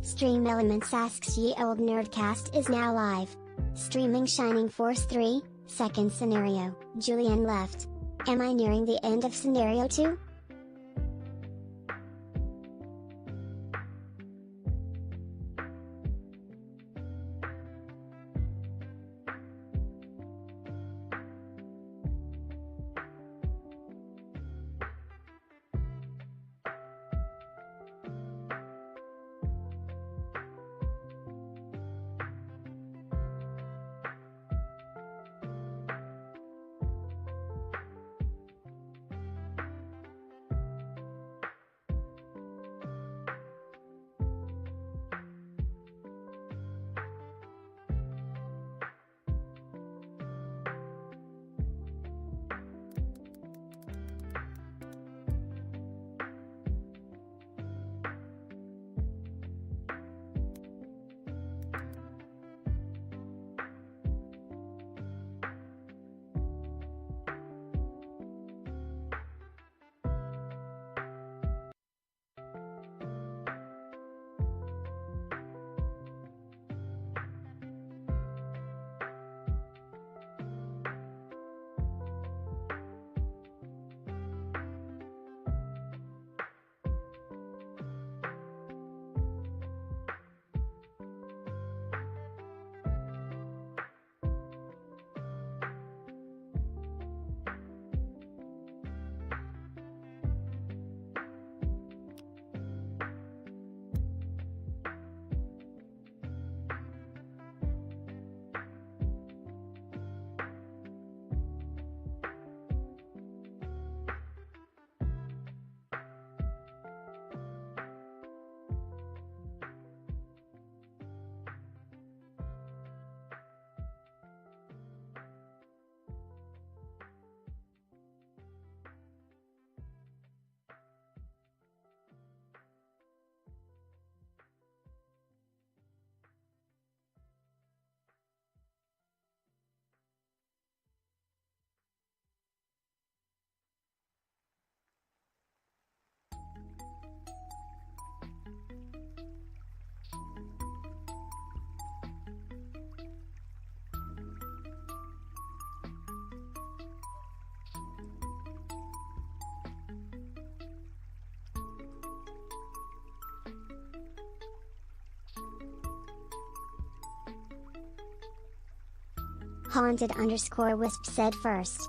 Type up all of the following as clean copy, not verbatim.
Stream Elements asks Ye Old Nerdcast is now live. Streaming Shining Force 3, second scenario, Julian left. Am I nearing the end of scenario 2? Haunted_Wisp said first.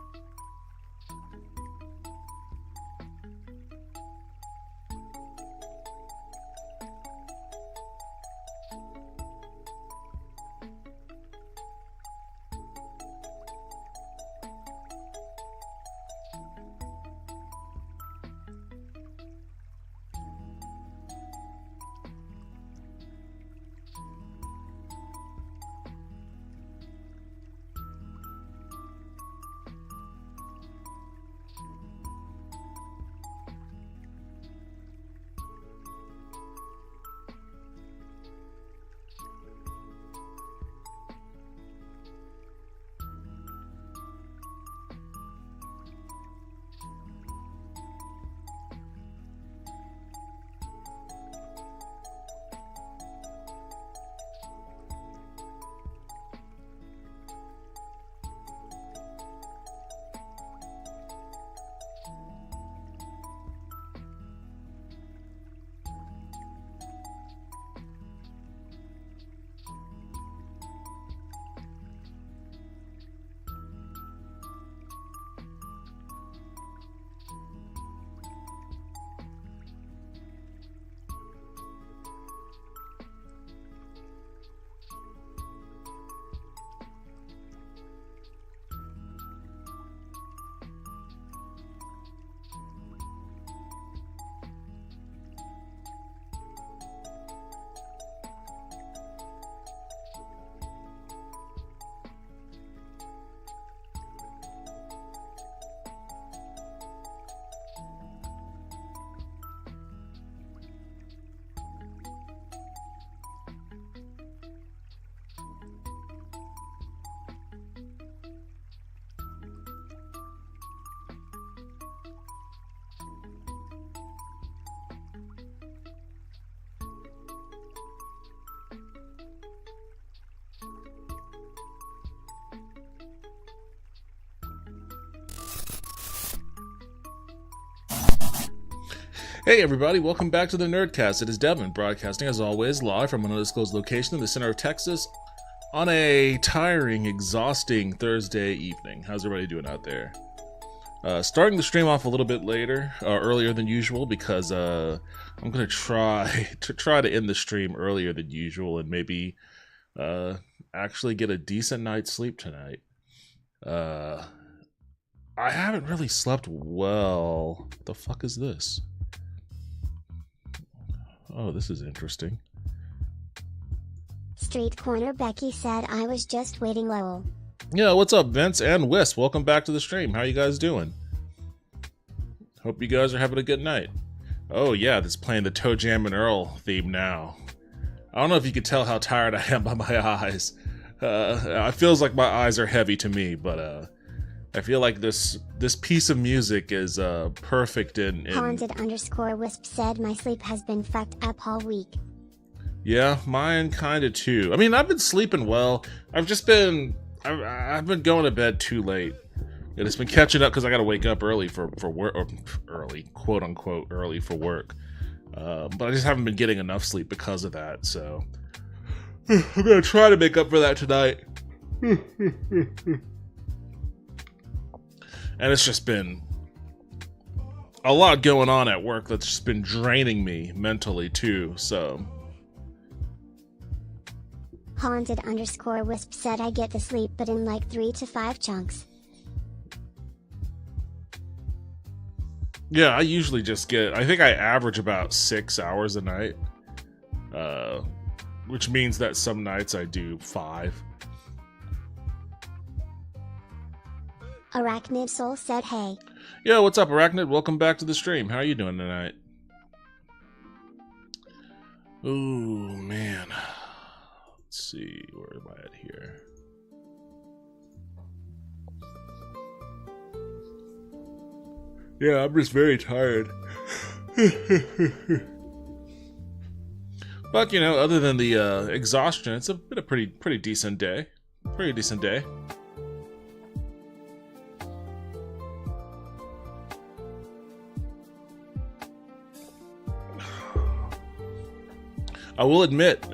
Hey everybody, welcome back to the Nerdcast. It is Devin, broadcasting as always live from an undisclosed location in the center of Texas on a tiring, exhausting Thursday evening. How's everybody doing out there? Starting the stream off a little bit earlier than usual, because I'm gonna try to end the stream earlier than usual and maybe actually get a decent night's sleep tonight. I haven't really slept well. What the fuck is this? Oh, this is interesting. Street Corner Becky said I was just waiting lol. Yeah, what's up, Vince and Wisp? Welcome back to the stream. How you guys doing? Hope you guys are having a good night. Oh yeah, this is playing the Toe Jam and Earl theme now. I don't know if you could tell how tired I am by my eyes. It feels like my eyes are heavy to me, but I feel like this piece of music is perfect in... Haunted_Wisp said my sleep has been fucked up all week. Yeah, mine kinda too. I mean, I've been sleeping well. I've been going to bed too late. And it's been catching up because I gotta wake up early for work, or early, quote unquote, early for work. But I just haven't been getting enough sleep because of that, so... I'm gonna try to make up for that tonight. And it's just been a lot going on at work that's just been draining me mentally too, so... Haunted_Wisp said I get to sleep but in like 3 to 5 chunks. Yeah, I usually just get... I think I average about 6 hours a night. Which means that some nights I do 5. Arachnid Soul said hey. Yo, what's up, Arachnid? Welcome back to the stream. How are you doing tonight? Ooh, man. Let's see, where am I at here? Yeah, I'm just very tired. But, you know, other than the exhaustion, it's been a pretty decent day. Pretty decent day. I will admit,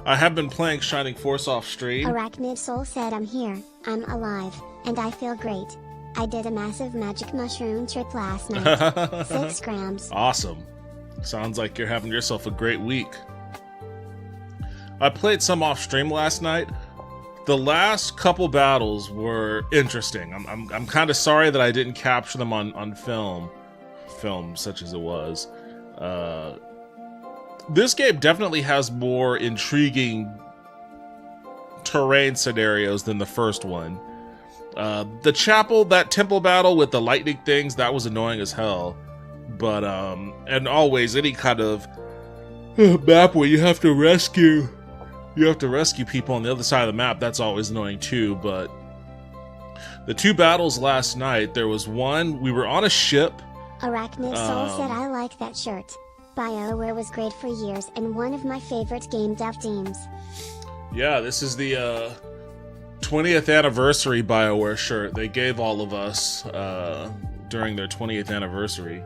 I have been playing Shining Force off stream. Arachnid Soul said I'm here, I'm alive, and I feel great. I did a massive magic mushroom trip last night. 6 grams. Awesome. Sounds like you're having yourself a great week. I played some off stream last night. The last couple battles were interesting. I'm kind of sorry that I didn't capture them on film such as it was. This game definitely has more intriguing terrain scenarios than the first one. That temple battle with the lightning things, that was annoying as hell. But, and always any kind of map where you have to rescue people on the other side of the map, that's always annoying too. But the 2 battles last night, there was one, we were on a ship. Arachnid Soul said I like that shirt. BioWare was great for years and one of my favorite game dev teams. Yeah, this is the 20th anniversary BioWare shirt they gave all of us during their 20th anniversary.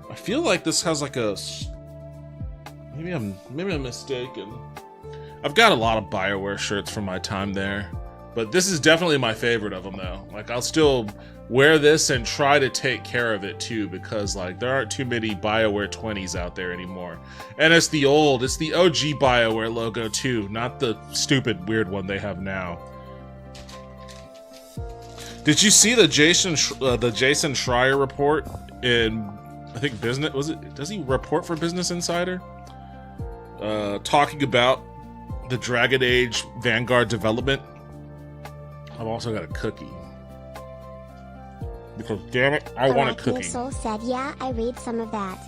I feel like this has like a... Maybe I'm mistaken. I've got a lot of BioWare shirts from my time there, but this is definitely my favorite of them though. Like, I'll still wear this and try to take care of it too, because like there aren't too many BioWare 20s out there anymore. And it's the OG BioWare logo too, not the stupid weird one they have now. Did you see the Jason Schreier report in, I think, Business, was it? Does he report for Business Insider? Talking about the Dragon Age Vanguard development. I've also got a cookie. Because damn it, I want a cookie. Soul said, yeah, I read some of that.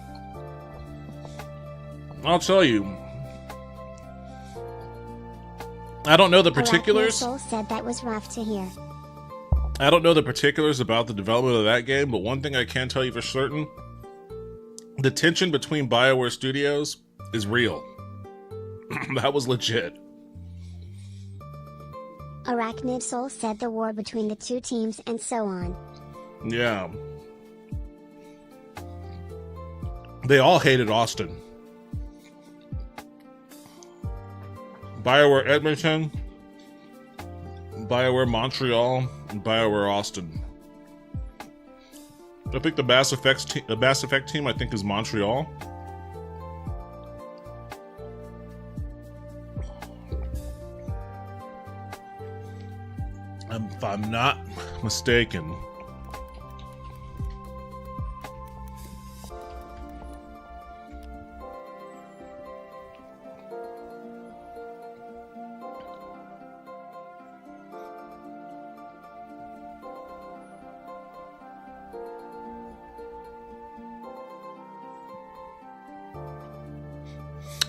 I'll tell you. I don't know the particulars. Soul said that was rough to hear. I don't know the particulars about the development of that game, but one thing I can tell you for certain, the tension between BioWare Studios is real. That was legit. Arachnid Soul said the war between the 2 teams and so on. Yeah. They all hated Austin. BioWare Edmonton, BioWare Montreal, and BioWare Austin. I think the Mass Effect team, I think, is Montreal. If I'm not mistaken.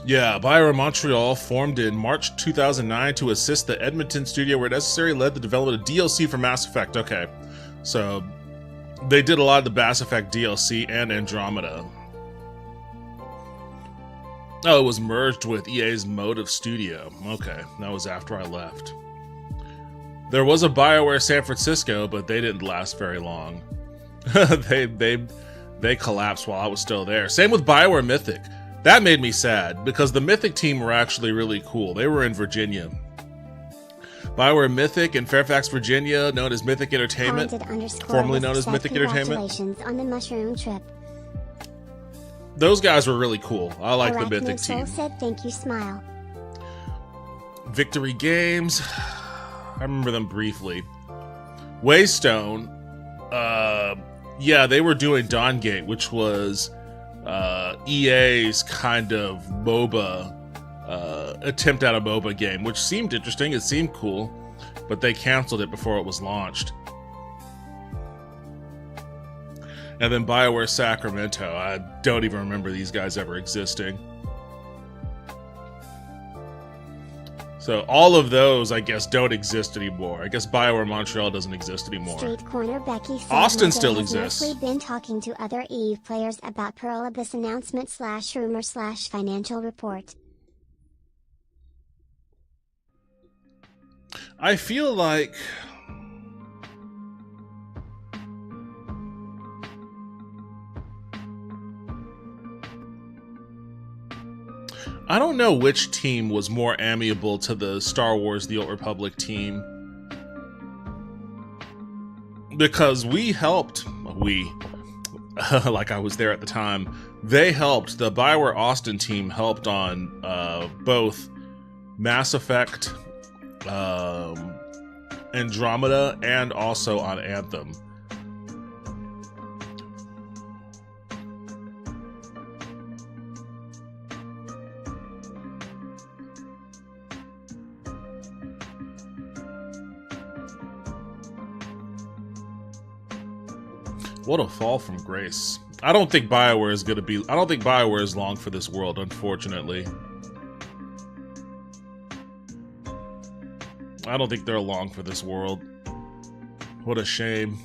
Yeah, BioWare Montreal formed in March 2009 to assist the Edmonton studio where necessary, led the development of DLC for Mass Effect. Okay, so they did a lot of the Mass Effect DLC and Andromeda. Oh, it was merged with EA's Motive Studio. Okay, that was after I left. There was a BioWare San Francisco, but they didn't last very long. they collapsed while I was still there. Same with BioWare Mythic. That made me sad, because the Mythic team were actually really cool. They were in Virginia. BioWare Mythic in Fairfax, Virginia, known as Mythic Entertainment, formerly known as Mythic Entertainment. Congratulations on the mushroom trip. Those guys were really cool. I like the Mythic team. Said thank you, smile. Victory Games. I remember them briefly. Waystone. Yeah, they were doing Dawngate, which was EA's kind of MOBA attempt at a MOBA game, which seemed interesting. It seemed cool, but they canceled it before it was launched. And then BioWare Sacramento. I don't even remember these guys ever existing. So all of those, I guess, don't exist anymore. I guess BioWare Montreal doesn't exist anymore. Street Corner Becky said Austin still exists. I've been talking to other EVE players about Pearl Abyss announcement / rumor / financial report. I feel like I don't know which team was more amiable to the Star Wars The Old Republic team. Because we helped, like I was there at the time, they helped, the BioWare Austin team helped on both Mass Effect, Andromeda, and also on Anthem. What a fall from grace. I don't think BioWare is gonna be... I don't think BioWare is long for this world, unfortunately. I don't think they're long for this world. What a shame.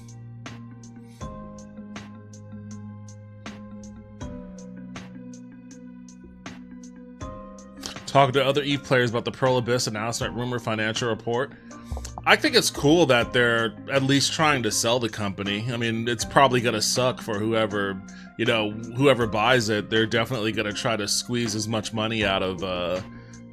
Talk to other EVE players about the Pearl Abyss announcement, rumor, financial report. I think it's cool that they're at least trying to sell the company. I mean, it's probably going to suck for whoever, you know, whoever buys it. They're definitely going to try to squeeze as much money out of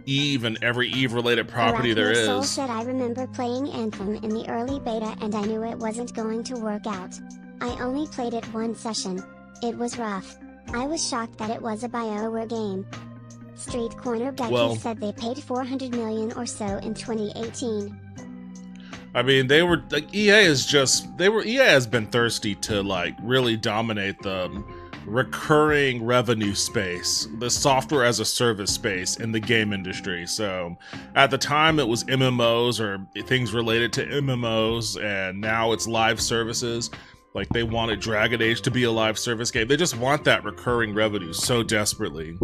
EVE and every EVE-related property there is. Soul said, I remember playing Anthem in the early beta and I knew it wasn't going to work out. I only played it one session. It was rough. I was shocked that it was a BioWare game. Street Corner Becky said they paid $400 million or so in 2018. I mean, they were like EA has been thirsty to like really dominate the recurring revenue space, the software as a service space in the game industry. So at the time it was MMOs or things related to MMOs, and now it's live services. Like they wanted Dragon Age to be a live service game. They just want that recurring revenue so desperately.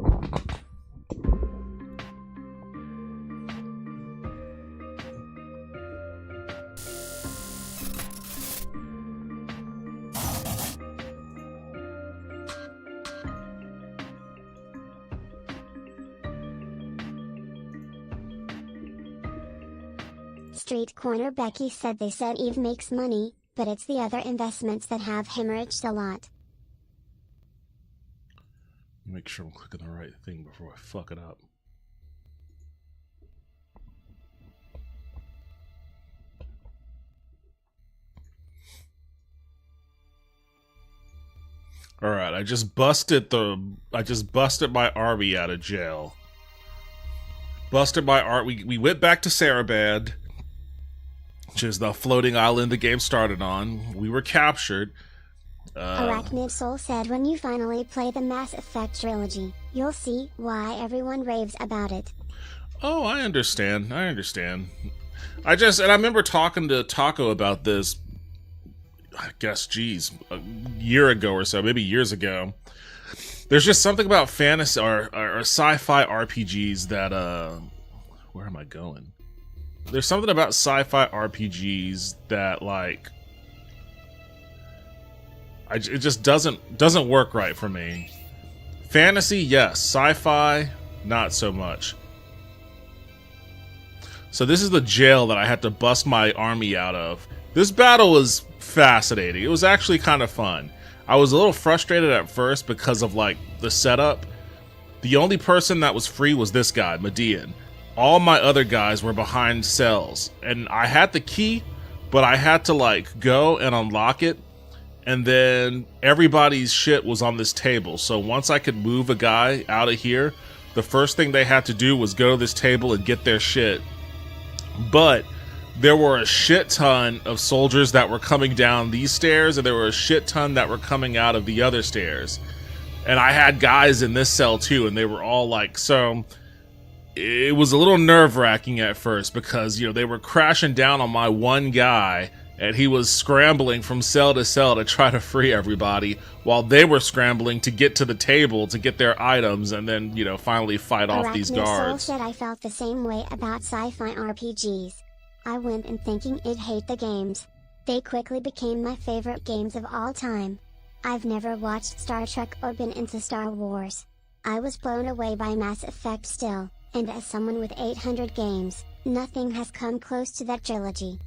Street Corner Becky said they said EVE makes money, but it's the other investments that have hemorrhaged a lot. Make sure I'm clicking the right thing before I fuck it up. All right, I just busted my army out of jail. Busted my art. We went back to Sarabad, which is the floating island the game started on. We were captured. Arachnid Soul said when you finally play the Mass Effect trilogy, you'll see why everyone raves about it. Oh, I understand. I remember talking to Taco about this, I guess, geez, a year ago or so, maybe years ago. There's just something about fantasy or sci-fi RPGs that, where am I going? There's something about sci-fi RPGs that, like, it just doesn't work right for me. Fantasy, yes. Sci-fi, not so much. So this is the jail that I had to bust my army out of. This battle was fascinating. It was actually kind of fun. I was a little frustrated at first because of, like, the setup. The only person that was free was this guy, Median. All my other guys were behind cells. And I had the key, but I had to, like, go and unlock it. And then everybody's shit was on this table. So once I could move a guy out of here, the first thing they had to do was go to this table and get their shit. But there were a shit ton of soldiers that were coming down these stairs, and there were a shit ton that were coming out of the other stairs. And I had guys in this cell too, and they were all like, so it was a little nerve-wracking at first because, you know, they were crashing down on my one guy, and he was scrambling from cell to cell to try to free everybody, while they were scrambling to get to the table to get their items and then, you know, finally fight off these guards. Soul said I felt the same way about sci-fi RPGs. I went in thinking I'd hate the games. They quickly became my favorite games of all time. I've never watched Star Trek or been into Star Wars. I was blown away by Mass Effect still, and as someone with 800 games, nothing has come close to that trilogy.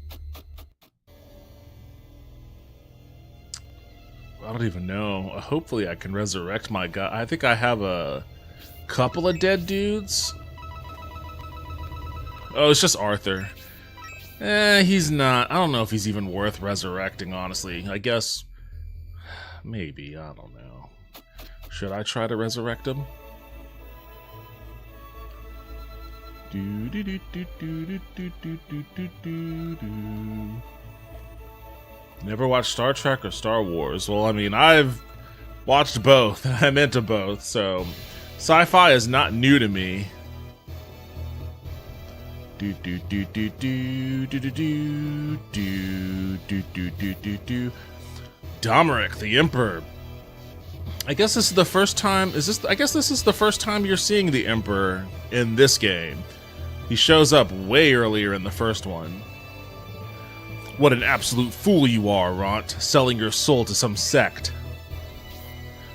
I don't even know. Hopefully I can resurrect my guy. I think I have a couple of dead dudes. Oh, it's just Arthur. He's not. I don't know if he's even worth resurrecting, honestly. I guess maybe. I don't know. Should I try to resurrect him? Never watched Star Trek or Star Wars. Well, I mean, I've watched both. I'm into both, so sci-fi is not new to me. Domeric, the Emperor. I guess this is the first time. I guess this is the first time you're seeing the Emperor in this game. He shows up way earlier in the first one. What an absolute fool you are, Ront, selling your soul to some sect.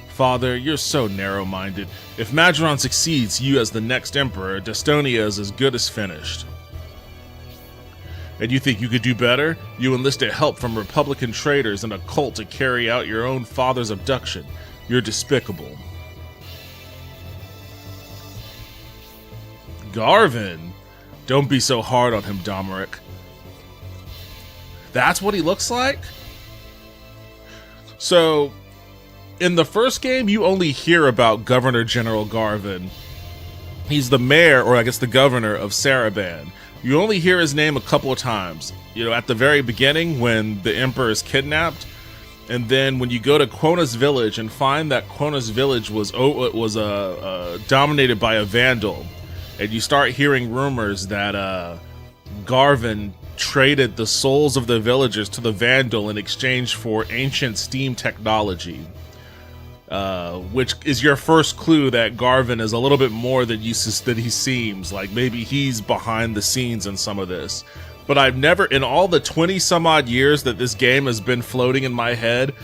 Father, you're so narrow-minded. If Majoron succeeds you as the next Emperor, Destonia is as good as finished. And you think you could do better? You enlisted help from Republican traitors and a cult to carry out your own father's abduction. You're despicable. Garvin! Don't be so hard on him, Domeric. That's what he looks like? So, in the first game, you only hear about Governor General Garvin. He's the mayor, or I guess the governor, of Saraband. You only hear his name a couple of times. You know, at the very beginning, when the Emperor is kidnapped, and then when you go to Quona's village and find that Quona's village was dominated by a Vandal, and you start hearing rumors that Garvin traded the souls of the villagers to the Vandal in exchange for ancient steam technology, which is your first clue that Garvin is a little bit more than he seems. Like, maybe he's behind the scenes in some of this. But I've never, in all the 20 some odd years that this game has been floating in my head,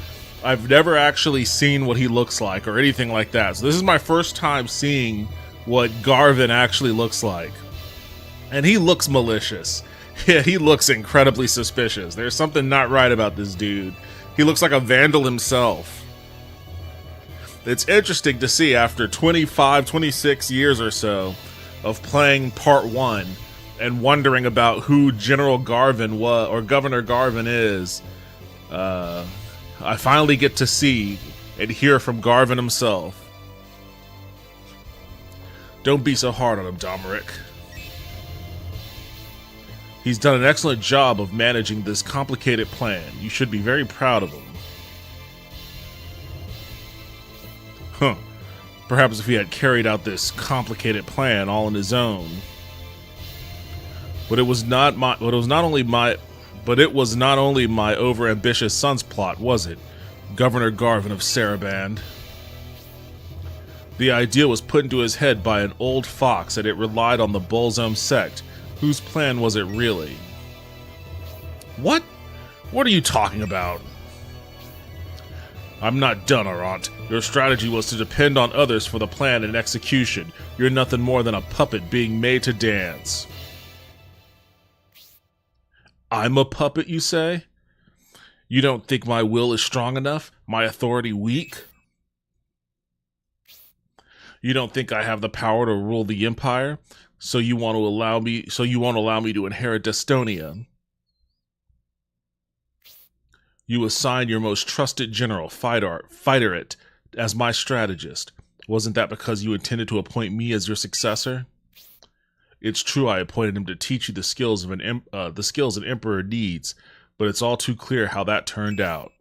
I've never actually seen what he looks like or anything like that. So this is my first time seeing what Garvin actually looks like. And he looks malicious. Yeah, he looks incredibly suspicious. There's something not right about this dude. He looks like a Vandal himself. It's interesting to see after 25, 26 years or so of playing part 1 and wondering about who General Garvin was, or Governor Garvin is. I finally get to see and hear from Garvin himself. Don't be so hard on him, Domeric. He's done an excellent job of managing this complicated plan. You should be very proud of him. Huh. Perhaps if he had carried out this complicated plan all on his own. But it was not only my overambitious son's plot, was it? Governor Garvin of Saraband. The idea was put into his head by an old fox, and it relied on the Bolzome sect. Whose plan was it really? What? What are you talking about? I'm not done, Arant. Your strategy was to depend on others for the plan and execution. You're nothing more than a puppet being made to dance. I'm a puppet, you say? You don't think my will is strong enough? My authority weak? You don't think I have the power to rule the empire? So you won't allow me to inherit Estonia. You assigned your most trusted general, Fighter It, as my strategist. Wasn't that because you intended to appoint me as your successor? It's true I appointed him to teach you the skills an emperor needs, but it's all too clear how that turned out.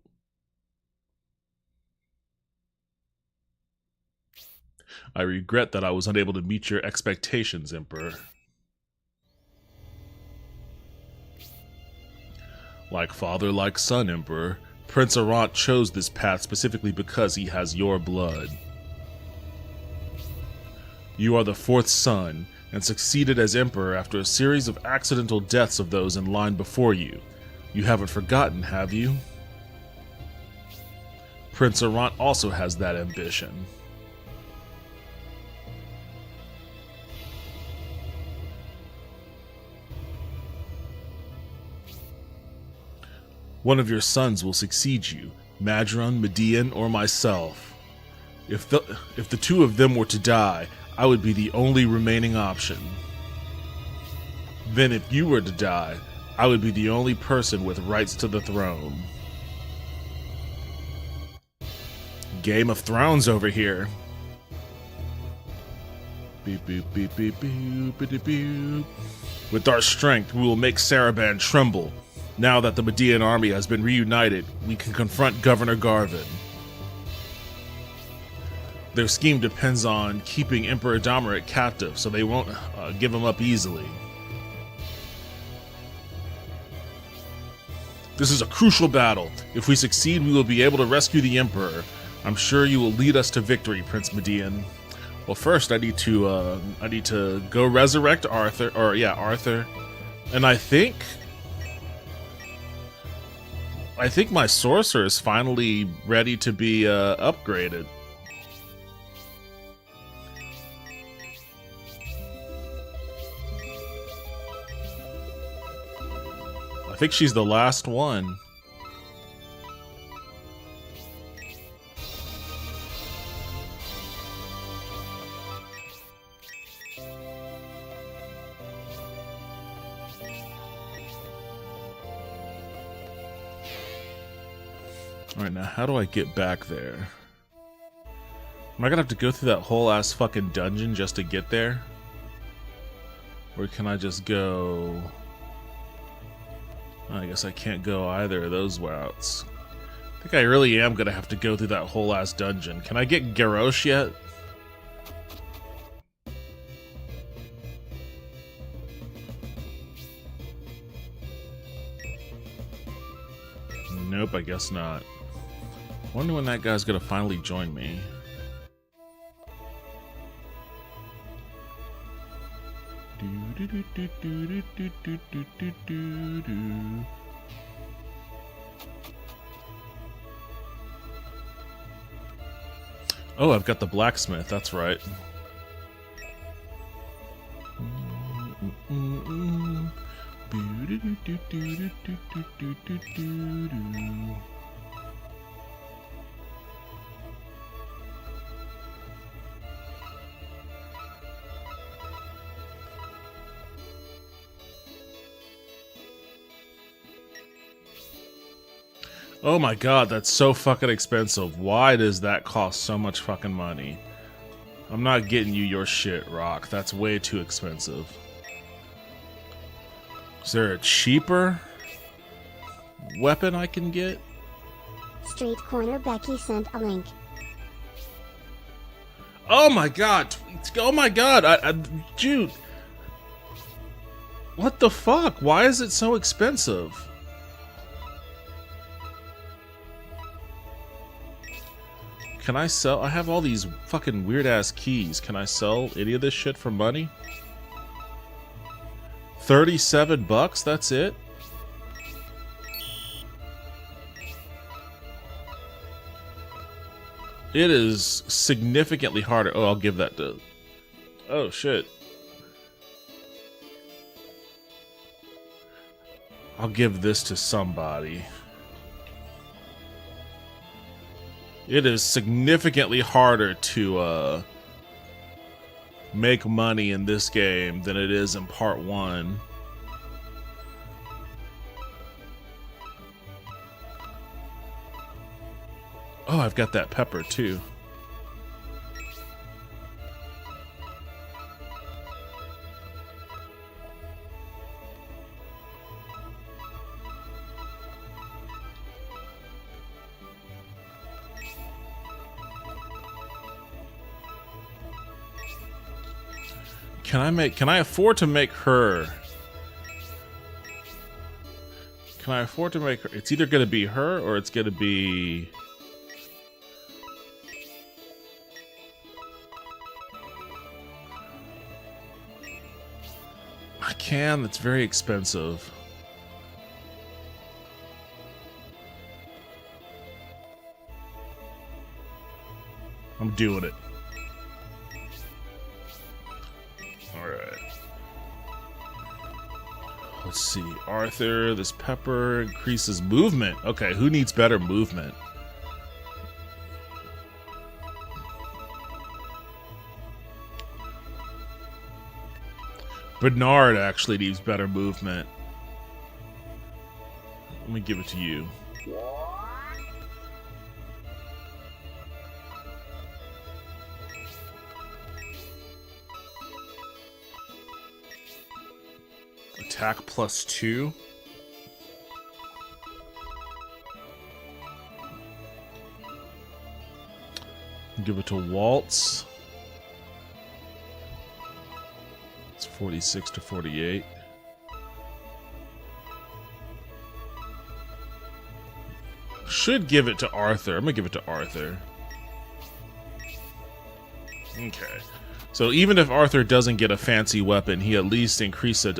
I regret that I was unable to meet your expectations, Emperor. Like father, like son, Emperor. Prince Arant chose this path specifically because he has your blood. You are the 4th son, and succeeded as Emperor after a series of accidental deaths of those in line before you. You haven't forgotten, have you? Prince Arant also has that ambition. One of your sons will succeed you, Madron, Median, or myself. If the 2 of them were to die, I would be the only remaining option. Then if you were to die, I would be the only person with rights to the throne. Game of Thrones over here. Beep, beep, beep, beep, beep, beep, beep. With our strength, we will make Saraband tremble. Now that the Median army has been reunited, we can confront Governor Garvin. Their scheme depends on keeping Emperor Domeric captive, so they won't give him up easily. This is a crucial battle. If we succeed, we will be able to rescue the Emperor. I'm sure you will lead us to victory, Prince Median. Well, first I need to go resurrect Arthur, Arthur. And I think my sorcerer is finally ready to be upgraded. I think she's the last one. Alright, now how do I get back there? Am I gonna have to go through that whole ass fucking dungeon just to get there? Or can I just go... I guess I can't go either of those routes. I think I really am gonna have to go through that whole ass dungeon. Can I get Garrosh yet? Nope, I guess not. Wonder when that guy's gonna finally join me. Oh, I've got the blacksmith, that's right. Oh my god, that's so fucking expensive. Why does that cost so much fucking money? I'm not getting you your shit, Rock. That's way too expensive. Is there a cheaper weapon I can get? Street Corner Becky sent a link. Oh my god! Oh my god! Dude! What the fuck? Why is it so expensive? Can I sell? I have all these fucking weird ass keys. Can I sell any of this shit for money? 37 bucks? That's it? It is significantly harder. Oh, I'll give that to... Oh, shit. I'll give this to somebody. It is significantly harder to make money in this game than it is in part 1. Oh, I've got that pepper too. Can I afford to make her? Can I afford to make her? It's either going to be her or it's going to be... I can, that's very expensive. I'm doing it. Alright. Let's see. Arthur, this pepper increases movement. Okay, who needs better movement? Bernard actually needs better movement. Let me give it to you. Attack +2. Give it to Waltz. 46 to 48. Should give it to Arthur. I'm gonna give it to Arthur. Okay. So even if Arthur doesn't get a fancy weapon, he at least he increases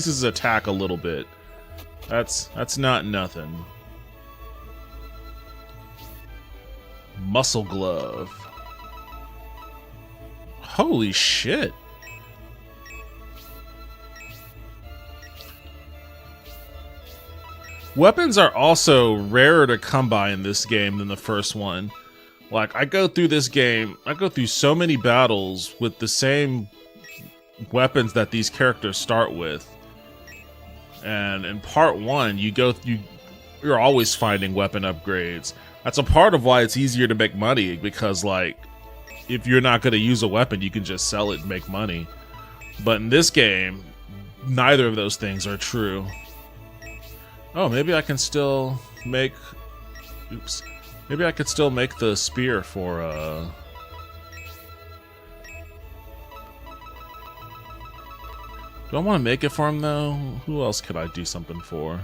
his attack a little bit. That's not nothing. Muscle glove. Holy shit. Weapons are also rarer to come by in this game than the first one. Like, I go through this game, I go through so many battles with the same weapons that these characters start with. And in part 1, you're always finding weapon upgrades. That's a part of why it's easier to make money, because, like, if you're not going to use a weapon, you can just sell it and make money. But in this game, neither of those things are true. Oh, maybe I can still make... Oops. Maybe I could still make the spear for, Do I want to make it for him, though? Who else could I do something for?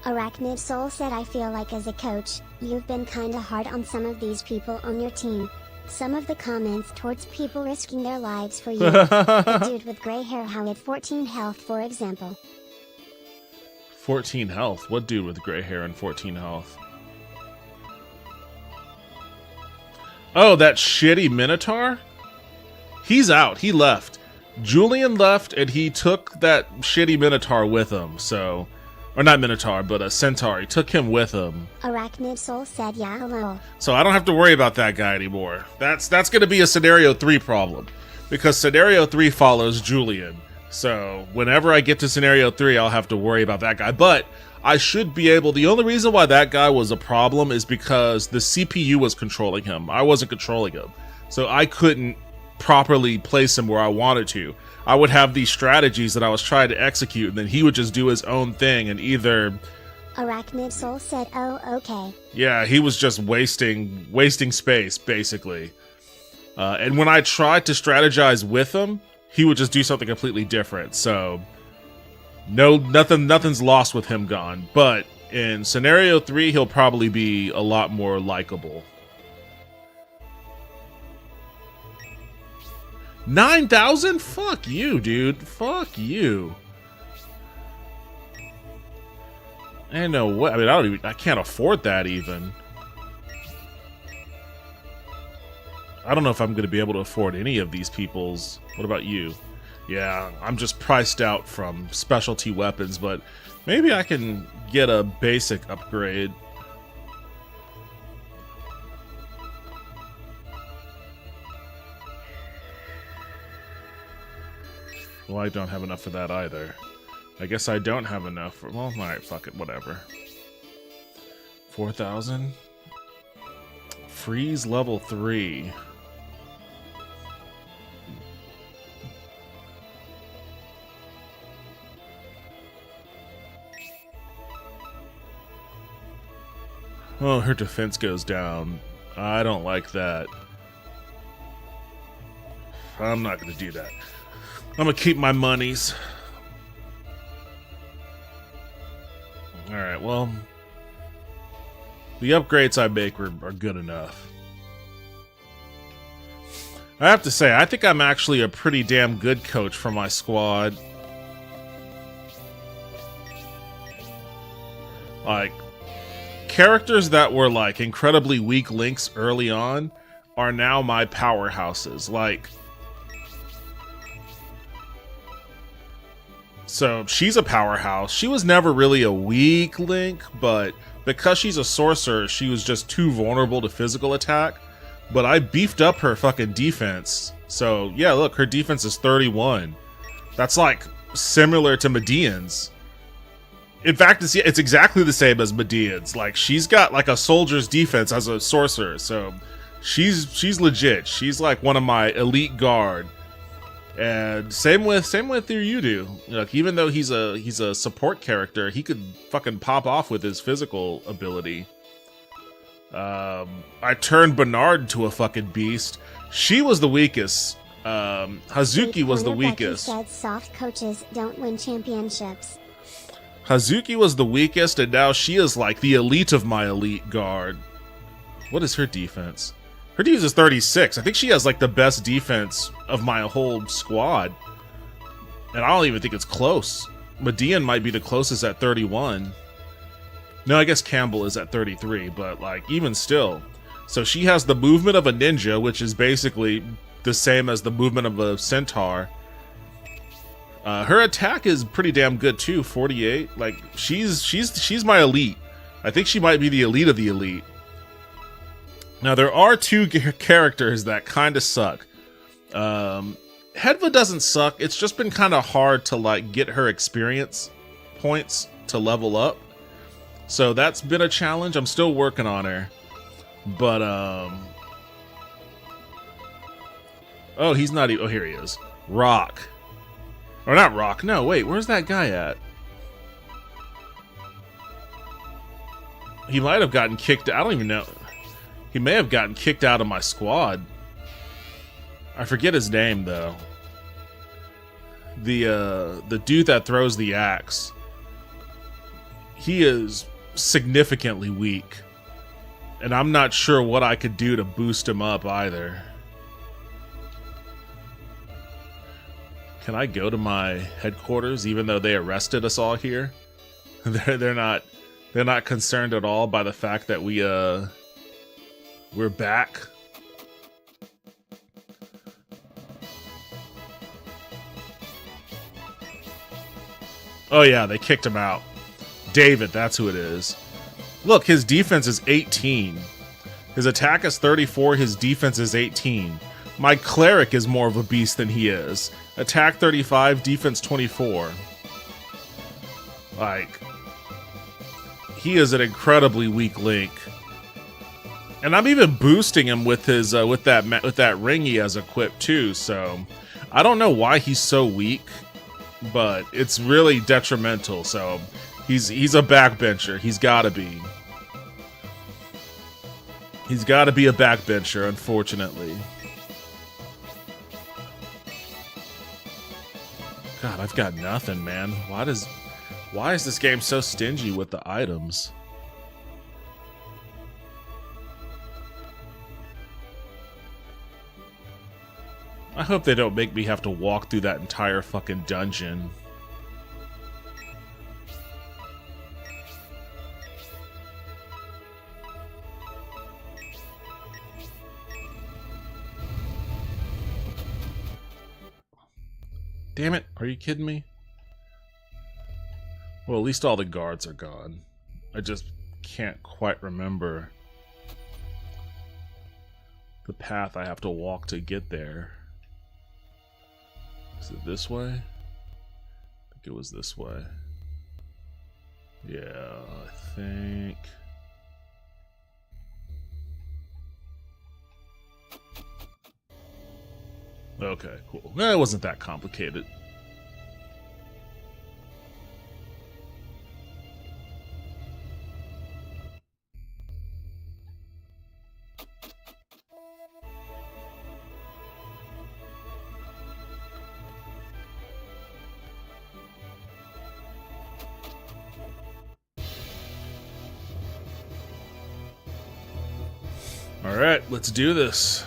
Arachnid Soul said, I feel like as a coach, you've been kinda hard on some of these people on your team. Some of the comments towards people risking their lives for you. The dude with gray hair how had 14 health, for example. 14 health? What dude with gray hair and 14 health? Oh, that shitty Minotaur? He's out. He left. Julian left, and he took that shitty Minotaur with him, so... Or not Minotaur, but a Centaur. He took him with him. Arachnid Soul said, yeah, hello. So I don't have to worry about that guy anymore. That's going to be a Scenario 3 problem. Because Scenario 3 follows Julian. So whenever I get to scenario 3, I'll have to worry about that guy. But I should be able... The only reason why that guy was a problem is because the CPU was controlling him. I wasn't controlling him. So I couldn't properly place him where I wanted to. I would have these strategies that I was trying to execute, and then he would just do his own thing and either... Arachnid Soul said, oh, okay. Yeah, he was just wasting space, basically. And when I tried to strategize with him, he would just do something completely different. So, nothing's lost with him gone. But in scenario 3, he'll probably be a lot more likable. 9,000? Fuck you, dude. Fuck you. I know what. I mean, I can't afford that even. I don't know if I'm going to be able to afford any of these people's. What about you? Yeah, I'm just priced out from specialty weapons, but maybe I can get a basic upgrade. Well, I don't have enough for that either. I guess I don't have enough for... Well, alright, fuck it, whatever. 4,000? Freeze level 3. Oh, her defense goes down. I don't like that. I'm not gonna do that. I'm gonna keep my monies. Alright, well... The upgrades I make are good enough. I have to say, I think I'm actually a pretty damn good coach for my squad. Like, characters that were, like, incredibly weak links early on are now my powerhouses. Like... So, she's a powerhouse. She was never really a weak link, but because she's a sorcerer, she was just too vulnerable to physical attack. But I beefed up her fucking defense. So, yeah, look, her defense is 31. That's, like, similar to Medean's. In fact, it's exactly the same as Medean's. Like, she's got, like, a soldier's defense as a sorcerer, so she's legit. She's, like, one of my elite guard. And same with you do. Like, even though he's a support character, he could fucking pop off with his physical ability. I turned Bernard into a fucking beast. She was the weakest. Hazuki was the weakest. Said soft coaches don't win championships. Hazuki was the weakest, and now she is like the elite of my elite guard. What is her defense? Her defense is 36. I think she has, like, the best defense of my whole squad. And I don't even think it's close. Medean might be the closest at 31. No, I guess Campbell is at 33, but, like, even still. So she has the movement of a ninja, which is basically the same as the movement of a centaur. Her attack is pretty damn good, too, 48. Like, she's my elite. I think she might be the elite of the elite. Now, there are two characters that kind of suck. Hedva doesn't suck. It's just been kind of hard to, like, get her experience points to level up. So that's been a challenge. I'm still working on her. But, oh, he's not even... Oh, here he is. Rock. Or not Rock. No, wait. Where's that guy at? He might have gotten kicked... I don't even know... He may have gotten kicked out of my squad. I forget his name, though. The dude that throws the axe. He is significantly weak. And I'm not sure what I could do to boost him up either. Can I go to my headquarters even though they arrested us all here? They're not concerned at all by the fact that we're back. Oh yeah, they kicked him out. David, that's who it is. Look, his defense is 18. His attack is 34, his defense is 18. My cleric is more of a beast than he is. Attack 35, defense 24. Like, he is an incredibly weak Link. And I'm even boosting him with his with that ring he has equipped too. So I don't know why he's so weak, but it's really detrimental. So he's a backbencher. He's got to be. He's got to be a backbencher, unfortunately. God, I've got nothing, man. Why is this game so stingy with the items? I hope they don't make me have to walk through that entire fucking dungeon. Damn it, are you kidding me? Well, at least all the guards are gone. I just can't quite remember the path I have to walk to get there. Is it this way? I think it was this way. Yeah, I think. Okay, cool. It wasn't that complicated. All right, let's do this.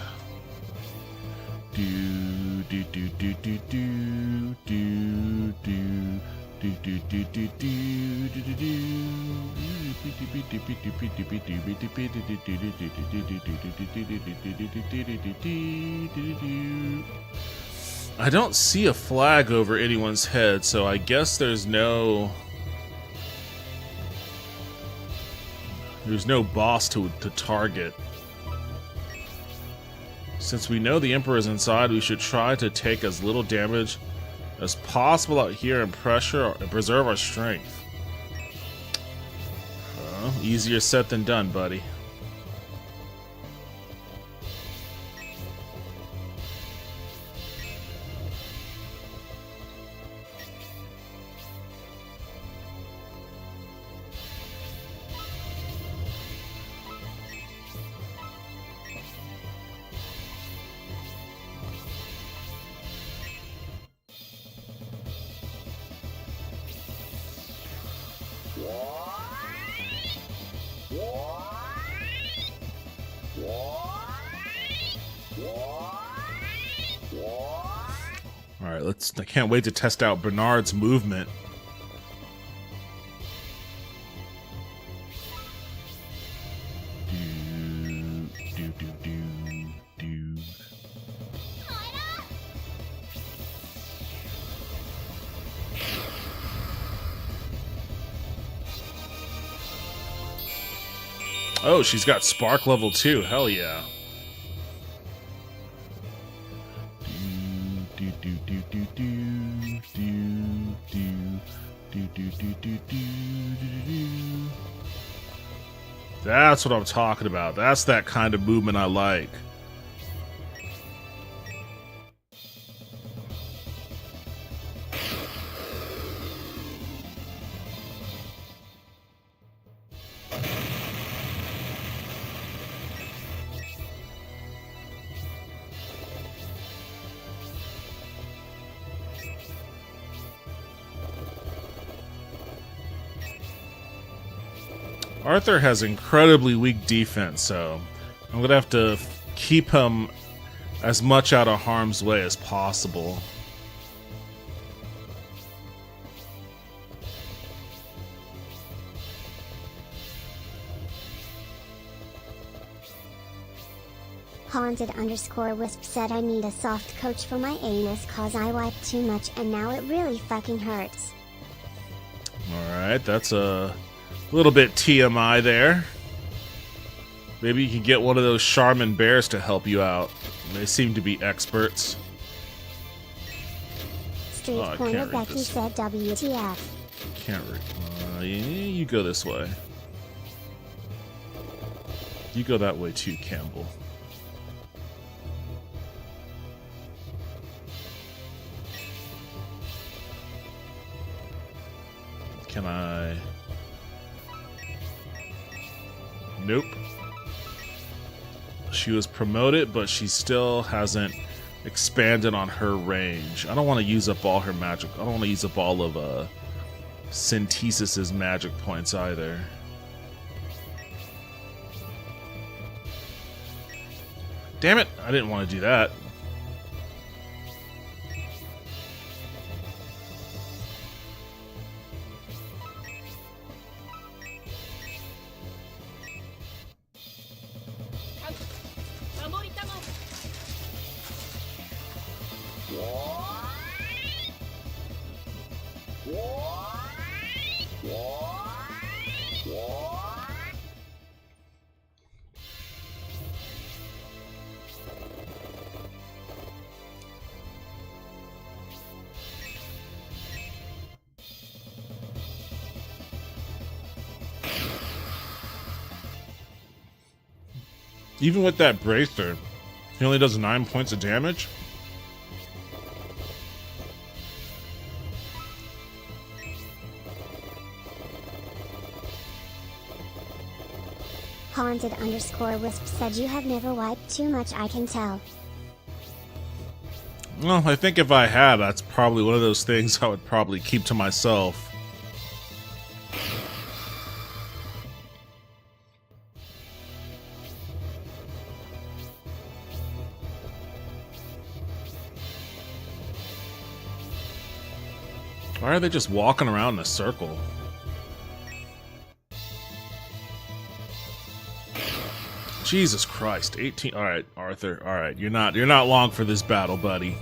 I don't see a flag over anyone's head, so I guess there's no boss to target. Since we know the Emperor is inside, we should try to take as little damage as possible out here and preserve our strength. Easier said than done, buddy. Alright, I can't wait to test out Bernard's movement. Oh, she's got Spark level 2. Hell yeah. That's what I'm talking about. That's that kind of movement I like. Arthur has incredibly weak defense, so I'm gonna have to keep him as much out of harm's way as possible. Haunted_Wisp said I need a soft coach for my anus cause I wiped too much and now it really fucking hurts. Alright, that's a little bit TMI there. Maybe you can get one of those Charmin bears to help you out. They seem to be experts. Street I Corner can't read Becky this. said WTF. Can't read. You go this way. You go that way too, Campbell. Can I? Nope. She was promoted, but she still hasn't expanded on her range. I don't want to use up all her magic. I don't want to use up all of Synthesis's magic points either. Damn it! I didn't want to do that. Even with that bracer, he only does 9 points of damage? Haunted_wisp said you have never wiped too much, I can tell. Well, I think if I had, that's probably one of those things I would probably keep to myself. Why are they just walking around in a circle? Jesus Christ, 18. All right, Arthur. All right, you're not long for this battle, buddy.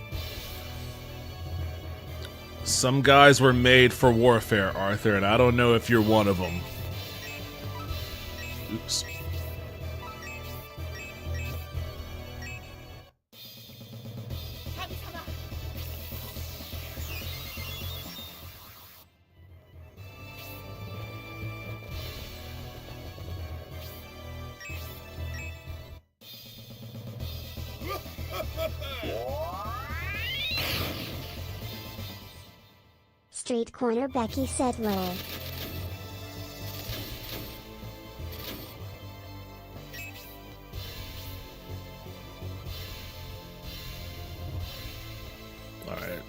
Some guys were made for warfare, Arthur, and I don't know if you're one of them. Oops. Street Corner Becky said lol. Alright.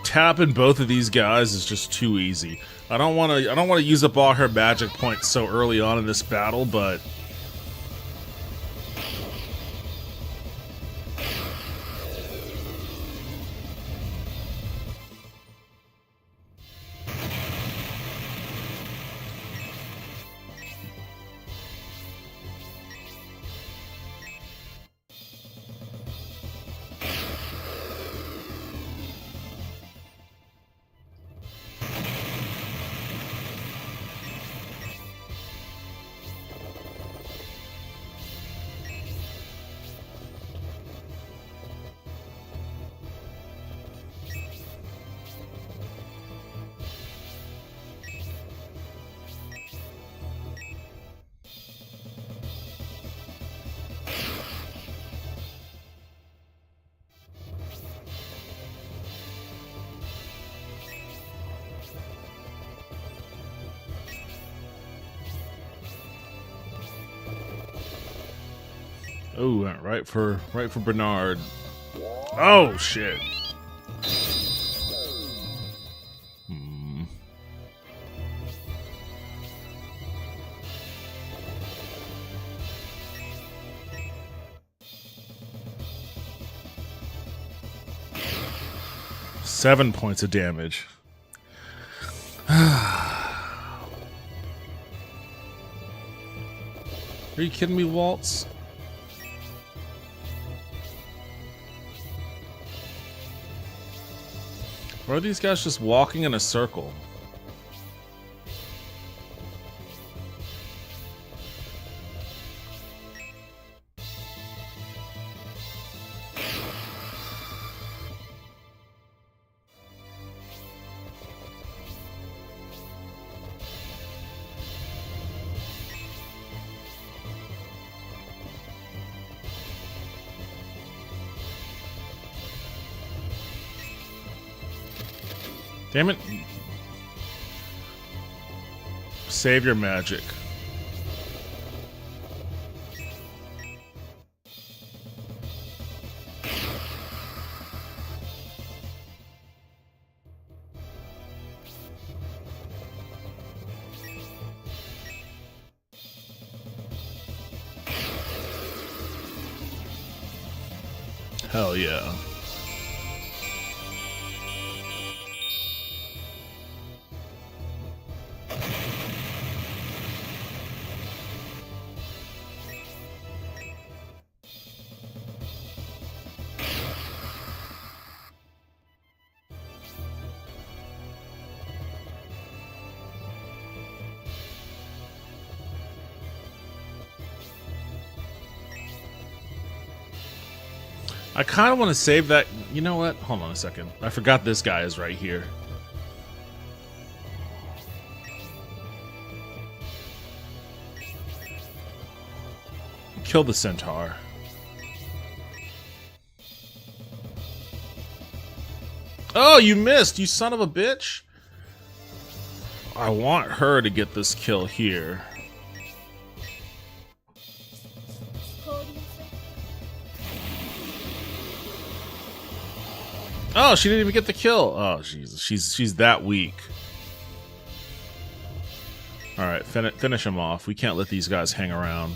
Tapping both of these guys is just too easy. I don't wanna use up all her magic points so early on in this battle, but oh, right for Bernard. Oh shit. Hmm. Seven points of damage. Are you kidding me, Waltz? Or are these guys just walking in a circle? Damn it. Save your magic. Hell yeah. I kind of want to save that. You know what? Hold on a second. I forgot this guy is right here. Kill the centaur. Oh, you missed, you son of a bitch. I want her to get this kill here. Oh, she didn't even get the kill. Oh, Jesus. She's that weak. Alright, finish him off. We can't let these guys hang around.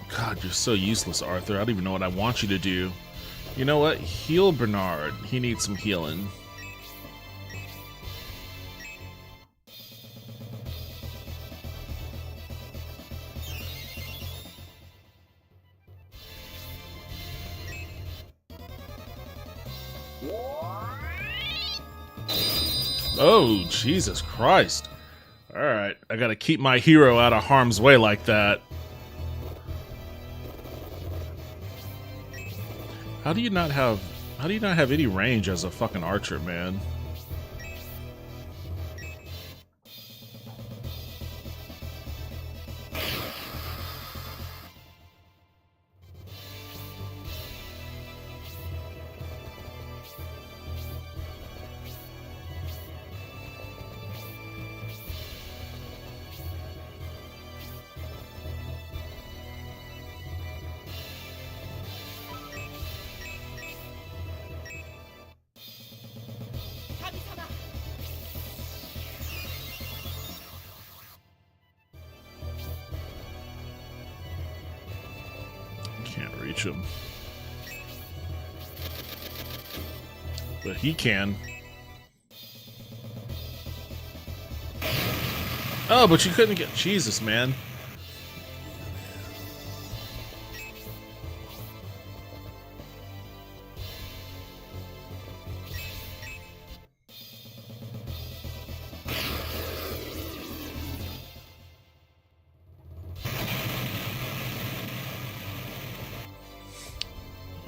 God, you're so useless, Arthur. I don't even know what I want you to do. You know what? Heal Bernard. He needs some healing. Oh, Jesus Christ. Alright, I gotta keep my hero out of harm's way like that. How do you not have any range as a fucking archer, man? Can't reach him. But he can. Oh, but you couldn't get... Jesus, man.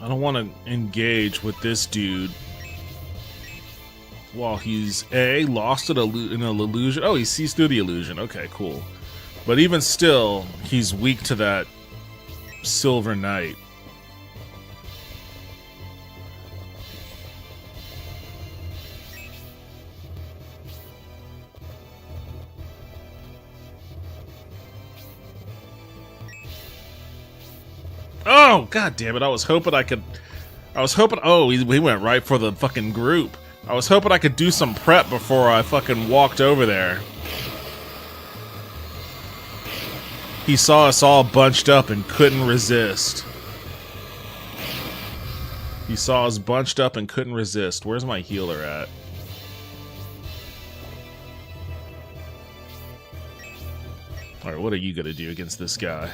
I don't want to engage with this dude while he's lost in an illusion. Oh, he sees through the illusion. Okay, cool. But even still, he's weak to that Silver Knight. Oh, god damn it. I was hoping... Oh, we went right for the fucking group. I was hoping I could do some prep before I fucking walked over there. He saw us all bunched up and couldn't resist. He saw us bunched up and couldn't resist. Where's my healer at? Alright, what are you gonna do against this guy?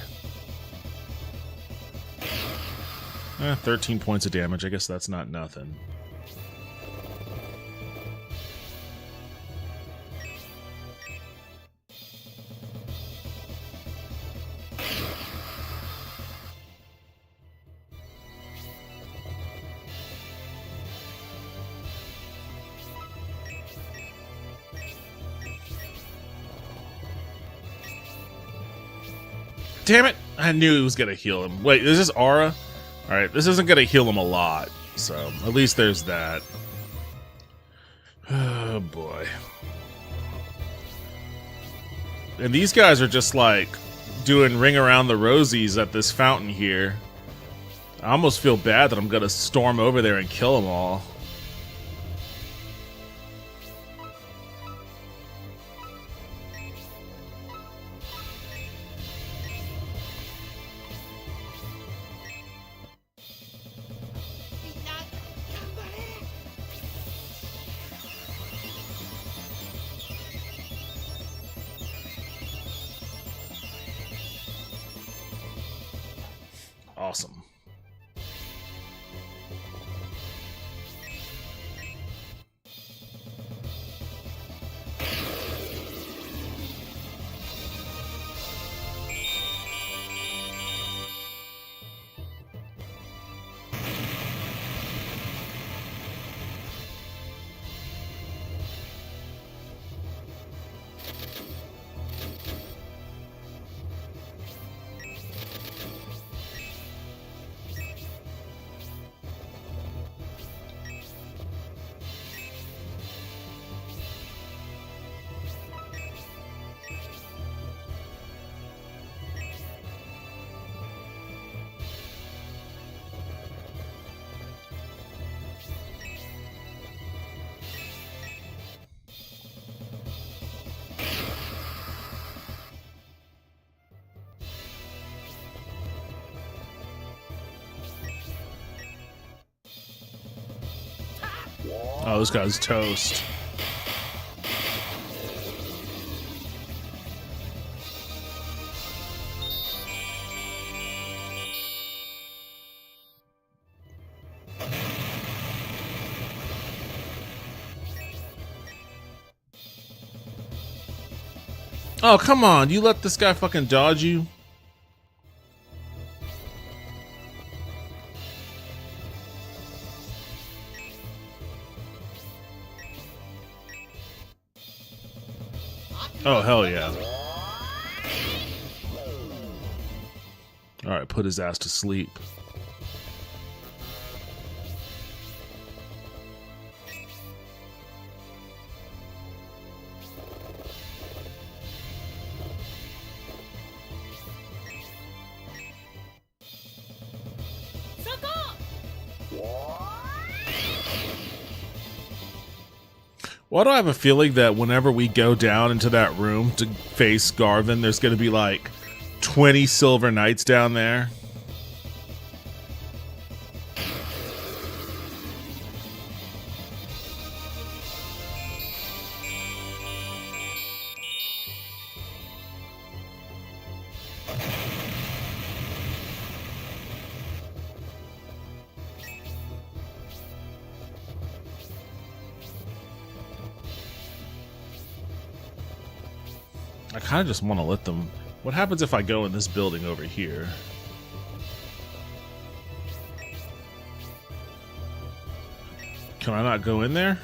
13 points of damage. I guess that's not nothing. damn it! I knew he was gonna heal him. Wait, is this aura? Alright, this isn't gonna heal him a lot. So, at least there's that. Oh, boy. And these guys are just, like, doing ring around the rosies at this fountain here. I almost feel bad that I'm gonna storm over there and kill them all. Awesome. Oh, this guy's toast. Oh, come on. You let this guy fucking dodge you? Oh, hell yeah. Alright, put his ass to sleep. Why do I have a feeling that whenever we go down into that room to face Garvin, there's going to be like 20 Silver Knights down there? I kind of just want to let them... What happens if I go in this building over here? Can I not go in there?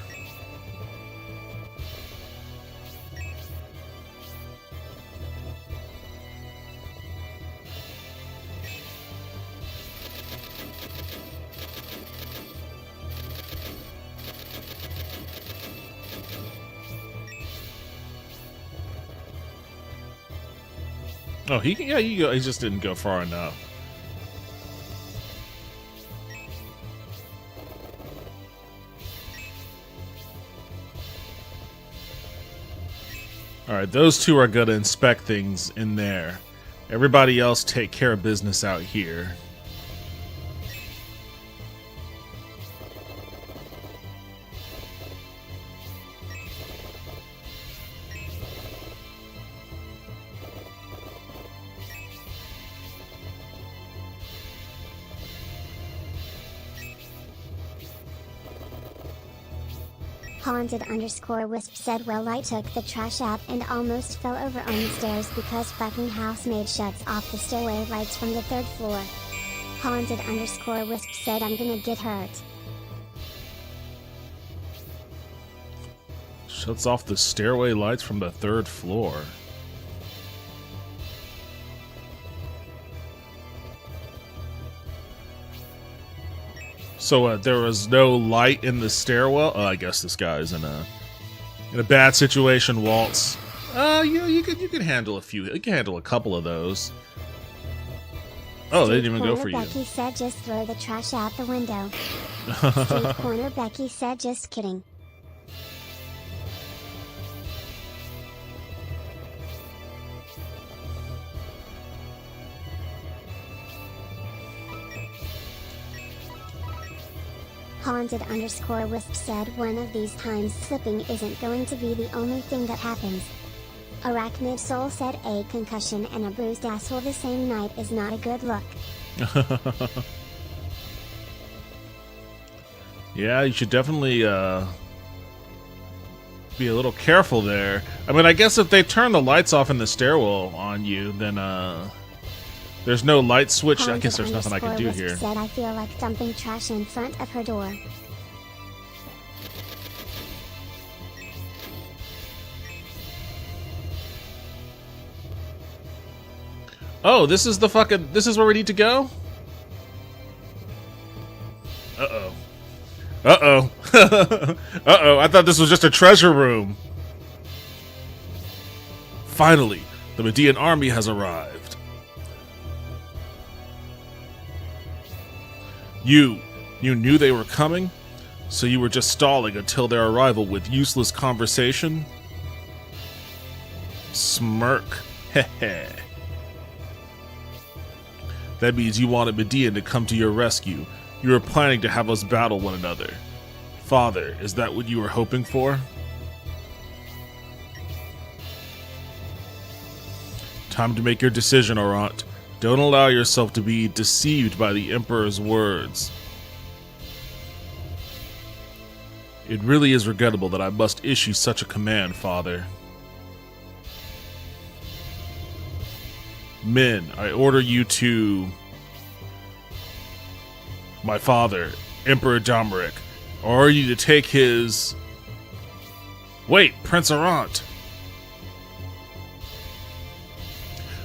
Oh, he can, yeah, you go. He just didn't go far enough. All right, those two are gonna inspect things in there. Everybody else take care of business out here. Haunted_Wisp said, well, I took the trash out and almost fell over on the stairs because fucking housemaid shuts off the stairway lights from the 3rd floor. Haunted_Wisp said, I'm gonna get hurt. Shuts off the stairway lights from the 3rd floor. So there was no light in the stairwell. Oh, I guess this guy's in a bad situation. Waltz. You can handle a few. You can handle a couple of those. Oh, they didn't even go for you. Becky said just throw the trash out the window. Street corner Becky said just kidding. Haunted_wisp said one of these times slipping isn't going to be the only thing that happens. Arachnid Soul said a concussion and a bruised asshole the same night is not a good look. Yeah, you should definitely be a little careful there. I mean, I guess if they turn the lights off in the stairwell on you, then there's no light switch. I guess there's nothing I can do here. Said I feel like dumping trash in front of her door. Oh, this is where we need to go? Uh-oh. Uh-oh. Uh-oh, I thought this was just a treasure room. Finally, the Median army has arrived. You knew they were coming, so you were just stalling until their arrival with useless conversation? Smirk. Heh. That means you wanted Median to come to your rescue. You were planning to have us battle one another. Father, is that what you were hoping for? Time to make your decision, Orant. Don't allow yourself to be deceived by the Emperor's words. It really is regrettable that I must issue such a command, Father. Men, I order you to... my father, Emperor Domeric. I order you to take his... Wait, Prince Orant!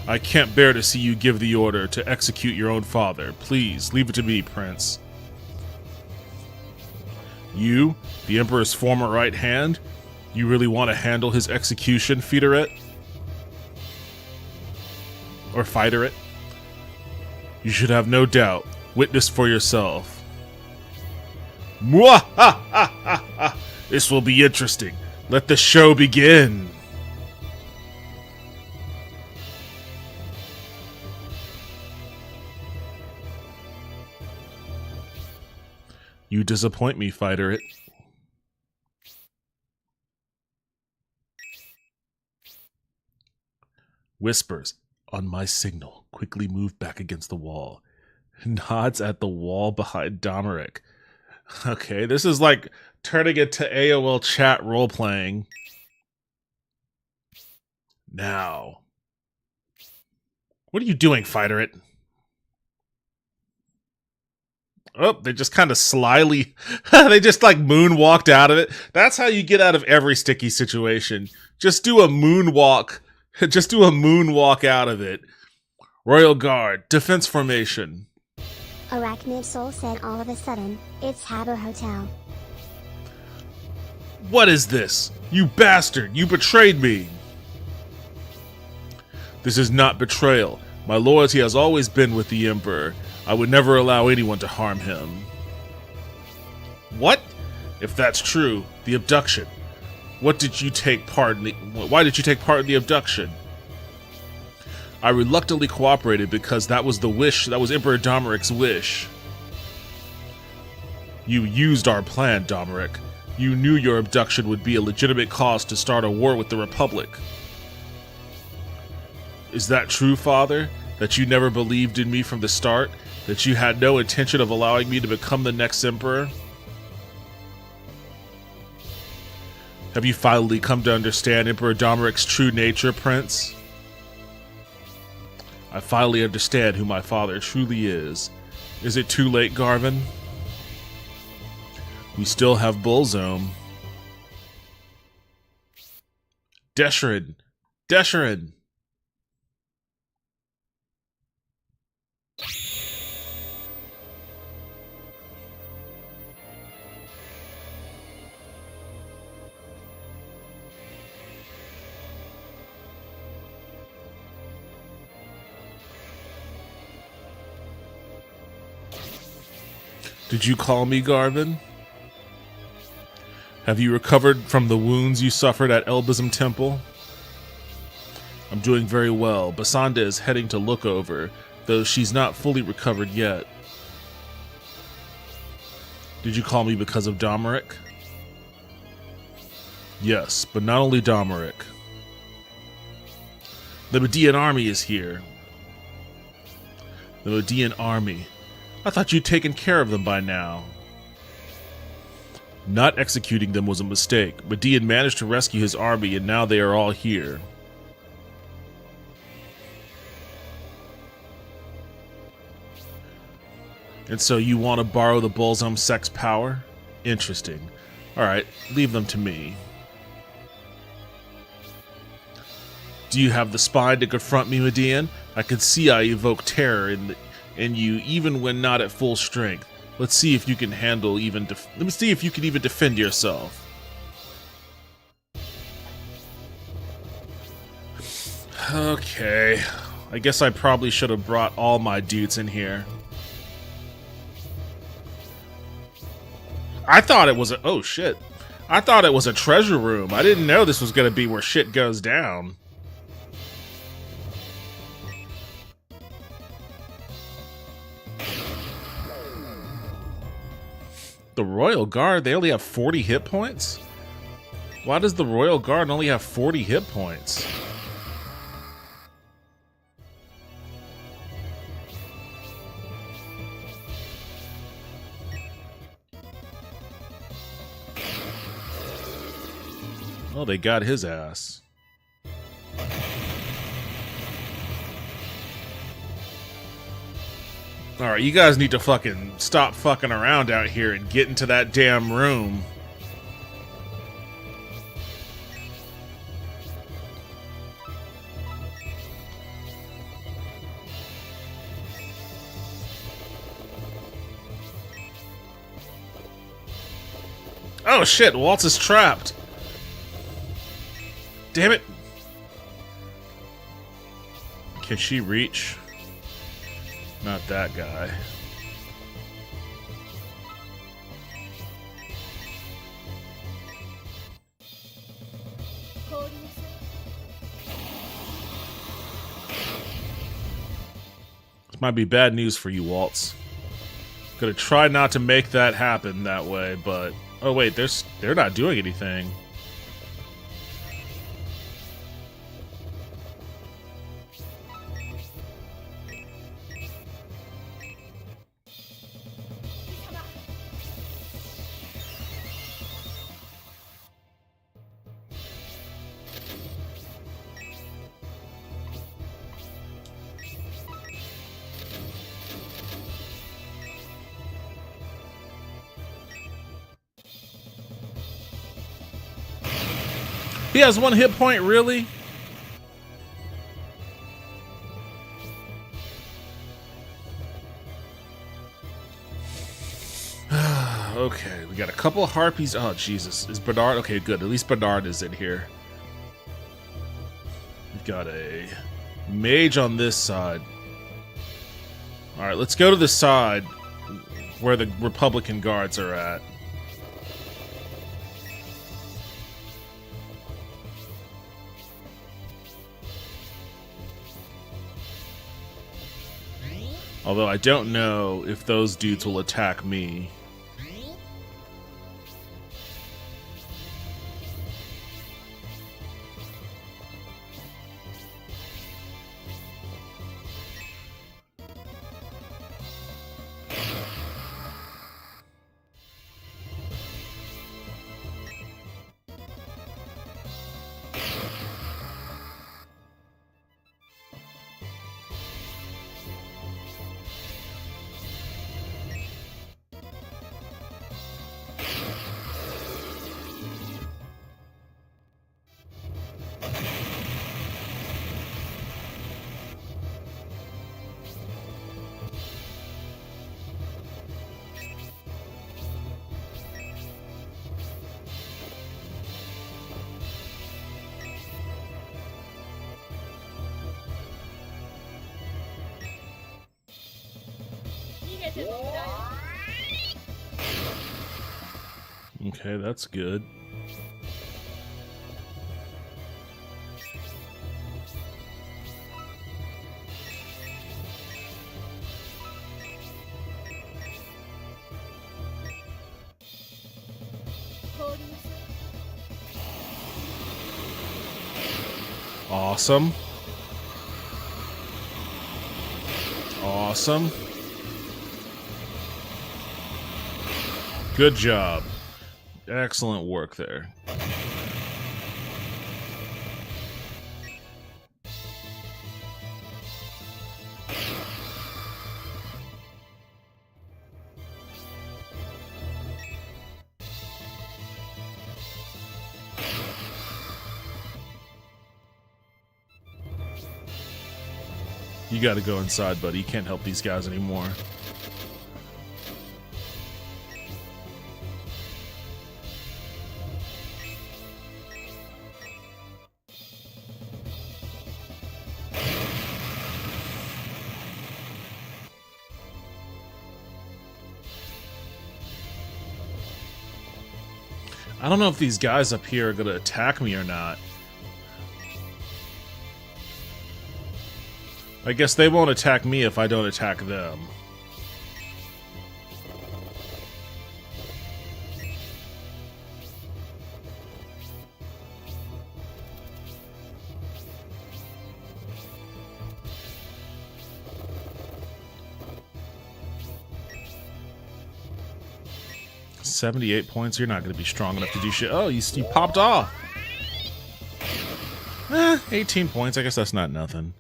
I can't bear to see you give the order to execute your own father. Please, leave it to me, Prince. You, the Emperor's former right hand? You really want to handle his execution, Feederit? Or Fighterite? You should have no doubt. Witness for yourself. Mwah! This will be interesting. Let the show begin. You disappoint me, Fighterite. Whispers. On my signal, quickly move back against the wall. Nods at the wall behind Domeric. Okay, this is like turning it to AOL chat role-playing. Now. What are you doing, Fighterite? Oh, they just kind of slyly... they just like moonwalked out of it. That's how you get out of every sticky situation. Just do a moonwalk. Just do a moonwalk out of it. Royal Guard, defense formation. Arachnid Soul said all of a sudden, it's Habbo Hotel. What is this? You bastard! You betrayed me! This is not betrayal. My loyalty has always been with the Emperor. I would never allow anyone to harm him. What? If that's true, the abduction. Why did you take part in the abduction? I reluctantly cooperated because that was Emperor Domeric's wish. You used our plan, Domeric. You knew your abduction would be a legitimate cause to start a war with the Republic. Is that true, Father? That you never believed in me from the start? That you had no intention of allowing me to become the next Emperor? Have you finally come to understand Emperor Domeric's true nature, Prince? I finally understand who my father truly is. Is it too late, Garvin? We still have Bullzome. Desherin! Desherin! Did you call me, Garvin? Have you recovered from the wounds you suffered at Elbism Temple? I'm doing very well. Basanda is heading to look over, though she's not fully recovered yet. Did you call me because of Domeric? Yes, but not only Domeric. The Median army is here. The Median army. I thought you'd taken care of them by now. Not executing them was a mistake. Median managed to rescue his army, and now they are all here. And so you want to borrow the Bolzum Sect's power? Interesting. Alright, leave them to me. Do you have the spine to confront me, Median? I can see I evoke terror in you, even when not at full strength. Let's see if you can handle even. Let me see if you can even defend yourself. Okay, I guess I probably should have brought all my dudes in here. I thought it was a. Oh shit! I thought it was a treasure room. I didn't know this was gonna be where shit goes down. The Royal Guard, they only have 40 hit points? Why does the Royal Guard only have 40 hit points? Oh, they got his ass. Alright, you guys need to fucking stop fucking around out here and get into that damn room. Oh shit, Waltz is trapped. Damn it. Can she reach? Not that guy. This might be bad news for you, Waltz. Gonna try not to make that happen that way, but... Oh wait, they're not doing anything. He has 1 hit point, really? Okay, we got a couple of harpies. Oh, Jesus. Is Bernard? Okay, good. At least Bernard is in here. We've got a mage on this side. Alright, let's go to the side where the Republican guards are at. Although I don't know if those dudes will attack me. Okay, that's good. Awesome. Awesome. Good job. Excellent work there. You gotta go inside, buddy. You can't help these guys anymore. I don't know if these guys up here are gonna attack me or not. I guess they won't attack me if I don't attack them. $78 points. You're not going to be strong enough to do shit. Oh, you popped off. 18 points. I guess that's not nothing.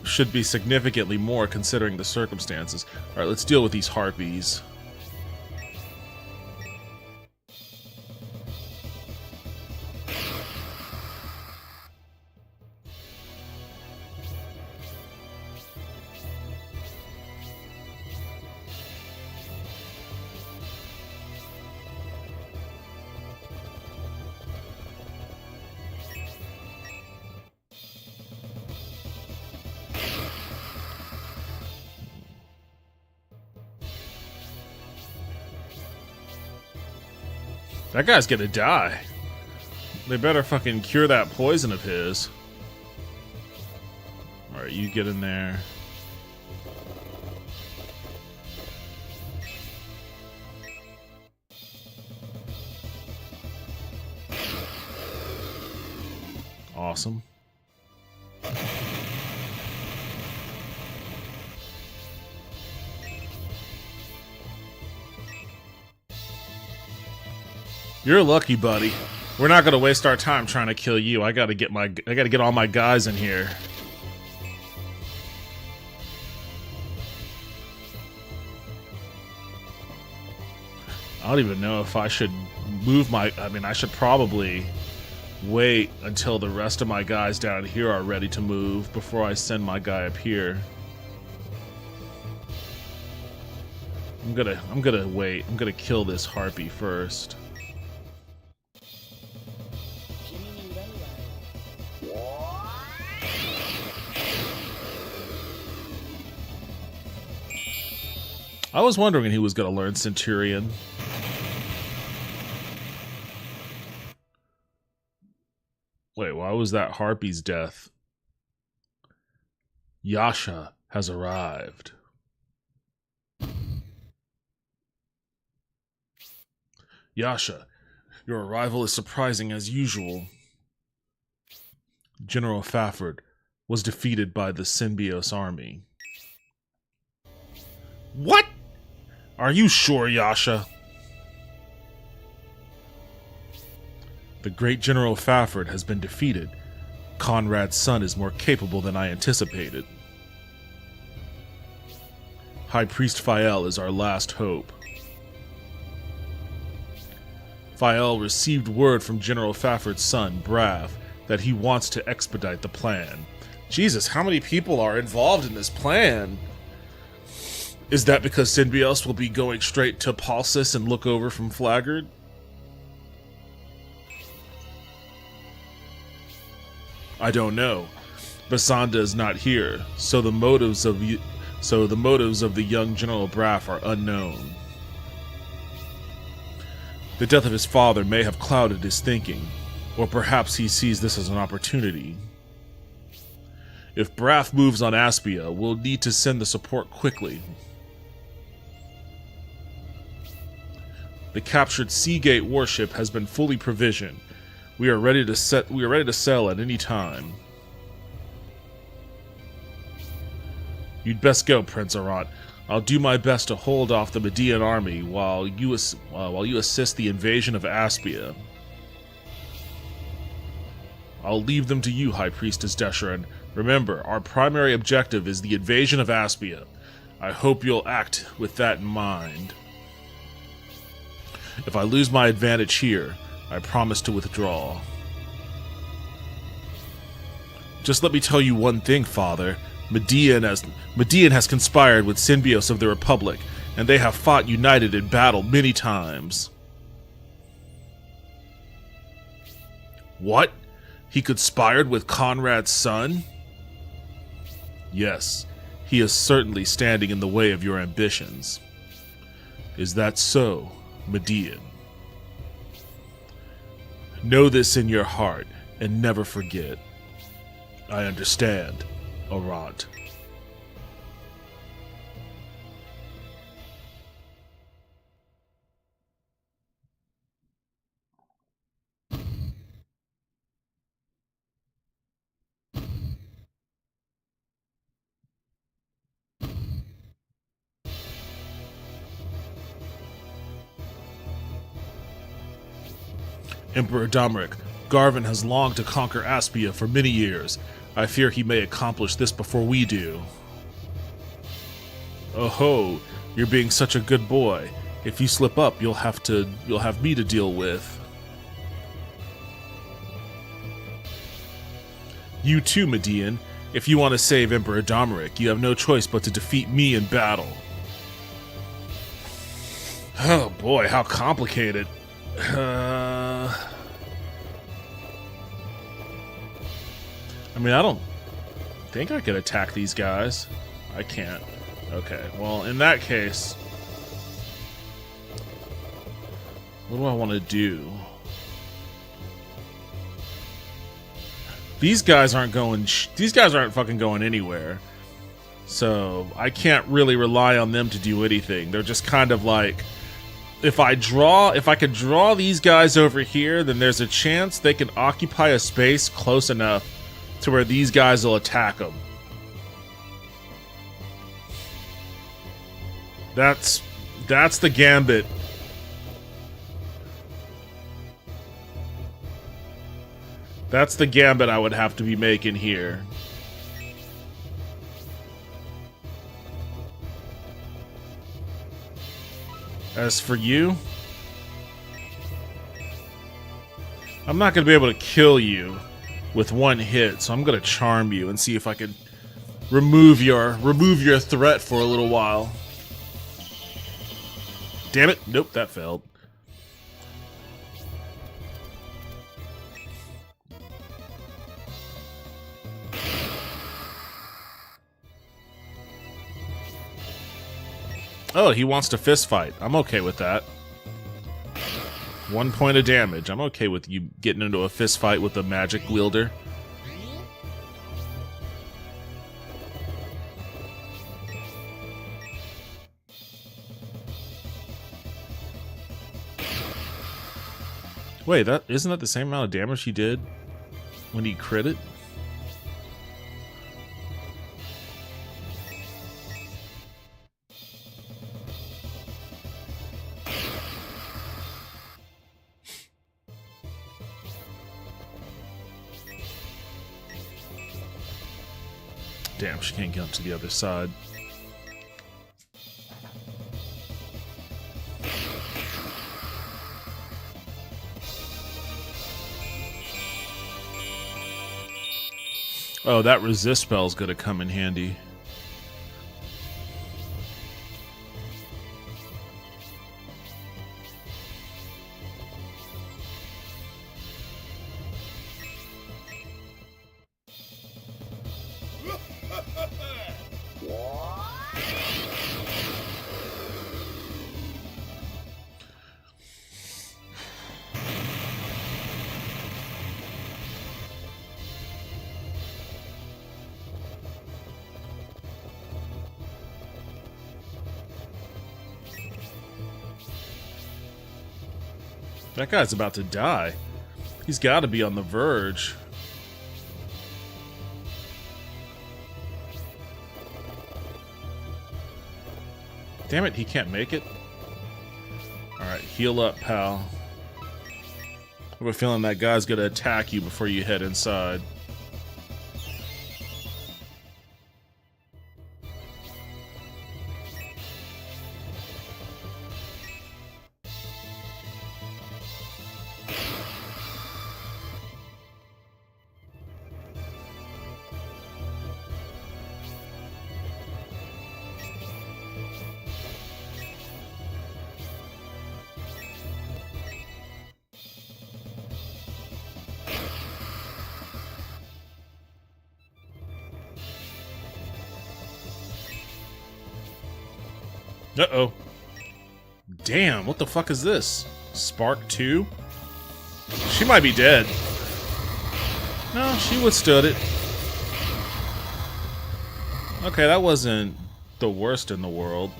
Should be significantly more considering the circumstances. Alright, let's deal with these harpies. That guy's gonna die. They better fucking cure that poison of his. Alright, you get in there. Awesome. You're lucky, buddy. We're not gonna waste our time trying to kill you. I gotta get all my guys in here. I don't even know if I should move my... I mean, I should probably wait until the rest of my guys down here are ready to move before I send my guy up here. I'm gonna wait. I'm gonna kill this harpy first. I was wondering when he was going to learn Centurion. Wait, why was that harpy's death? Yasha has arrived. Yasha, your arrival is surprising as usual. General Fafford was defeated by the Symbios army. What? Are you sure, Yasha? The great General Fafford has been defeated. Conrad's son is more capable than I anticipated. High Priest Fael is our last hope. Fael received word from General Fafford's son, Brav, that he wants to expedite the plan. Jesus, how many people are involved in this plan? Is that because Symbios will be going straight to Palsis and look over from Flaggard? I don't know. Basanda is not here, so the motives of the young General Braff are unknown. The death of his father may have clouded his thinking, or perhaps he sees this as an opportunity. If Braff moves on Aspia, we'll need to send the support quickly. The captured Seagate warship has been fully provisioned. We are ready to sell at any time. You'd best go, Prince Arant. I'll do my best to hold off the Median army while you assist the invasion of Aspia. I'll leave them to you, High Priestess Desherin. Remember, our primary objective is the invasion of Aspia. I hope you'll act with that in mind. If I lose my advantage here, I promise to withdraw. Just let me tell you one thing, Father. Median has conspired with Synbios of the Republic, and they have fought united in battle many times. What? He conspired with Conrad's son? Yes, he is certainly standing in the way of your ambitions. Is that so, Median? Know this in your heart, and never forget. I understand, Arant. Emperor Domeric, Garvin has longed to conquer Aspia for many years. I fear he may accomplish this before we do. Oh ho, you're being such a good boy. If you slip up, you'll have me to deal with. You too, Median. If you want to save Emperor Domeric, you have no choice but to defeat me in battle. Oh boy, how complicated. I mean, I don't think I could attack these guys. I can't. Okay, well, in that case, what do I want to do? These guys aren't fucking going anywhere. So, I can't really rely on them to do anything. They're just kind of like, if I could draw these guys over here, then there's a chance they can occupy a space close enough to where these guys will attack them. That's the gambit. That's the gambit I would have to be making here. As for you, I'm not going to be able to kill you with one hit, so I'm going to charm you and see if I can remove your threat for a little while. Damn it. Nope, that failed. Oh, he wants to fist fight. I'm okay with that. 1 point of damage. I'm okay with you getting into a fist fight with a magic wielder. Wait, isn't that the same amount of damage he did when he critted? Damn, she can't get up to the other side. Oh, that resist spell's gonna come in handy. That guy's about to die. He's got to be on the verge. Damn it, he can't make it. Alright, heal up, pal. I have a feeling that guy's gonna attack you before you head inside. Uh-oh. Damn, what the fuck is this? Spark 2? She might be dead. No, she withstood it. Okay, that wasn't the worst in the world.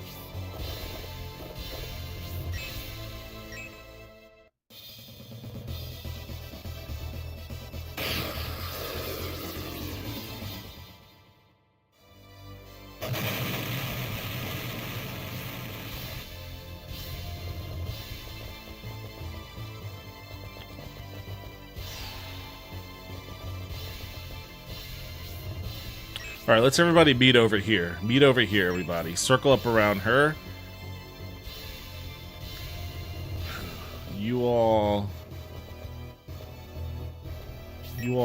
Alright, let's everybody meet over here. Meet over here, everybody. Circle up around her. You all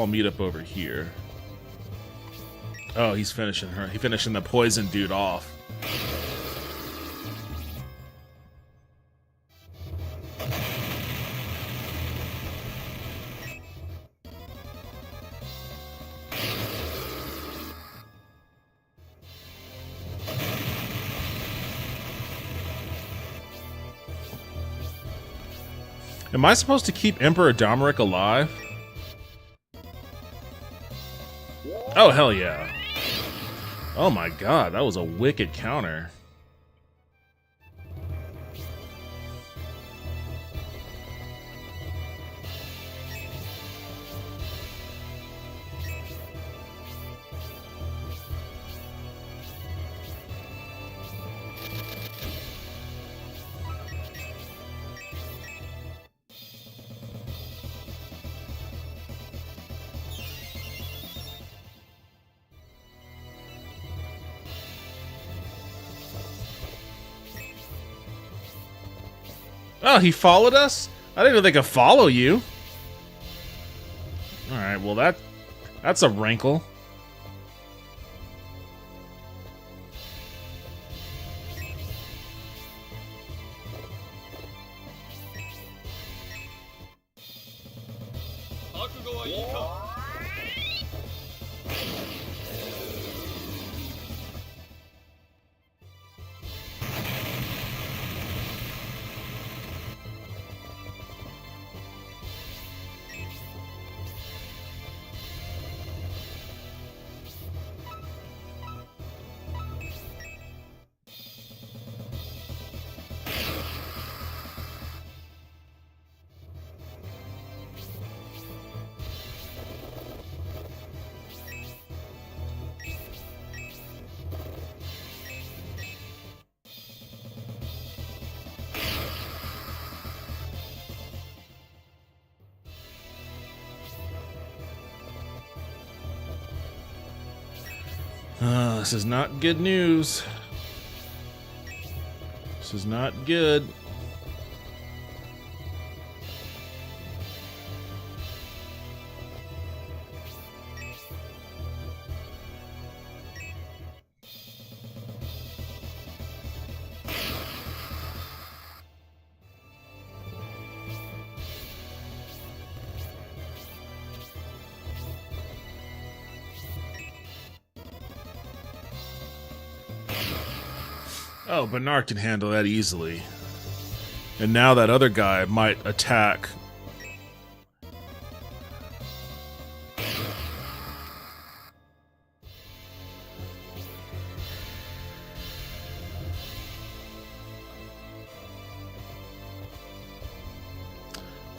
meet up over here. Oh, he's finishing her. He's finishing the poison dude off. Am I supposed to keep Emperor Domeric alive? Oh, hell yeah. Oh my god, that was a wicked counter. Oh, he followed us? I didn't know they could follow you. Alright, well that's a wrinkle. This is not good news. This is not good. Oh, Bernard can handle that easily. And now that other guy might attack.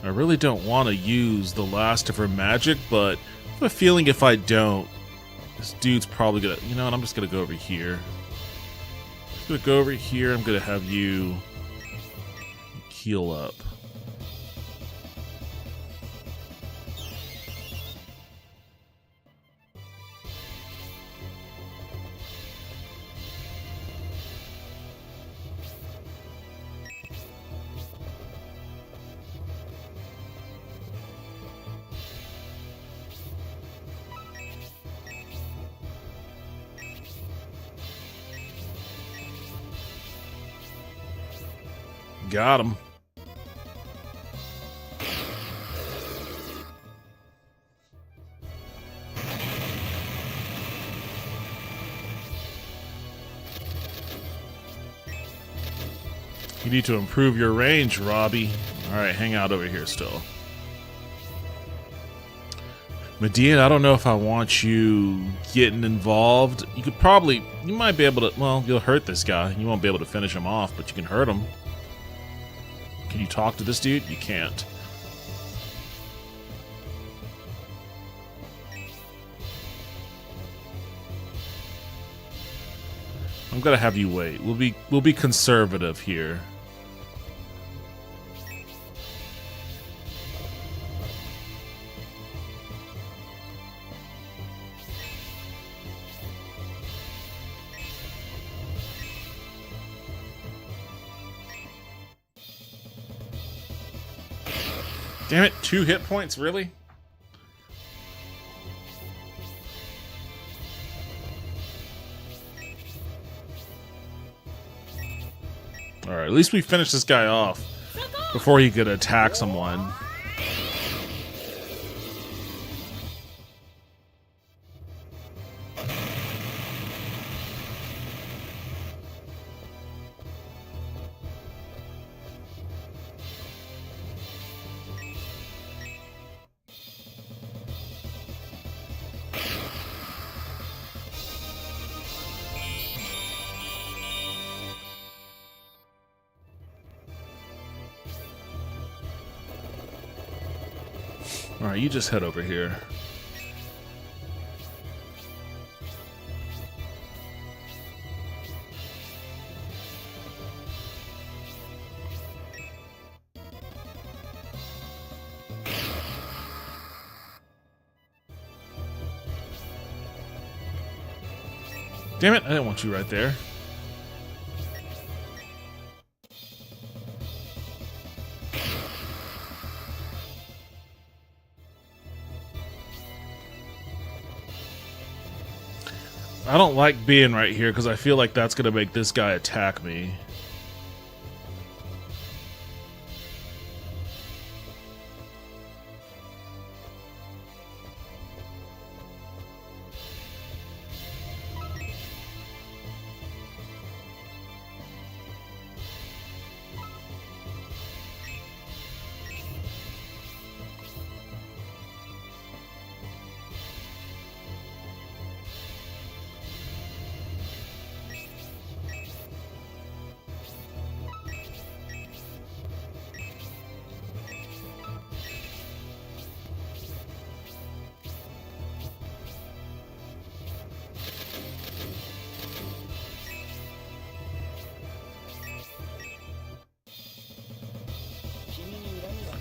I really don't want to use the last of her magic, but I have a feeling if I don't, this dude's probably gonna... You know what, I'm just gonna go over here. I'm gonna go over here, I'm gonna have you heal up. Got him. You need to improve your range, Robbie. Alright, hang out over here still. Medea, I don't know if I want you getting involved. You could probably... You might be able to... Well, you'll hurt this guy. You won't be able to finish him off, but you can hurt him. Can you talk to this dude? You can't. I'm gonna have you wait. We'll be conservative here. Damn it, 2 hit points, really? Alright, at least we finished this guy off before he could attack someone. Alright, you just head over here. Damn it, I didn't want you right there. I don't like being right here because I feel like that's going to make this guy attack me.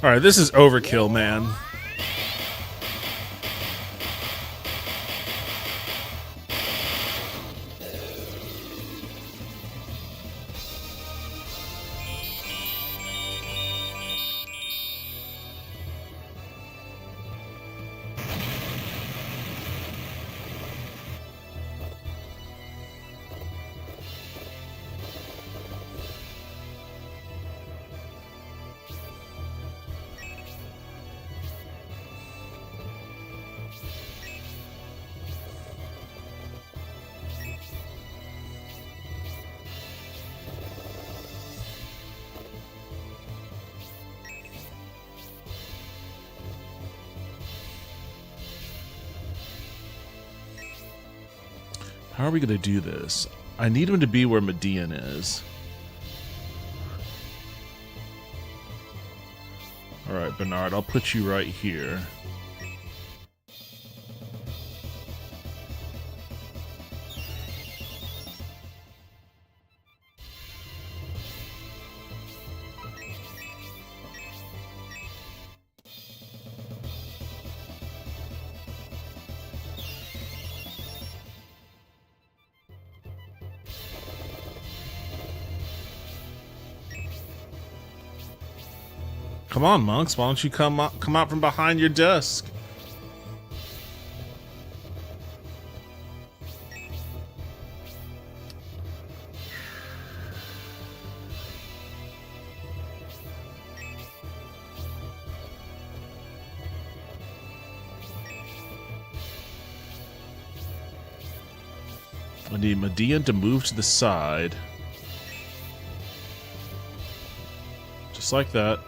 Alright, this is overkill, man. How are we going to do this? I need him to be where Median is. Alright, Bernard, I'll put you right here. Come on, monks. Why don't you come out from behind your desk? I need Median to move to the side. Just like that.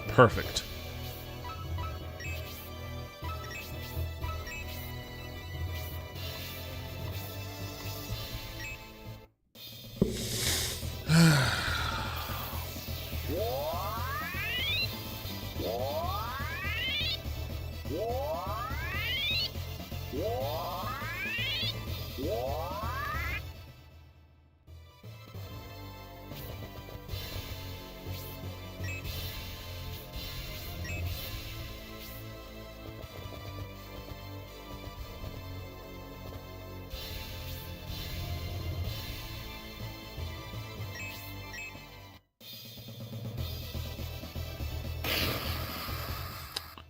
Perfect.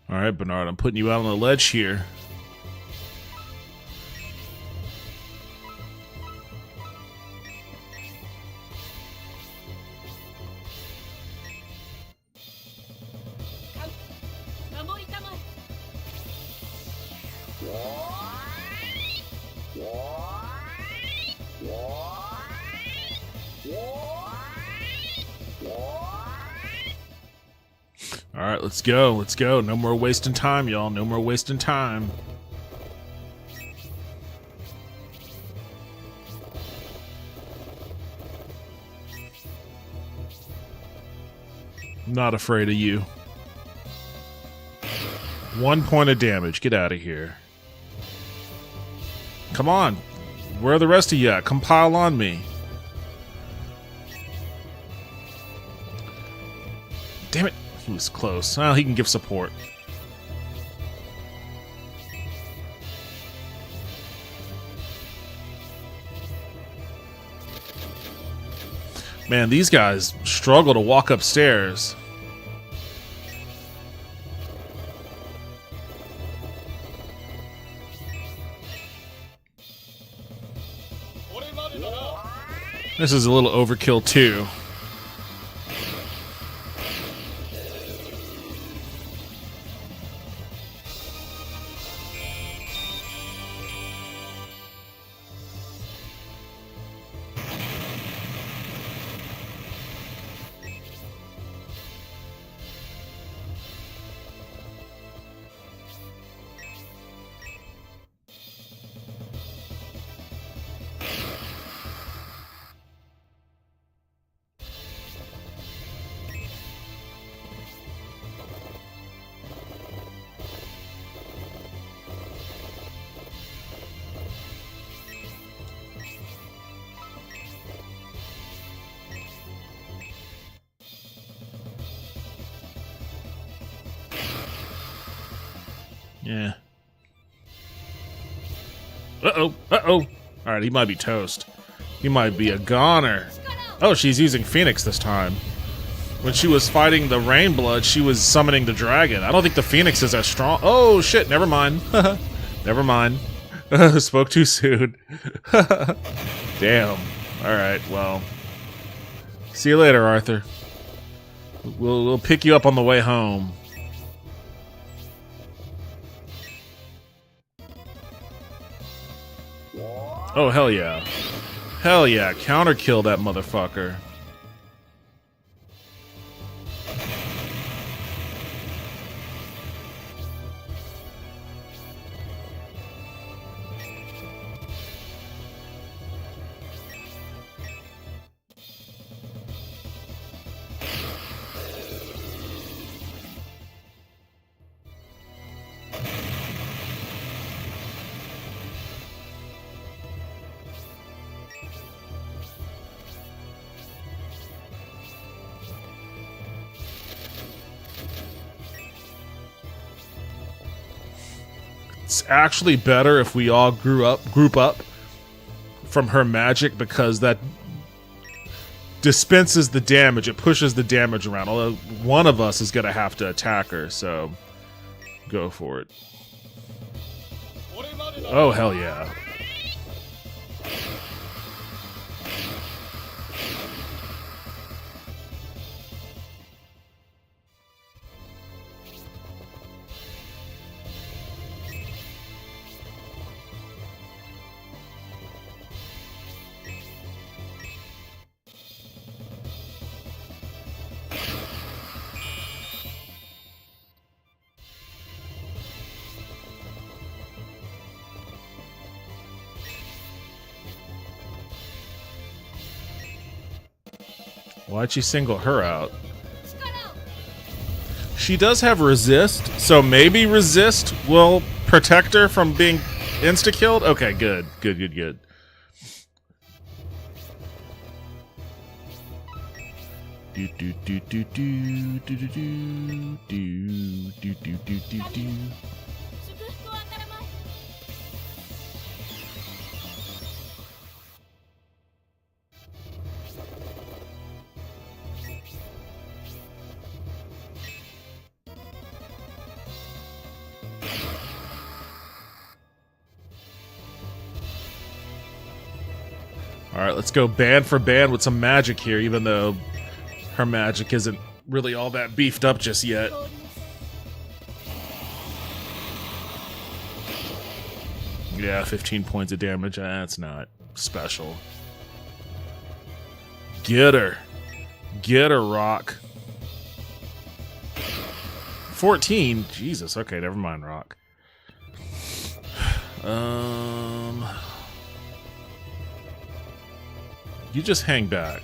Alright, Bernard, I'm putting you out on the ledge here. Alright, let's go. Let's go. No more wasting time, y'all. No more wasting time. Not afraid of you. 1 point of damage. Get out of here. Come on. Where are the rest of you at? Come pile on me. Damn it. He was close. Well, he can give support. Man, these guys struggle to walk upstairs. This is a little overkill too. Yeah. Uh-oh. Uh-oh. Alright, he might be toast. He might be a goner. Oh, she's using Phoenix this time. When she was fighting the Rainblood, she was summoning the dragon. I don't think the Phoenix is as strong. Oh, shit. Never mind. Never mind. Spoke too soon. Damn. Alright, well. See you later, Arthur. We'll pick you up on the way home. Oh, hell yeah. Hell yeah. Counter kill that motherfucker. It's actually better if we all group up from her magic, because that dispenses the damage. It pushes the damage around. Although one of us is going to have to attack her, so go for it. Oh, hell yeah. Why'd she single her out? She does have resist, so maybe resist will protect her from being insta-killed? Okay, good. Good. Alright, let's go band for band with some magic here, even though her magic isn't really all that beefed up just yet. Yeah, 15 points of damage. That's not special. Get her. Get her, Rock. 14? Jesus, okay, never mind, Rock. You just hang back.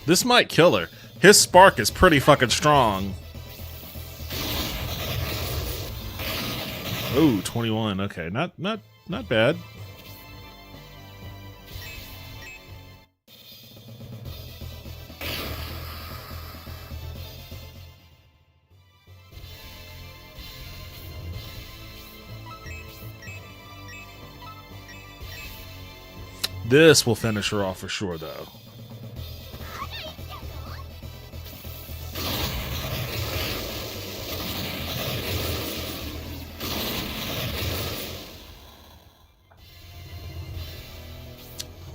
This might kill her. His spark is pretty fucking strong. Oh, 21. Okay, not bad. This will finish her off for sure, though.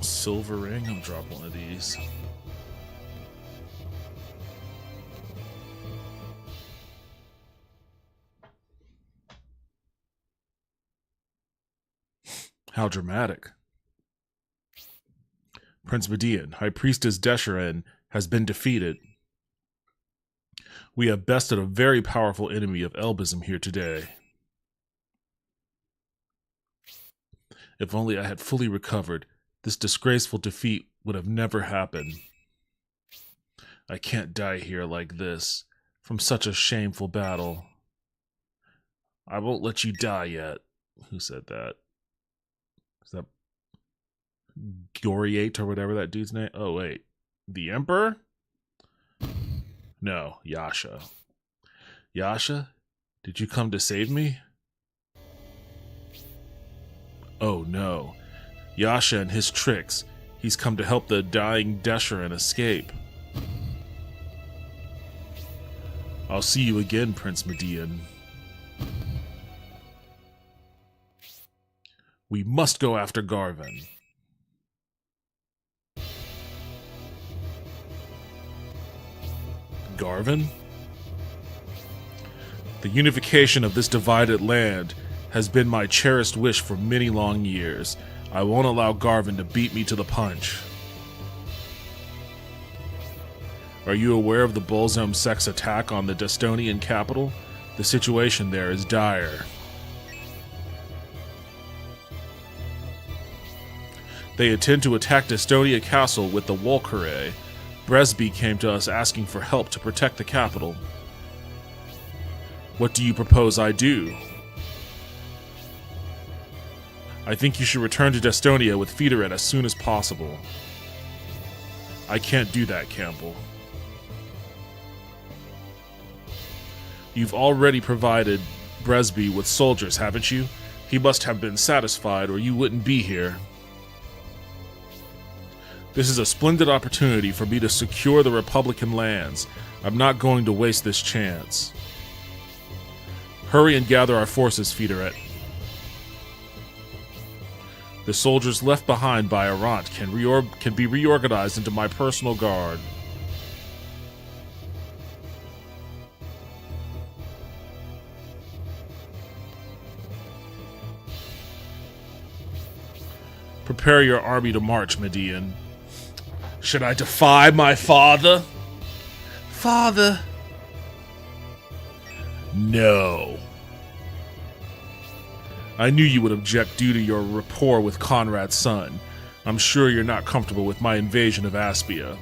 Silver ring. I'll drop one of these. How dramatic. Prince Median, High Priestess Desherin has been defeated. We have bested a very powerful enemy of Elbism here today. If only I had fully recovered, this disgraceful defeat would have never happened. I can't die here like this, from such a shameful battle. I won't let you die yet. Who said that? Is that Goriate or whatever that dude's name? Oh, wait. The Emperor? No, Yasha. Yasha? Did you come to save me? Oh, no. Yasha and his tricks. He's come to help the dying Desherin escape. I'll see you again, Prince Median. We must go after Garvin. Garvin? The unification of this divided land has been my cherished wish for many long years. I won't allow Garvin to beat me to the punch. Are you aware of the Bullzome sect's attack on the Destonian capital? The situation there is dire. They intend to attack Destonia Castle with the Walkyrie. Bresby came to us asking for help to protect the capital. What do you propose I do? I think you should return to Destonia with Feederet as soon as possible. I can't do that, Campbell. You've already provided Bresby with soldiers, haven't you? He must have been satisfied, or you wouldn't be here. This is a splendid opportunity for me to secure the Republican lands. I'm not going to waste this chance. Hurry and gather our forces, Feederet. The soldiers left behind by Arant can be reorganized into my personal guard. Prepare your army to march, Median. Should I defy my father? Father? No. I knew you would object due to your rapport with Conrad's son. I'm sure you're not comfortable with my invasion of Aspia.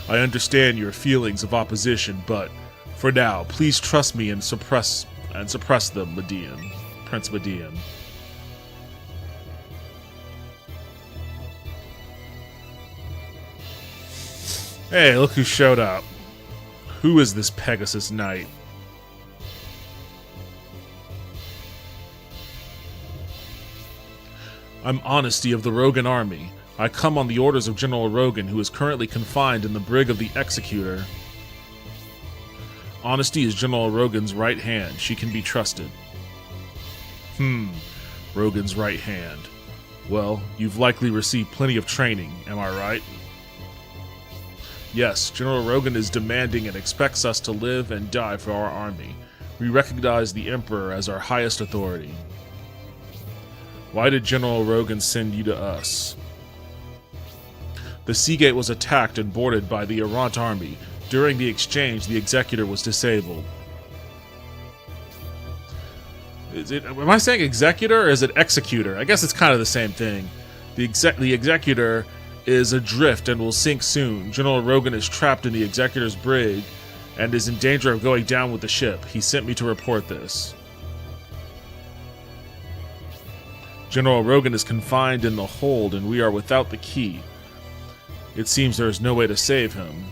I understand your feelings of opposition, but for now, please trust me and suppress them, Median. Prince Median. Hey, look who showed up. Who is this Pegasus Knight? I'm Honesty of the Rogan Army. I come on the orders of General Rogan, who is currently confined in the brig of the Executor. Honesty is General Rogan's right hand. She can be trusted. Rogan's right hand. Well, you've likely received plenty of training, am I right? Yes, General Rogan is demanding and expects us to live and die for our army. We recognize the Emperor as our highest authority. Why did General Rogan send you to us? The Seagate was attacked and boarded by the Arant army. During the exchange, the Executor was disabled. Am I saying Executor or is it Executor? I guess it's kind of the same thing. The Executor is adrift and will sink soon. General Rogan is trapped in the Executor's brig and is in danger of going down with the ship. He sent me to report this. General Rogan is confined in the hold and we are without the key. It seems there is no way to save him.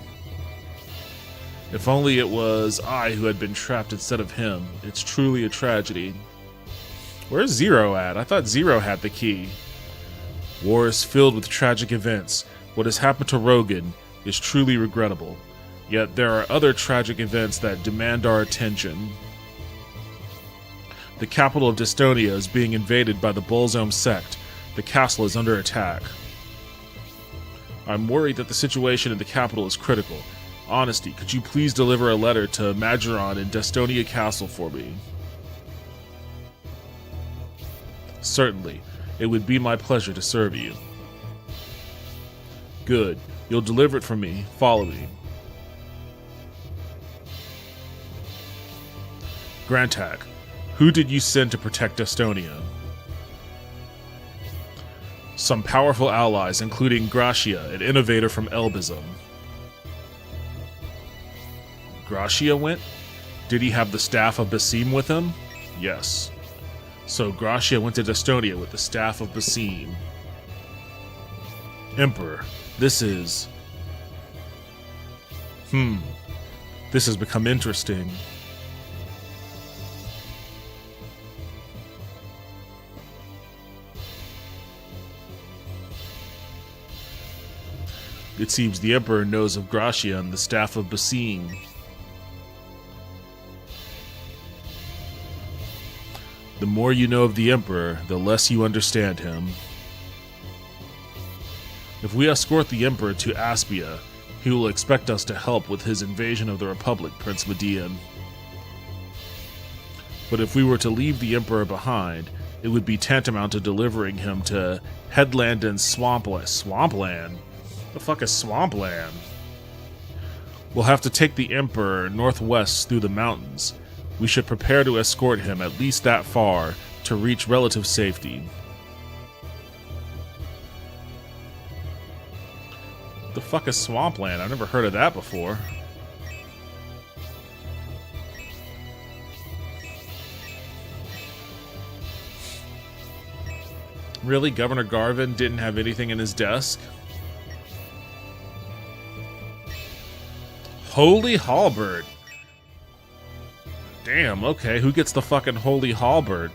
If only it was I who had been trapped instead of him. It's truly a tragedy. Where's Zero at? I thought Zero had the key. War is filled with tragic events. What has happened to Rogan is truly regrettable. Yet there are other tragic events that demand our attention. The capital of Destonia is being invaded by the Bolzome sect. The castle is under attack. I'm worried that the situation in the capital is critical. Honesty, could you please deliver a letter to Majoron in Destonia Castle for me? Certainly. It would be my pleasure to serve you. Good. You'll deliver it for me. Follow me. Grantak, who did you send to protect Destonia? Some powerful allies, including Gracia, an innovator from Elbism. Gracia went? Did he have the staff of Basim with him? Yes. So Gracia went to Destonia with the staff of Basim. Emperor, this is... This has become interesting. It seems the Emperor knows of Gracia and the staff of Basim. The more you know of the Emperor, the less you understand him. If we escort the Emperor to Aspia, he will expect us to help with his invasion of the Republic, Prince Median. But if we were to leave the Emperor behind, it would be tantamount to delivering him to Headland and Swampland. Swampland? The fuck is Swampland? We'll have to take the Emperor northwest through the mountains. We should prepare to escort him at least that far to reach relative safety. The fuck is Swampland? I've never heard of that before. Really? Governor Garvin didn't have anything in his desk? Holy Halberd. Damn, okay. Who gets the fucking Holy Halberd?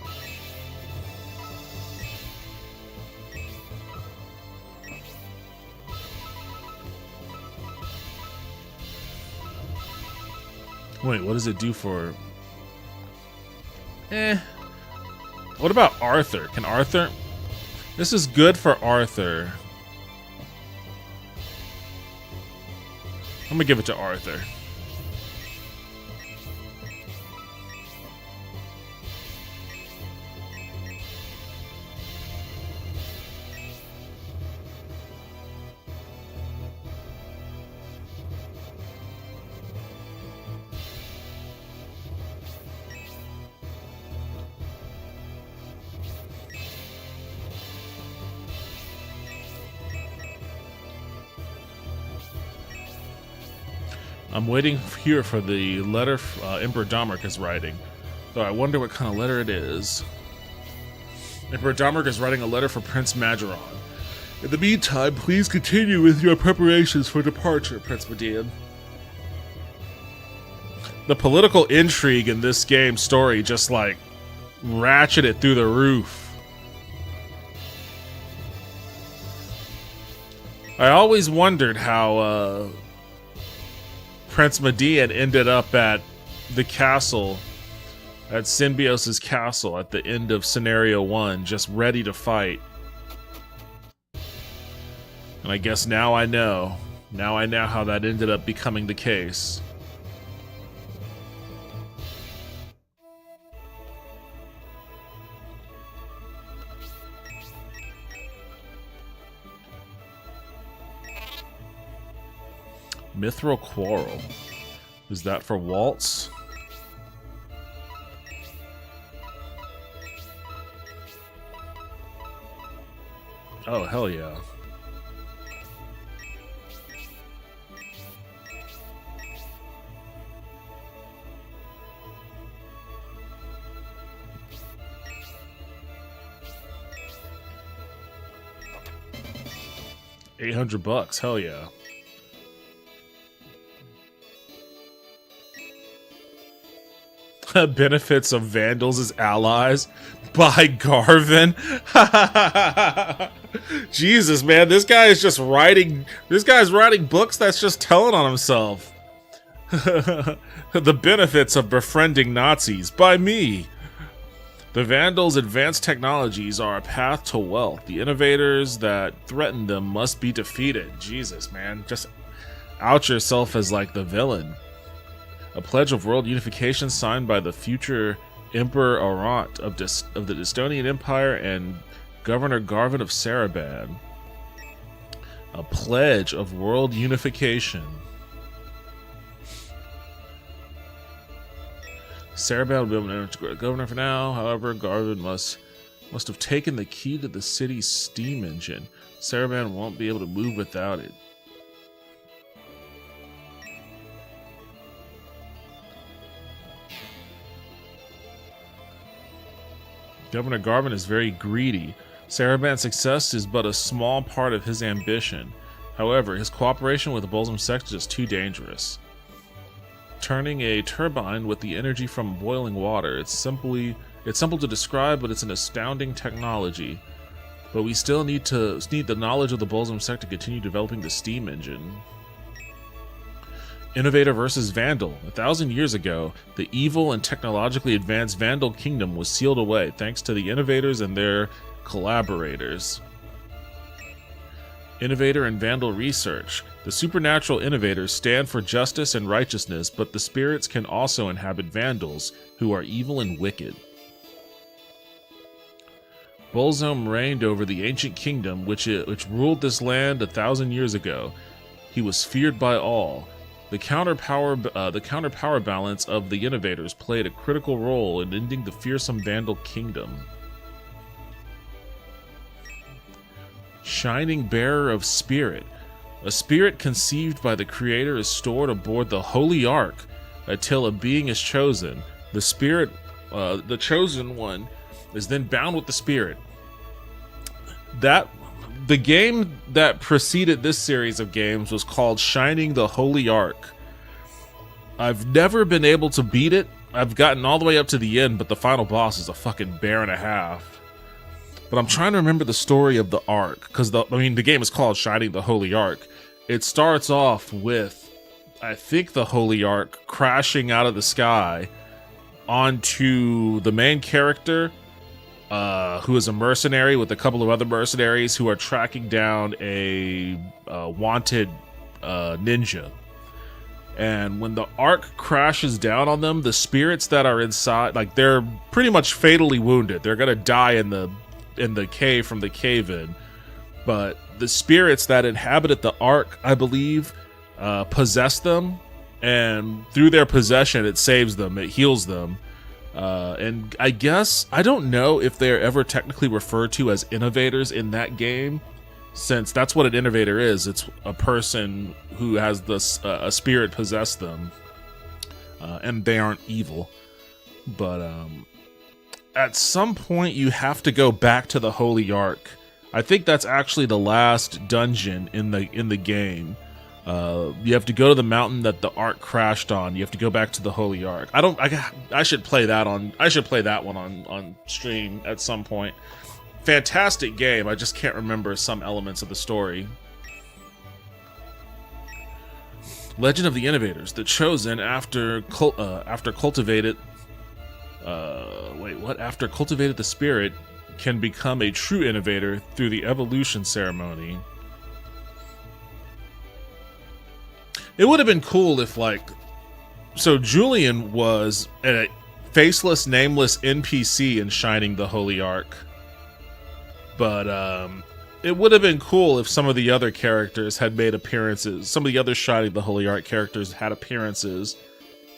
Wait, what does it do for... What about Arthur? Can Arthur... This is good for Arthur. I'm gonna give it to Arthur. I'm waiting here for the letter Emperor Domeric is writing. So I wonder what kind of letter it is. Emperor Domeric is writing a letter for Prince Majoron. In the meantime, please continue with your preparations for departure, Prince Median. The political intrigue in this game's story just, like, ratcheted through the roof. I always wondered how, Prince Median ended up at the castle, at Symbios' castle at the end of Scenario 1, just ready to fight. And I guess now I know. Now I know how that ended up becoming the case. Mithril Quarrel. Is that for Waltz? Oh, hell yeah. $800, hell yeah. Benefits of Vandals as allies by Garvin. Jesus, man, this guy is just writing. This guy's writing books that's just telling on himself. The benefits of befriending Nazis by me. The Vandals' advanced technologies are a path to wealth. The innovators that threaten them must be defeated. Jesus, man, just out yourself as like the villain. A pledge of world unification signed by the future Emperor Arant of the Distonian Empire and Governor Garvin of Saraban. A pledge of world unification. Saraban will be able to governor for now. However, Garvin must have taken the key to the city's steam engine. Saraban won't be able to move without it. Governor Garvin is very greedy. Saraban's success is but a small part of his ambition. However, his cooperation with the Bolzum sect is too dangerous. Turning a turbine with the energy from boiling water. It's simple to describe, but it's an astounding technology. But we still need the knowledge of the Bolzum sect to continue developing the steam engine. Innovator versus Vandal. 1,000 years ago, the evil and technologically advanced Vandal kingdom was sealed away thanks to the innovators and their collaborators. Innovator and Vandal research. The supernatural innovators stand for justice and righteousness, but the spirits can also inhabit Vandals, who are evil and wicked. Bolzum reigned over the ancient kingdom which ruled this land 1,000 years ago. He was feared by all. The counter power balance of the innovators played a critical role in ending the fearsome Vandal kingdom. Shining Bearer of Spirit. A spirit conceived by the Creator is stored aboard the Holy Ark until a being is chosen. The spirit, the chosen one, is then bound with the spirit. The game that preceded this series of games was called Shining the Holy Ark. I've never been able to beat it. I've gotten all the way up to the end, but the final boss is a fucking bear and a half. But I'm trying to remember the story of the Ark, because the game is called Shining the Holy Ark. It starts off with, I think, the Holy Ark crashing out of the sky onto the main character, who is a mercenary with a couple of other mercenaries who are tracking down a wanted ninja. And when the Ark crashes down on them, the spirits that are inside, like, they're pretty much fatally wounded. They're gonna die in the cave from the cave-in. But the spirits that inhabited the Ark, I believe, possess them, and through their possession, it saves them, it heals them. And I guess, I don't know if they're ever technically referred to as innovators in that game, since that's what an innovator is. It's a person who has a spirit possess them, and they aren't evil. But at some point, you have to go back to the Holy Ark. I think that's actually the last dungeon in the game. You have to go to the mountain that the Ark crashed on. You have to go back to the Holy Ark. I should play that one on stream at some point. Fantastic game. I just can't remember some elements of the story. Legend of the Innovators. The Chosen, after cultivated the spirit, can become a true innovator through the evolution ceremony. It would have been cool if, so Julian was a faceless, nameless NPC in Shining the Holy Ark. But, it would have been cool if some of the other characters had made appearances. Some of the other Shining the Holy Ark characters had appearances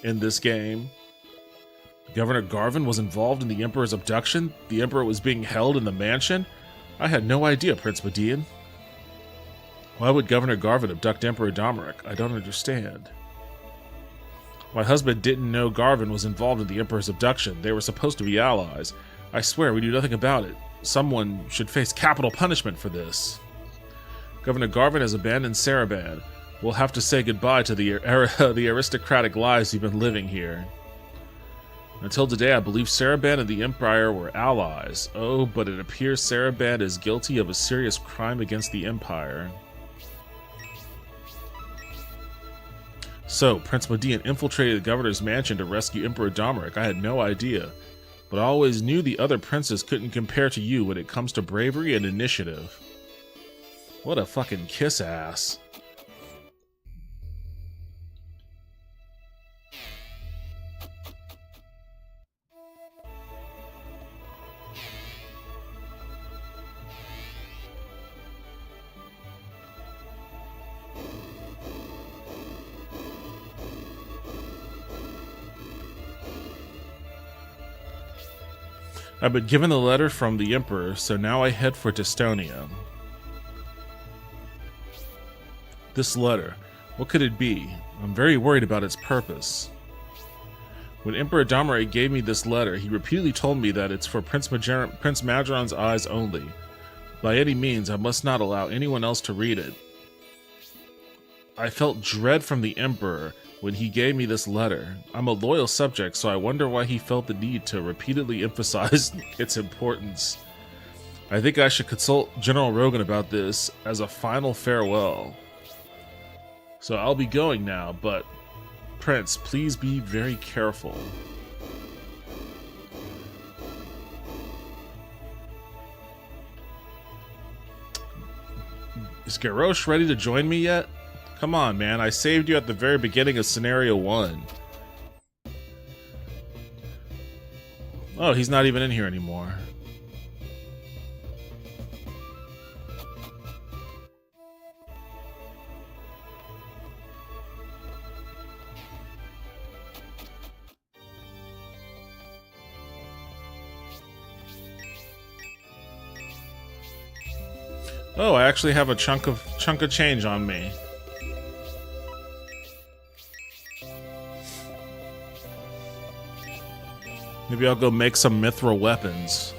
in this game. Governor Garvin was involved in the Emperor's abduction? The Emperor was being held in the mansion? I had no idea, Prince Median. Why would Governor Garvin abduct Emperor Domeric? I don't understand. My husband didn't know Garvin was involved in the Emperor's abduction. They were supposed to be allies. I swear we knew nothing about it. Someone should face capital punishment for this. Governor Garvin has abandoned Saraban. We'll have to say goodbye to the aristocratic lives you've been living here. Until today, I believe Saraban and the Empire were allies. Oh, but it appears Saraban is guilty of a serious crime against the Empire. So, Prince Median infiltrated the governor's mansion to rescue Emperor Domeric. I had no idea. But I always knew the other princes couldn't compare to you when it comes to bravery and initiative. What a fucking kiss ass. I've been given the letter from the Emperor, so now I head for Testonia. This letter, what could it be? I'm very worried about its purpose. When Emperor Domeric gave me this letter, he repeatedly told me that it's for Prince Majoron's eyes only. By any means, I must not allow anyone else to read it. I felt dread from the Emperor when he gave me this letter. I'm a loyal subject, so I wonder why he felt the need to repeatedly emphasize its importance. I think I should consult General Rogan about this as a final farewell. So I'll be going now, but Prince, please be very careful. Is Garrosh ready to join me yet? Come on, man. I saved you at the very beginning of Scenario 1. Oh, he's not even in here anymore. Oh, I actually have a chunk of change on me. Maybe I'll go make some mithril weapons.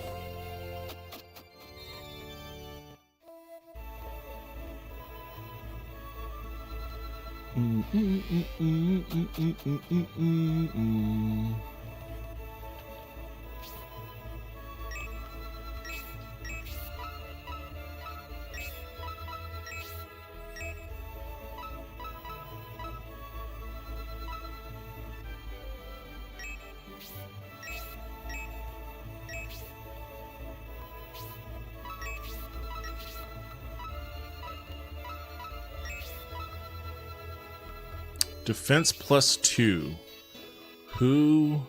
Defense +2. Who?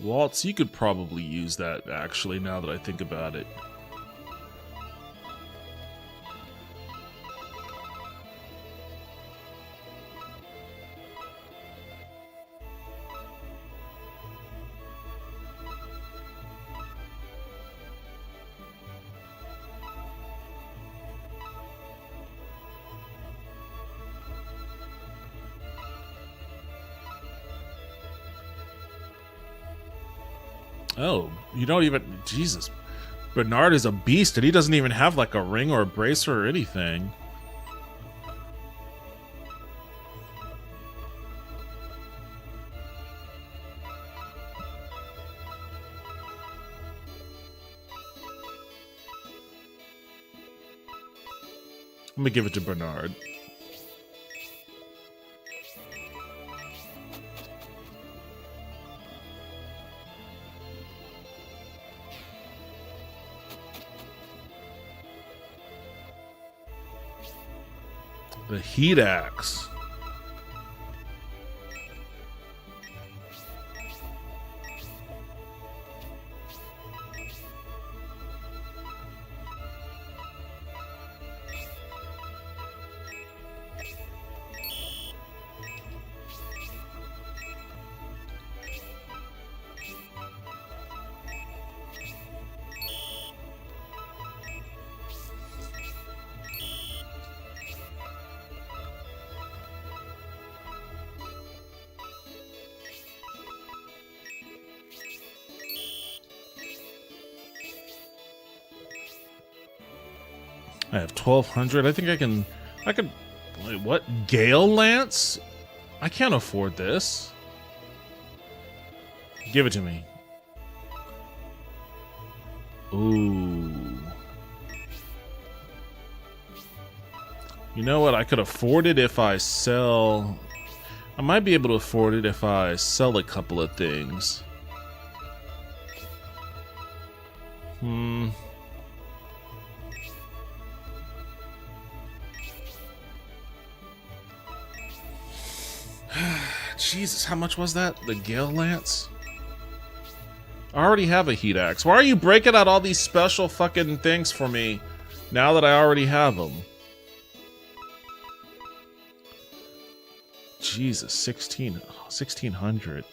Waltz, you could probably use that, actually, now that I think about it. Oh, you don't even... Jesus. Bernard is a beast, and he doesn't even have, like, a ring or a bracer or anything. I'm gonna give it to Bernard. The heat axe. I have 1,200. I think I can... Wait, what? Gale Lance? I can't afford this. Give it to me. Ooh. You know what? I could afford it if I sell... I might be able to afford it if I sell a couple of things. Jesus, how much was that? The Gale Lance? I already have a heat axe. Why are you breaking out all these special fucking things for me now that I already have them? Jesus, 1,600.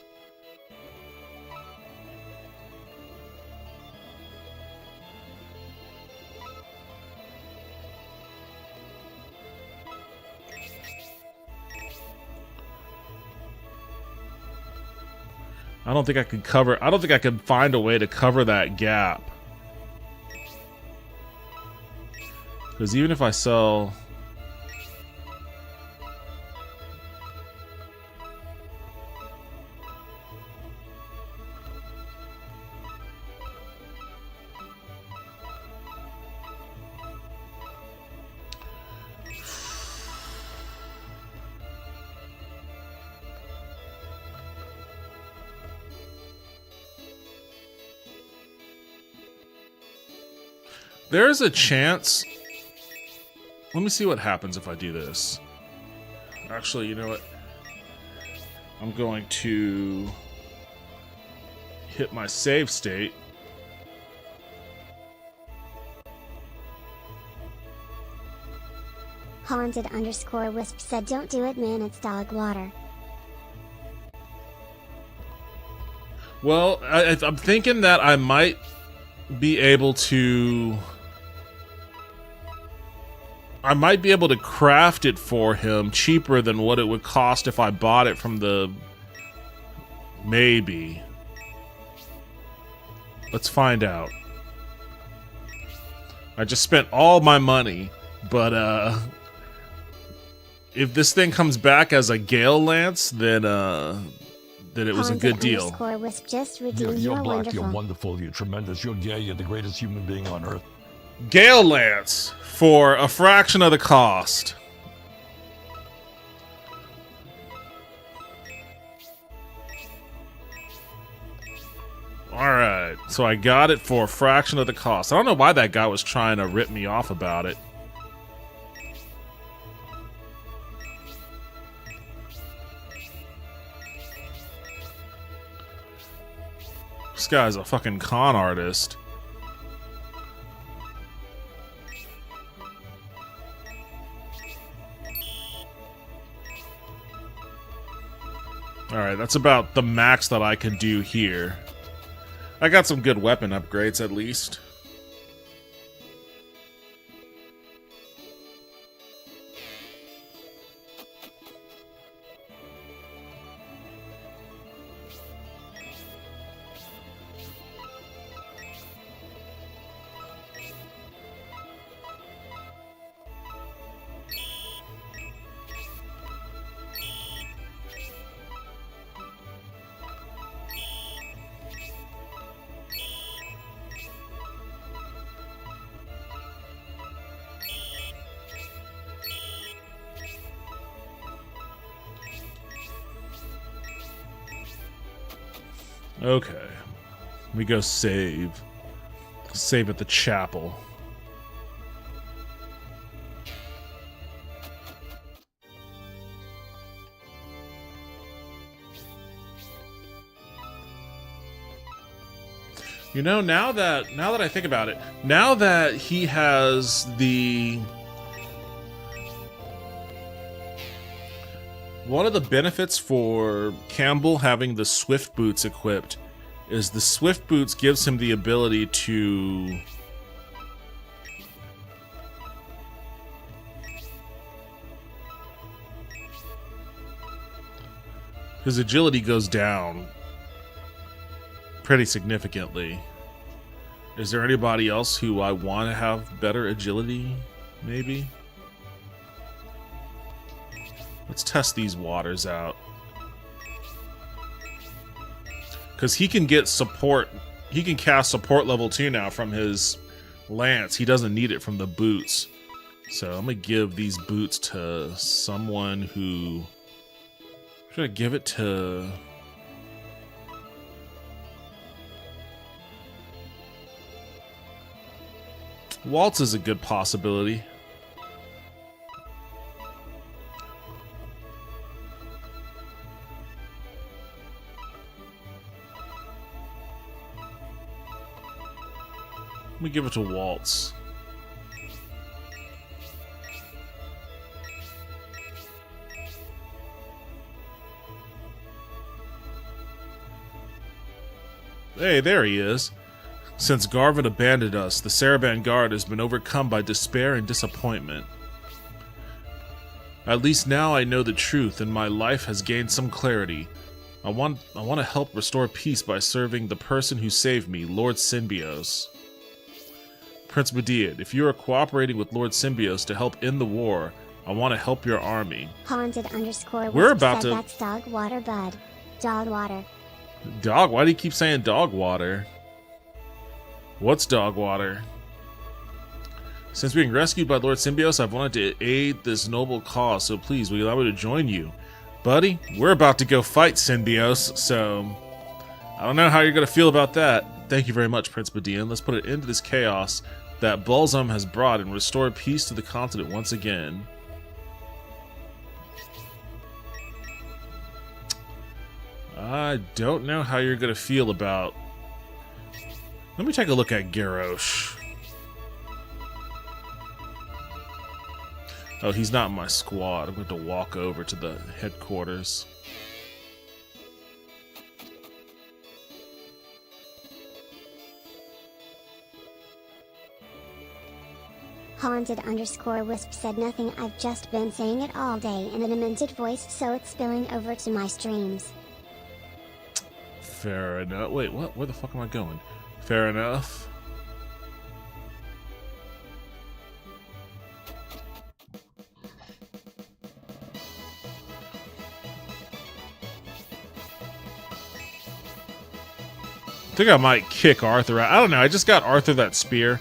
I don't think I could cover... I don't think I could find a way to cover that gap. Because even if I sell... There's a chance... Let me see what happens if I do this. Actually, you know what? I'm going to hit my save state. Haunted_Wisp said, "Don't do it, man, it's dog water." Well, I'm thinking that I might be able to... I might be able to craft it for him cheaper than what it would cost if I bought it from the... Maybe. Let's find out. I just spent all my money, but if this thing comes back as a Gale Lance, then it was a good deal. You're black, you're wonderful, you're tremendous, you're gay, you're the greatest human being on earth. Gale Lance for a fraction of the cost. Alright, so I got it for a fraction of the cost. I don't know why that guy was trying to rip me off about it. This guy's a fucking con artist. Alright, that's about the max that I can do here. I got some good weapon upgrades, at least. Okay. We go save. Save at the chapel. You know, now that I think about it, now that he has the... One of the benefits for Campbell having the Swift Boots equipped is the Swift Boots gives him the ability to... His agility goes down pretty significantly. Is there anybody else who I want to have better agility, maybe? Let's test these waters out. Because he can get support. He can cast support level 2 now from his lance. He doesn't need it from the boots. So I'm going to give these boots to someone who... Should I give it to... Waltz is a good possibility. Let me give it to Waltz. Hey, there he is. Since Garvin abandoned us, the Saraban Guard has been overcome by despair and disappointment. At least now I know the truth, and my life has gained some clarity. I want to help restore peace by serving the person who saved me, Lord Symbios. Prince Medea, if you are cooperating with Lord Symbios to help end the war, I want to help your army. We're about to... That's dog water, bud. Dog water. Dog? Why do you keep saying dog water? What's dog water? Since being rescued by Lord Symbios, I've wanted to aid this noble cause, so please, will you allow me to join you? Buddy, we're about to go fight Symbios, so... I don't know how you're going to feel about that. Thank you very much, Prince Medea. Let's put an end to this chaos that Balsam has brought and restore peace to the continent once again. I don't know how you're going to feel about... Let me take a look at Garrosh. Oh, he's not in my squad. I'm going to walk over to the headquarters. Haunted_Wisp said nothing. I've just been saying it all day in a demented voice, so it's spilling over to my streams. Fair enough. Wait, what? Where the fuck am I going? Fair enough. I think I might kick Arthur out. I don't know. I just got Arthur that spear.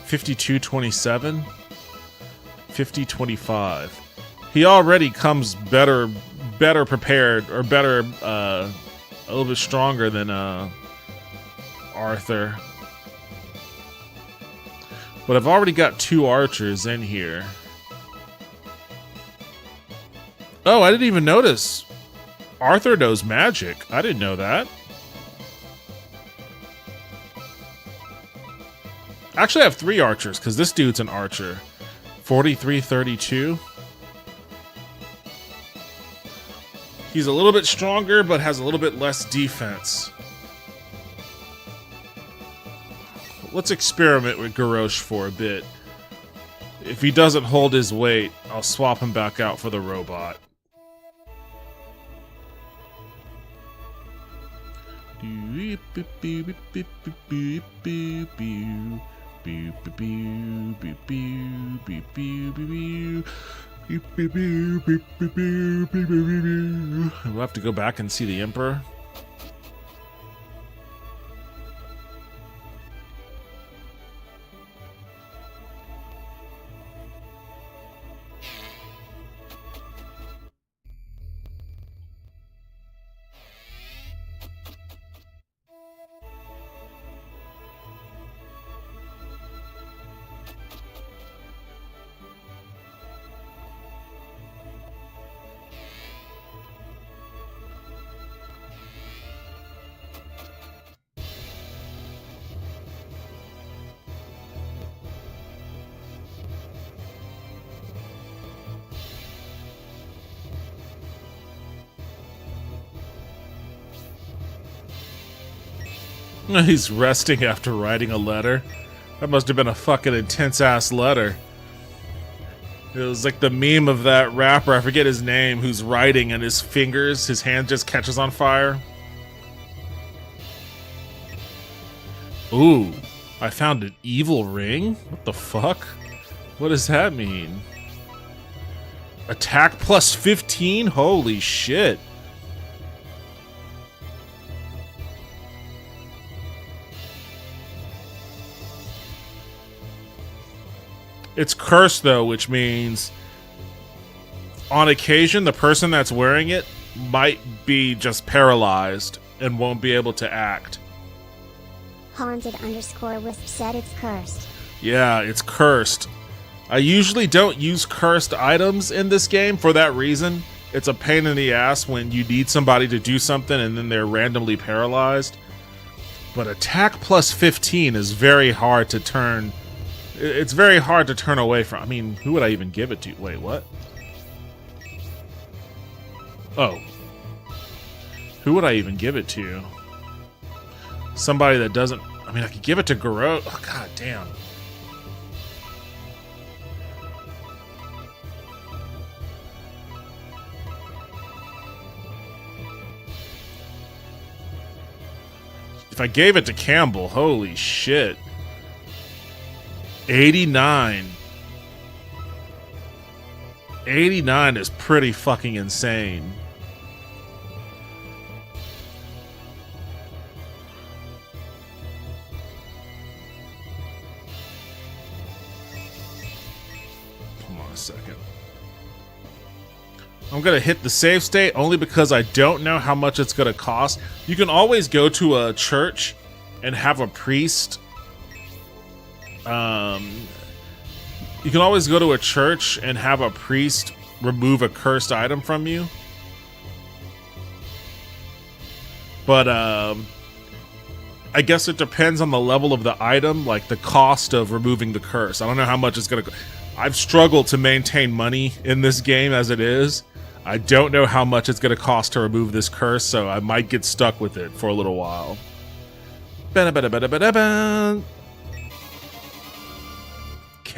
52-27. 50-25. He already comes better prepared, or better, a little bit stronger than Arthur. But I've already got 2 archers in here. Oh, I didn't even notice. Arthur knows magic. I didn't know that. Actually, I have 3 archers, because this dude's an archer. 43-32. He's a little bit stronger, but has a little bit less defense. Let's experiment with Garrosh for a bit. If he doesn't hold his weight, I'll swap him back out for the robot. We'll have to go back and see the Emperor. He's resting after writing a letter. That must have been a fucking intense-ass letter. It was like the meme of that rapper, I forget his name, who's writing and his fingers, his hand just catches on fire. Ooh, I found an evil ring? What the fuck? What does that mean? Attack plus 15? Holy shit. It's cursed, though, which means on occasion, the person that's wearing it might be just paralyzed and won't be able to act. Haunted_Wisp said it's cursed. Yeah, it's cursed. I usually don't use cursed items in this game for that reason. It's a pain in the ass when you need somebody to do something and then they're randomly paralyzed. But attack plus 15 is very hard to turn... It's very hard to turn away from. I mean, who would I even give it to? Wait, what? Oh. Who would I even give it to? Somebody that doesn't... I mean, I could give it to Garrosh. Oh, god damn. If I gave it to Campbell, holy shit. 89. 89 is pretty fucking insane. Hold on a second. I'm gonna hit the save state only because I don't know how much it's gonna cost. You can always go to a church and have a priest. You can always go to a church and have a priest remove a cursed item from you. But, I guess it depends on the level of the item, like the cost of removing the curse. I don't know how much it's gonna... I've struggled to maintain money in this game as it is. I don't know how much it's gonna cost to remove this curse, so I might get stuck with it for a little while.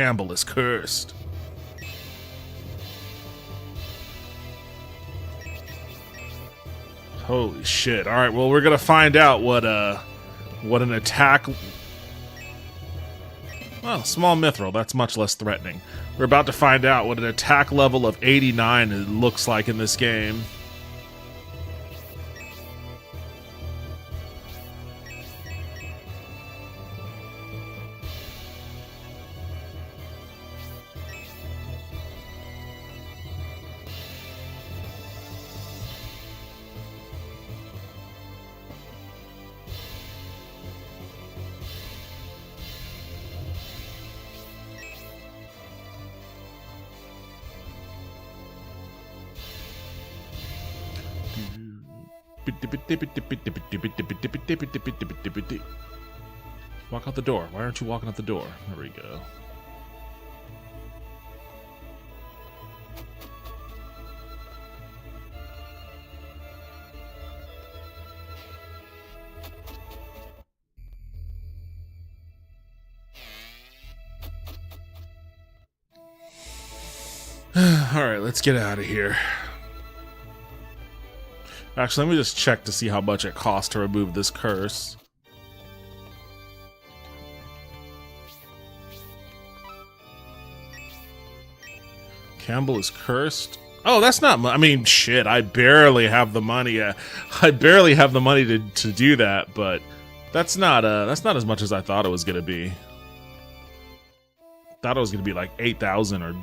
Campbell is cursed. Holy shit. Alright, well, we're gonna find out what an attack... Well, small mithril, that's much less threatening. We're about to find out what an attack level of 89 looks like in this game. Walk out the door. Why aren't you walking out the door? There we go. Alright, let's get out of here. Actually, let me just check to see how much it costs to remove this curse. Campbell is cursed. Oh, that's not. I mean, shit. I barely have the money. I barely have the money to do that. But that's not as much as I thought it was gonna be. Thought it was gonna be like 8,000 or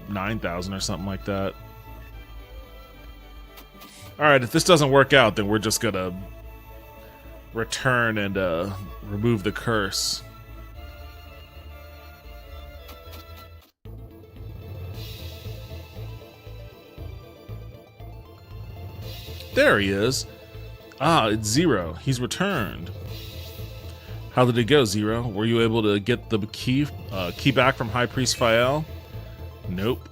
9,000 or something like that. Alright, if this doesn't work out, then we're just gonna return and remove the curse. There he is. Ah, it's Zero. He's returned. How did it go, Zero? Were you able to get the key back from High Priest Fael? Nope.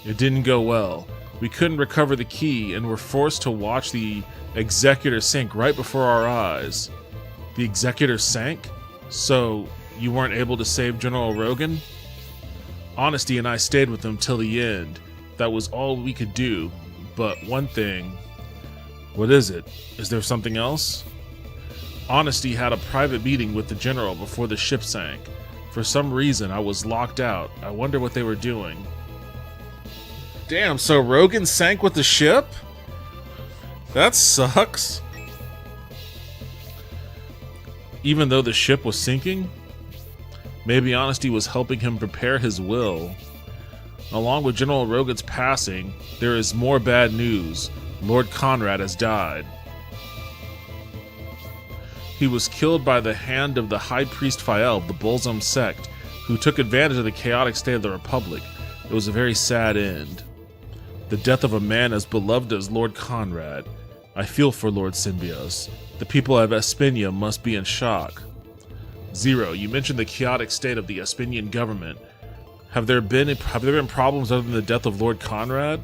It didn't go well. We couldn't recover the key and were forced to watch the Executor sink right before our eyes. The Executor sank? So, you weren't able to save General Rogan? Honesty and I stayed with him till the end. That was all we could do. But one thing... What is it? Is there something else? Honesty had a private meeting with the General before the ship sank. For some reason, I was locked out. I wonder what they were doing. Damn, so Rogan sank with the ship? That sucks. Even though the ship was sinking? Maybe Honesty was helping him prepare his will. Along with General Rogan's passing, there is more bad news. Lord Conrad has died. He was killed by the hand of the High Priest Fael of the Bolzum sect, who took advantage of the chaotic state of the Republic. It was a very sad end. The death of a man as beloved as Lord Conrad. I feel for Lord Symbios. The people of Espinia must be in shock. Zero, you mentioned the chaotic state of the Espinian government. Have there been problems other than the death of Lord Conrad?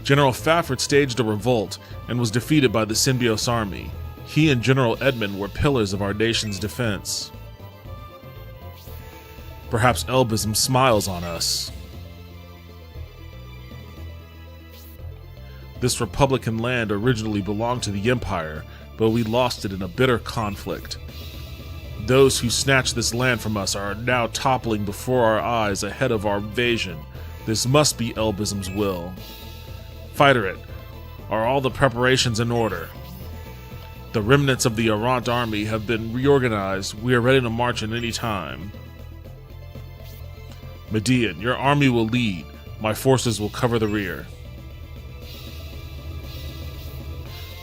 General Fafford staged a revolt and was defeated by the Symbios army. He and General Edmund were pillars of our nation's defense. Perhaps Elbism smiles on us. This Republican land originally belonged to the Empire, but we lost it in a bitter conflict. Those who snatched this land from us are now toppling before our eyes ahead of our invasion. This must be Elbism's will. Fighter-it, are all the preparations in order? The remnants of the Arant army have been reorganized. We are ready to march at any time. Median, your army will lead. My forces will cover the rear.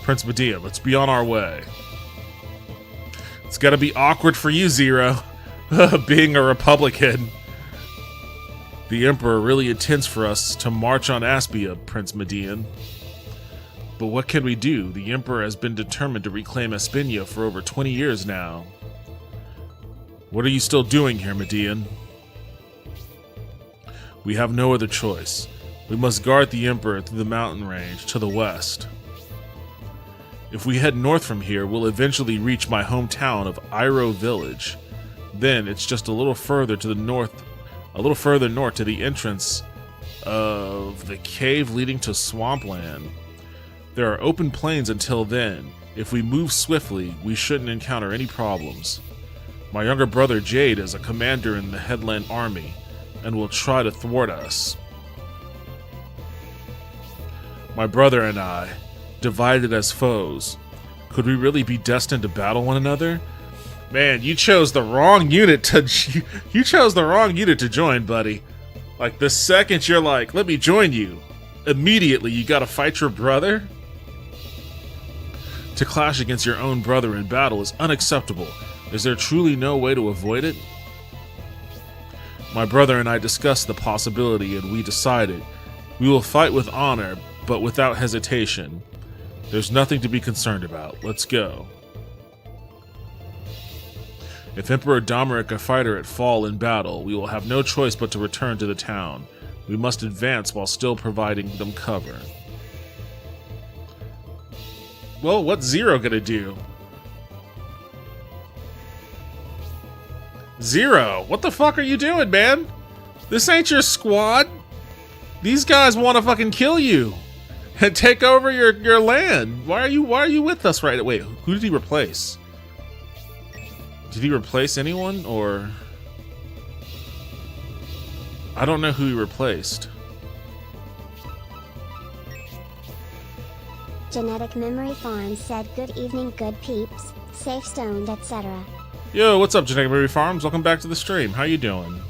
Prince Medea, let's be on our way. It's gotta be awkward for you, Zero, being a Republican. The Emperor really intends for us to march on Aspia, Prince Median. But what can we do? The Emperor has been determined to reclaim Espinia for over 20 years now. What are you still doing here, Median? We have no other choice. We must guard the Emperor through the mountain range to the west. If we head north from here, we'll eventually reach my hometown of Iro Village. Then it's just a little further to the north, to the entrance of the cave leading to swampland. There are open plains until then. If we move swiftly, we shouldn't encounter any problems. My younger brother Jade is a commander in the Headland Army and will try to thwart us. My brother and I, divided as foes. Could we really be destined to battle one another? Man, you chose the wrong unit to join, buddy. Like, the second you're like, let me join you, immediately you gotta fight your brother? To clash against your own brother in battle is unacceptable. Is there truly no way to avoid it? My brother and I discussed the possibility, and we decided we will fight with honor, but without hesitation. There's nothing to be concerned about. Let's go. If Emperor Domeric or fighter at fall in battle, we will have no choice but to return to the town. We must advance while still providing them cover. Well, what's Zero gonna do? Zero, what the fuck are you doing, man? This ain't your squad. These guys want to fucking kill you and take over your land. Why are you with us right now? Wait, who did he replace? Did he replace anyone, or I don't know who he replaced. Genetic Memory Farm said, "Good evening, good peeps, safe stoned, etc." Yo, what's up, Genetic Memory Farms? Welcome back to the stream. How you doing?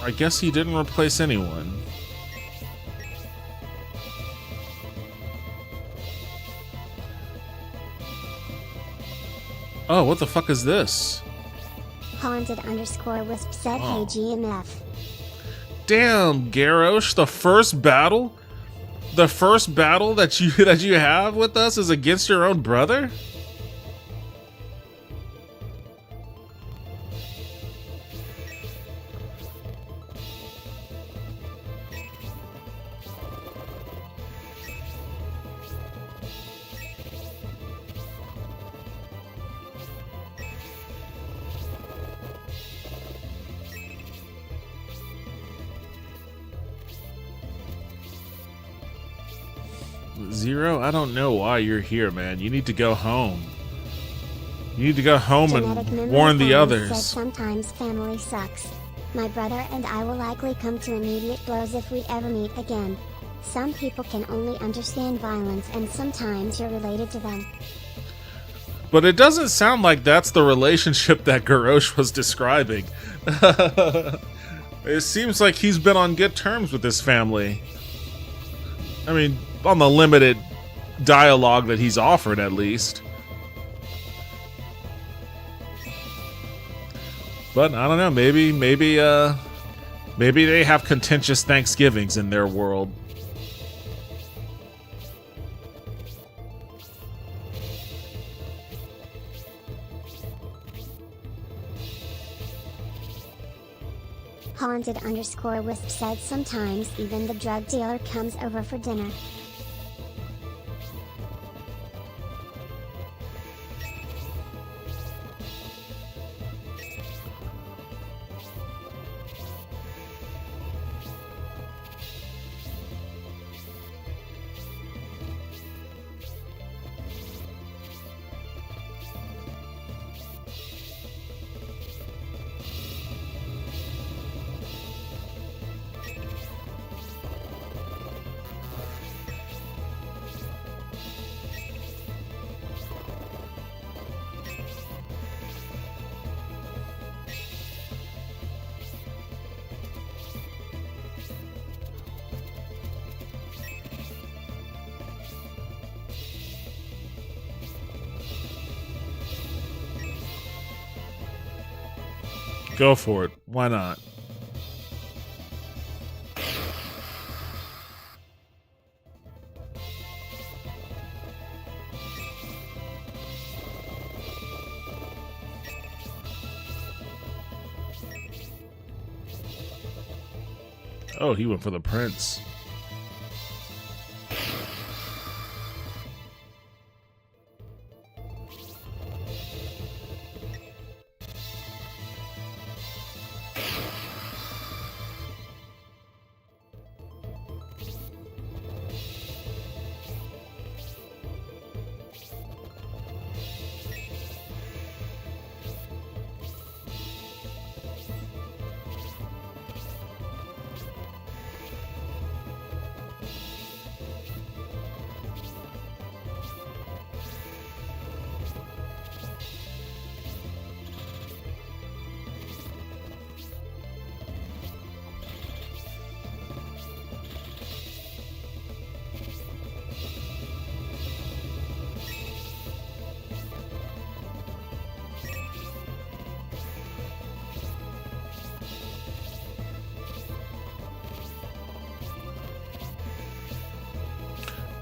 I guess he didn't replace anyone. Oh, what the fuck is this? Haunted_Wisp said, "Hey GMF." Damn, Garrosh, the first battle that you have with us is against your own brother? Zero, I don't know why you're here, man. You need to go home. You need to go home and warn the others. Said, "Sometimes family sucks. My brother and I will likely come to immediate blows if we ever meet again. Some people can only understand violence, and sometimes you're related to them." But it doesn't sound like that's the relationship that Garrosh was describing. It seems like he's been on good terms with his family. I mean, on the limited dialogue that he's offered, at least. But I don't know, maybe they have contentious Thanksgivings in their world. Haunted_Wisp said, "Sometimes even the drug dealer comes over for dinner." Go for it. Why not? Oh, he went for the prince.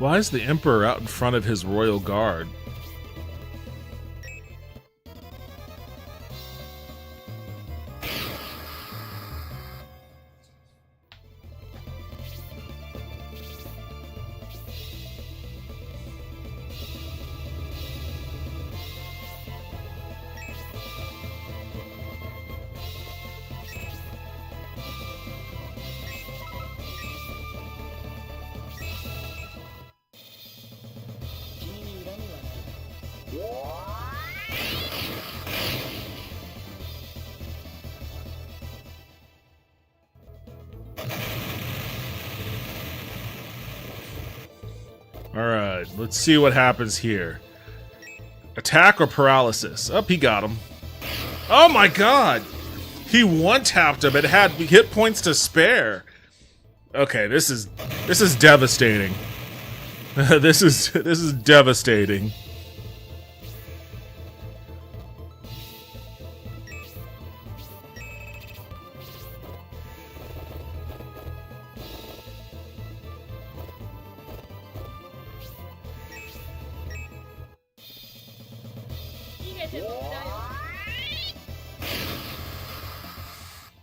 Why is the Emperor out in front of his royal guard? Alright, let's see what happens here. Attack or paralysis? Oh, he got him. Oh my god! He one-tapped him and had hit points to spare. Okay, this is devastating. This is devastating.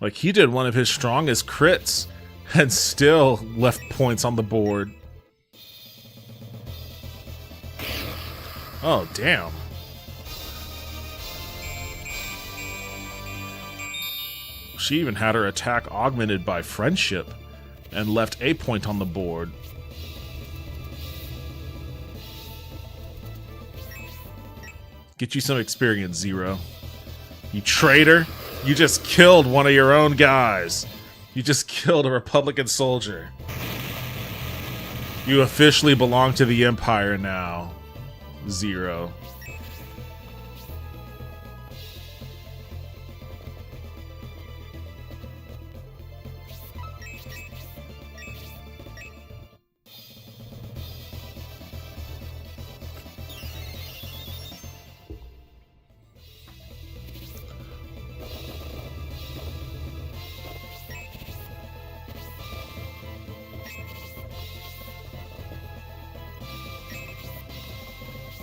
Like, he did one of his strongest crits and still left points on the board. Oh, damn. She even had her attack augmented by friendship and left a point on the board. Get you some experience, Zero. You traitor! You just killed one of your own guys. You just killed a Republican soldier. You officially belong to the Empire now, Zero.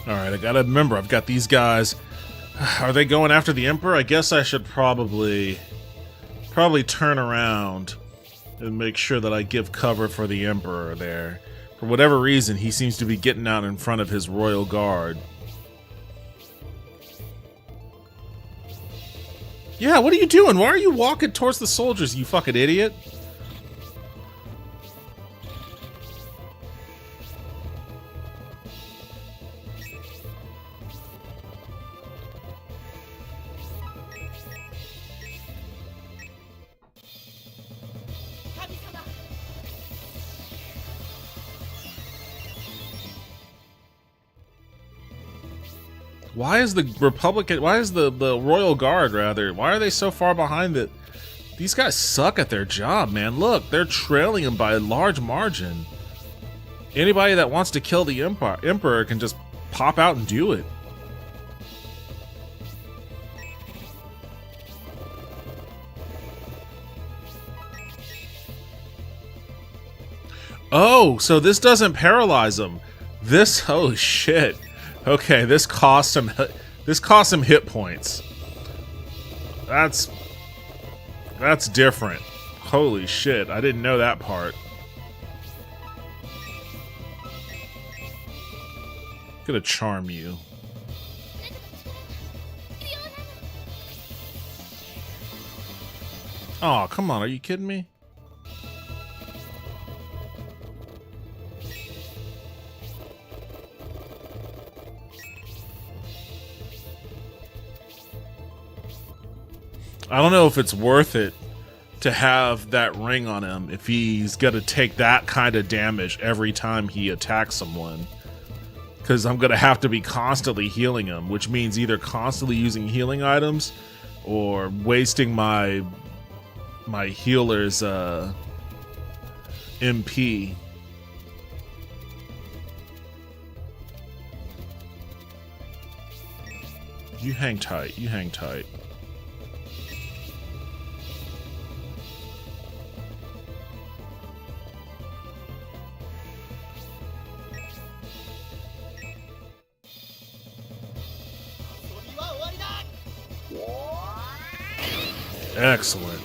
Alright, I gotta remember, I've got these guys. Are they going after the Emperor? I guess I should probably turn around and make sure that I give cover for the Emperor there. For whatever reason, he seems to be getting out in front of his royal guard. Yeah, what are you doing? Why are you walking towards the soldiers, you fucking idiot? Why is the Republican, why is the Royal Guard, rather, why are they so far behind that? These guys suck at their job, man. Look, they're trailing him by a large margin. Anybody that wants to kill the Emperor can just pop out and do it. Oh, so this doesn't paralyze him. This, oh shit. Okay, this cost him hit points. That's different. Holy shit, I didn't know that part. Gonna charm you. Oh, come on, are you kidding me? I don't know if it's worth it to have that ring on him if he's gonna take that kind of damage every time he attacks someone. Because I'm gonna have to be constantly healing him, which means either constantly using healing items or wasting my healer's MP. You hang tight, you hang tight. Excellent.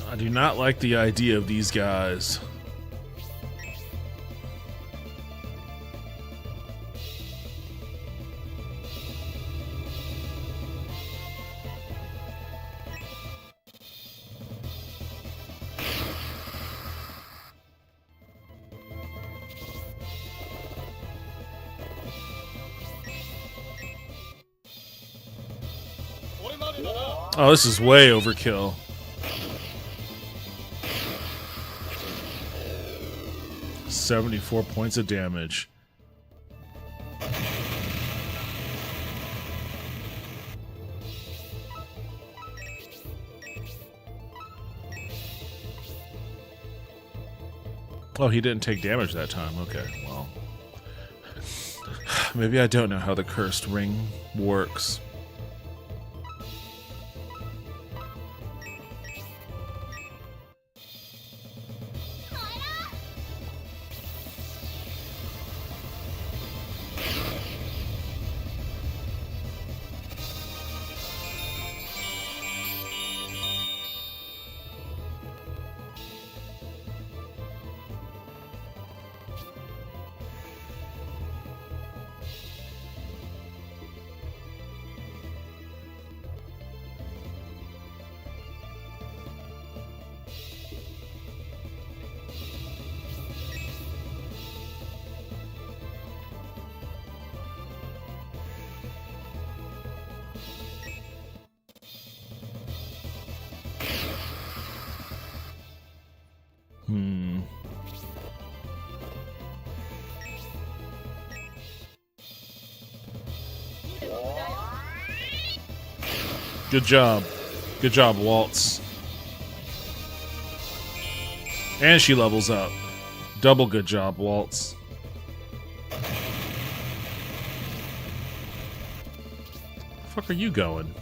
I do not like the idea of these guys. Oh, this is way overkill. $74 points of damage. Oh, he didn't take damage that time. Okay, well. Maybe I don't know how the cursed ring works. Good job. Good job, Waltz. And she levels up. Double good job, Waltz. Where the fuck are you going?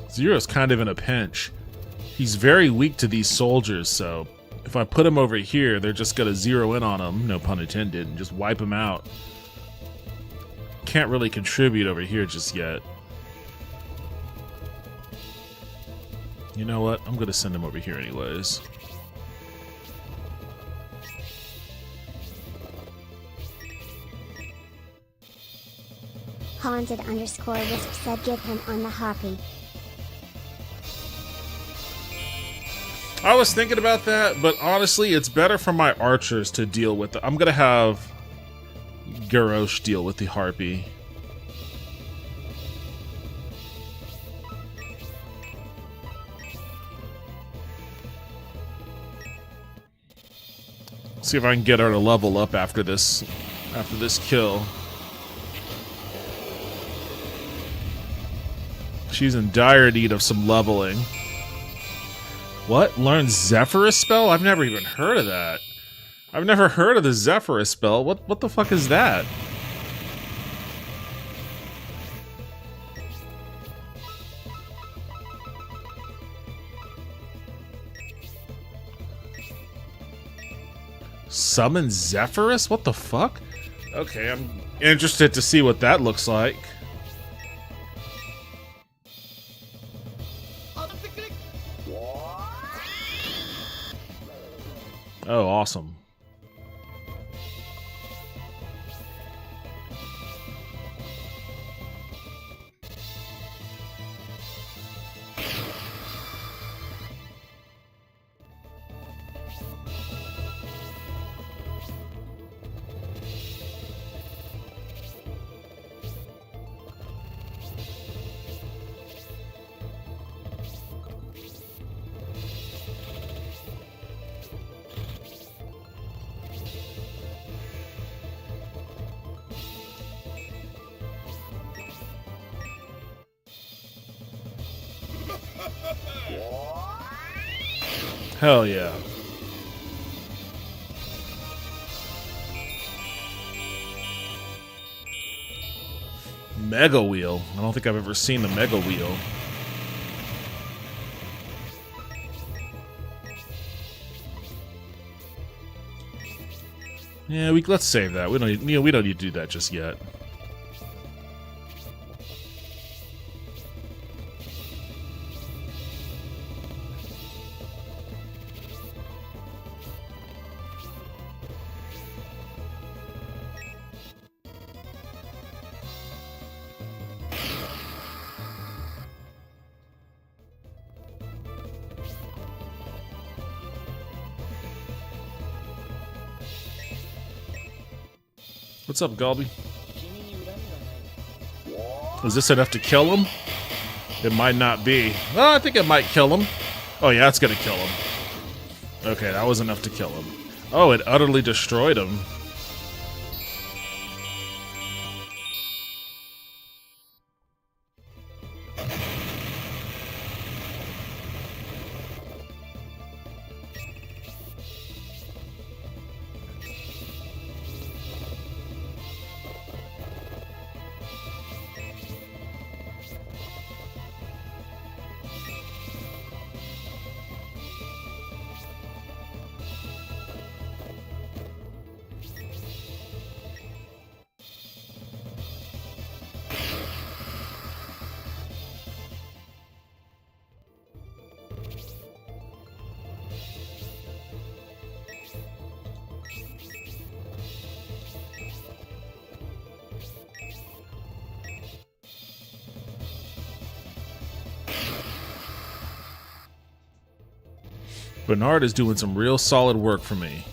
Zero's kind of in a pinch. He's very weak to these soldiers, so if I put him over here, they're just gonna zero in on him, no pun intended, and just wipe him out. Can't really contribute over here just yet. You know what? I'm gonna send him over here anyways. Haunted_Wisp said give him on the hoppy. I was thinking about that, but honestly, it's better for my archers to deal with it. I'm gonna have Garrosh deal with the harpy. See if I can get her to level up after this kill. She's in dire need of some leveling. What? Learn Zephyrus spell? I've never even heard of that. I've never heard of the Zephyrus spell. What the fuck is that? Summon Zephyrus? What the fuck? Okay, I'm interested to see what that looks like. Oh, awesome. Hell yeah. Mega Wheel. I don't think I've ever seen the Mega Wheel. Yeah, let's save that. We don't need to do that just yet. What's up, Galby? Is this enough to kill him? It might not be. Oh, I think it might kill him. Oh yeah, it's gonna kill him. Okay, that was enough to kill him. Oh, it utterly destroyed him. Bernard is doing some real solid work for me.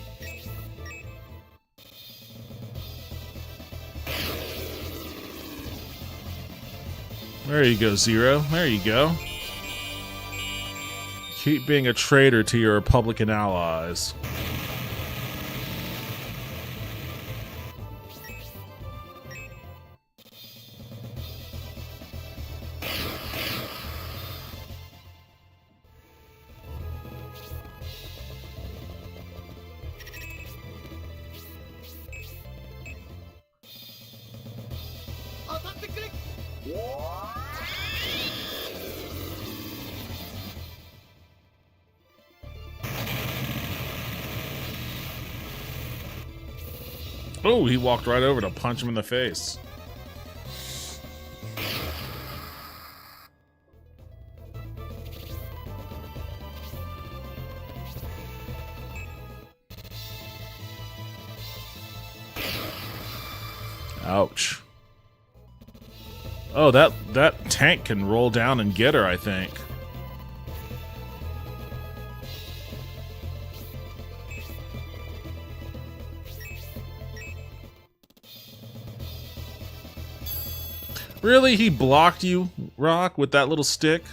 There you go, Zero. There you go. Keep being a traitor to your Republican allies. Oh, he walked right over to punch him in the face. Ouch. Oh, that tank can roll down and get her, I think. Really? He blocked you, Rock, with that little stick?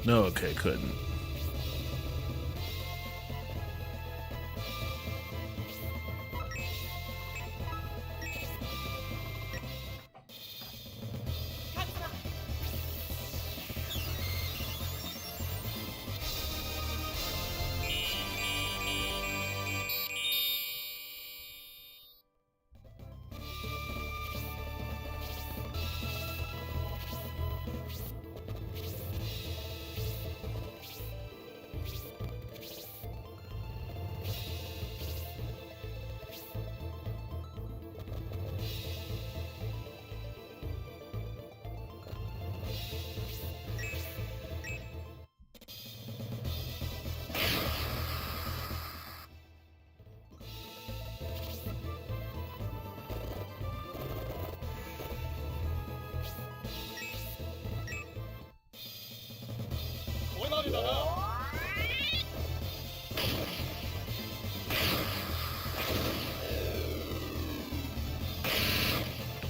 No, okay, couldn't.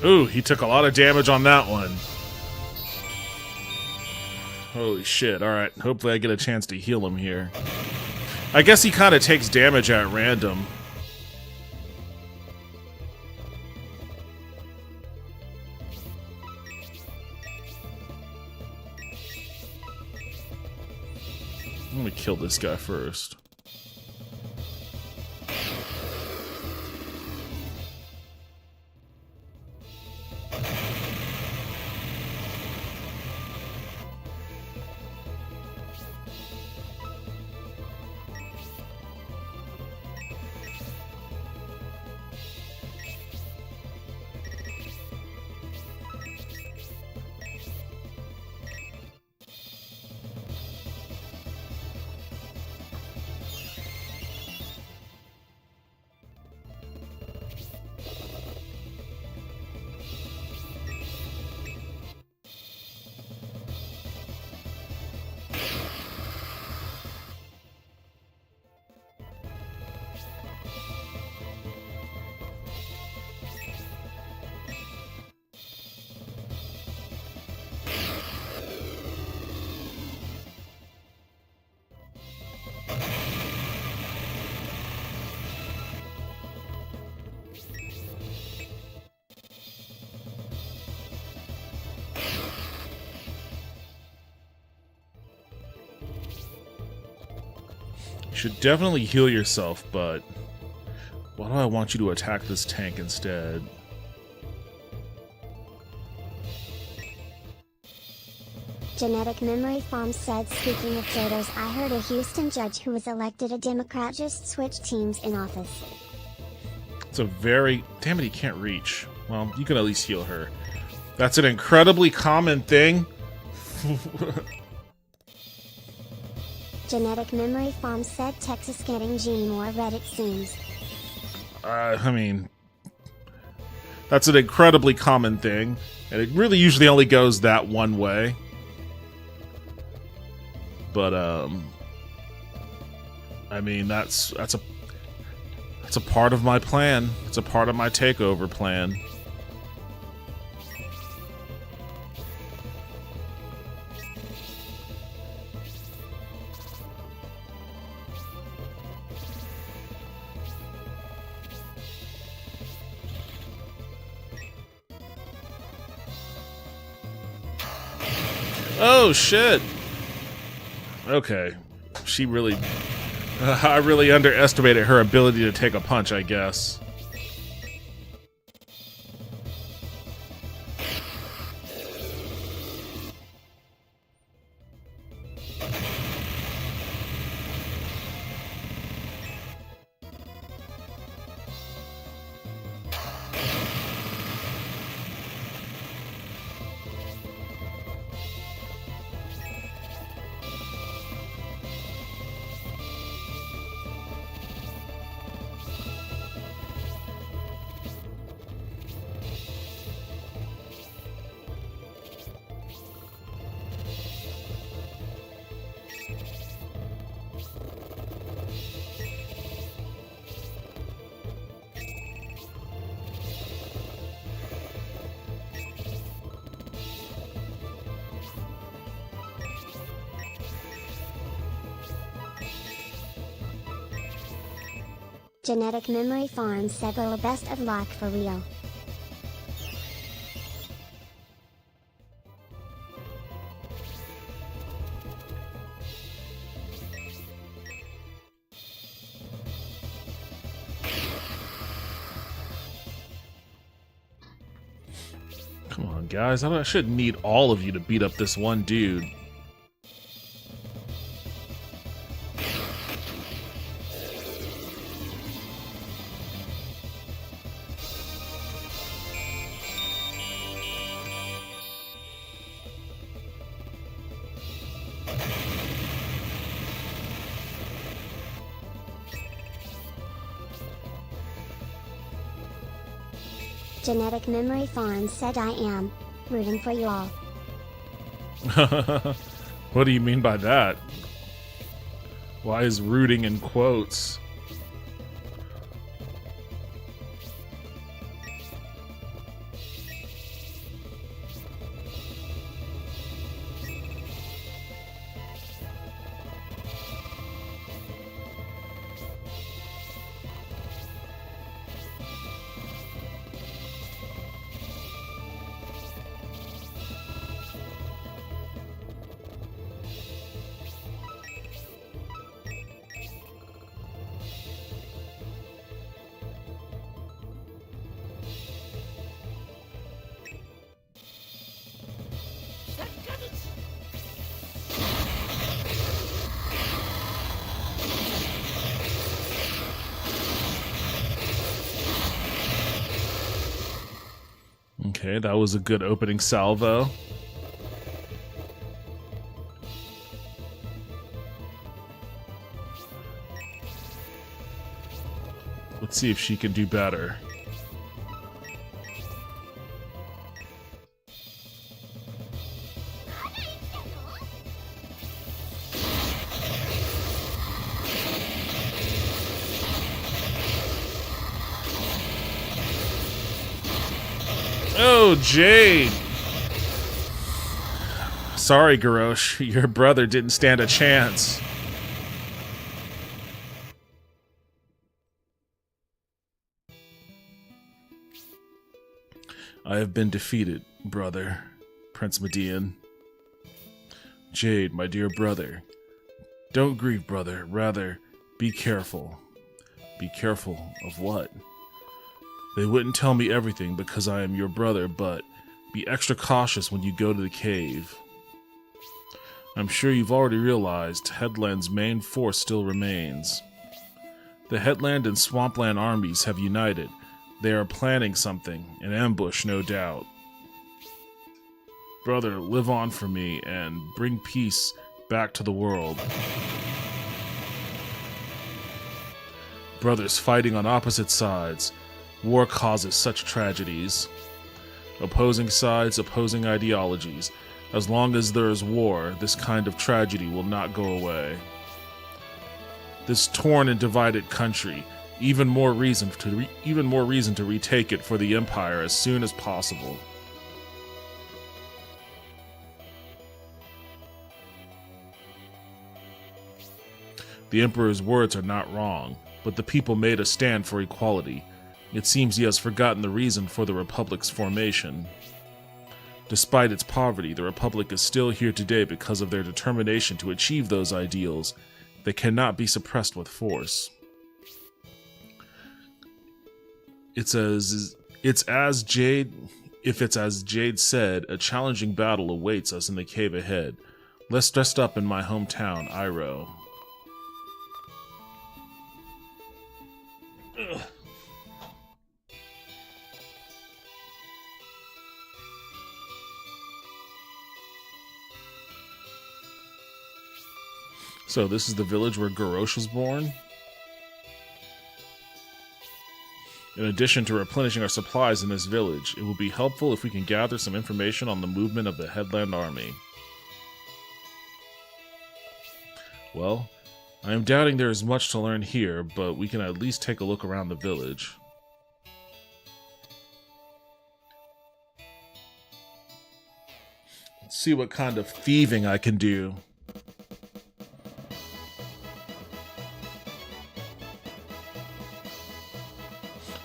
Ooh, he took a lot of damage on that one. Holy shit. Alright, hopefully I get a chance to heal him here. I guess he kind of takes damage at random. Let me kill this guy first. You should definitely heal yourself, but why do I want you to attack this tank instead? Genetic Memory Farm said, speaking of traitors, I heard a Houston judge who was elected a Democrat just switched teams in office. It's a very... Damn it, he can't reach. Well, you can at least heal her. That's an incredibly common thing. Genetic Memory Farm said Texas getting Gene more red it seems. I mean... That's an incredibly common thing. And it really usually only goes that one way. But, I mean, that's a part of my plan. It's a part of my takeover plan. Oh, shit! Okay. She really... I really underestimated her ability to take a punch, I guess. Genetic Memory Farm said little best of luck for real. Come on, guys. I shouldn't need all of you to beat up this one dude. Genetic Memory Farm said I am rooting for you all. What do you mean by that? Why is rooting in quotes? Okay, that was a good opening salvo. Let's see if she can do better. Oh, Jade! Sorry, Garrosh. Your brother didn't stand a chance. I have been defeated, brother. Prince Median. Jade, my dear brother. Don't grieve, brother. Rather, be careful. Be careful of what? They wouldn't tell me everything because I am your brother, but be extra cautious when you go to the cave. I'm sure you've already realized Headland's main force still remains. The Headland and Swampland armies have united. They are planning something, an ambush, no doubt. Brother, live on for me and bring peace back to the world. Brothers fighting on opposite sides. War causes such tragedies. Opposing sides, opposing ideologies. As long as there is war, this kind of tragedy will not go away. This torn and divided country, even more reason to retake it for the Empire as soon as possible. The Emperor's words are not wrong, but the people made a stand for equality. It seems he has forgotten the reason for the Republic's formation. Despite its poverty, the Republic is still here today because of their determination to achieve those ideals. They cannot be suppressed with force. If it's as Jade said, a challenging battle awaits us in the cave ahead. Less dressed up in my hometown, Iroh. Ugh. So this is the village where Garrosh was born. In addition to replenishing our supplies in this village, it will be helpful if we can gather some information on the movement of the Headland Army. Well, I am doubting there is much to learn here, but we can at least take a look around the village. Let's see what kind of thieving I can do.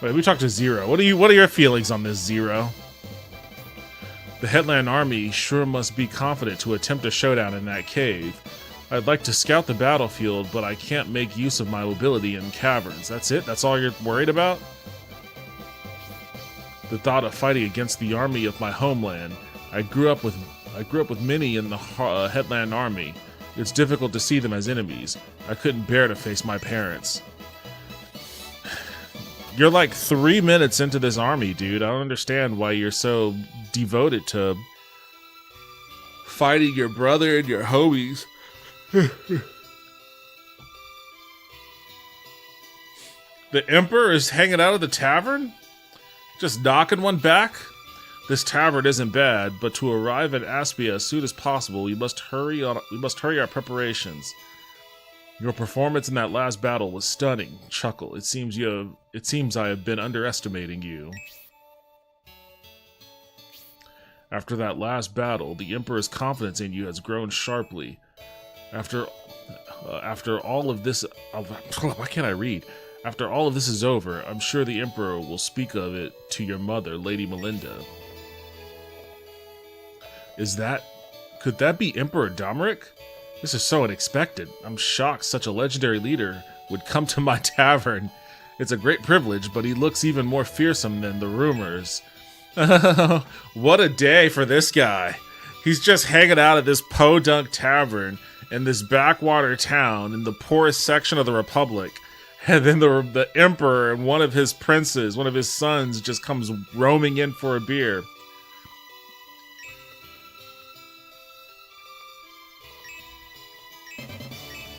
Wait, we talked to Zero. What are your feelings on this, Zero? The Headland Army sure must be confident to attempt a showdown in that cave. I'd like to scout the battlefield, but I can't make use of my mobility in caverns. That's it? That's all you're worried about? The thought of fighting against the army of my homeland. I grew up with many in the Headland Army. It's difficult to see them as enemies. I couldn't bear to face my parents. You're like 3 minutes into this army, dude. I don't understand why you're so devoted to fighting your brother and your homies. The Emperor is hanging out at the tavern? Just knocking one back? This tavern isn't bad, but to arrive at Aspia as soon as possible, we must hurry our preparations. Your performance in that last battle was stunning. Chuckle. It seems I have been underestimating you. After that last battle, the Emperor's confidence in you has grown sharply. After all of this, why can't I read? After all of this is over, I'm sure the Emperor will speak of it to your mother, Lady Melinda. Could that be Emperor Domeric? This is so unexpected. I'm shocked such a legendary leader would come to my tavern. It's a great privilege, but he looks even more fearsome than the rumors. What a day for this guy. He's just hanging out at this podunk tavern in this backwater town in the poorest section of the Republic. And then the Emperor and one of his princes, one of his sons, just comes roaming in for a beer.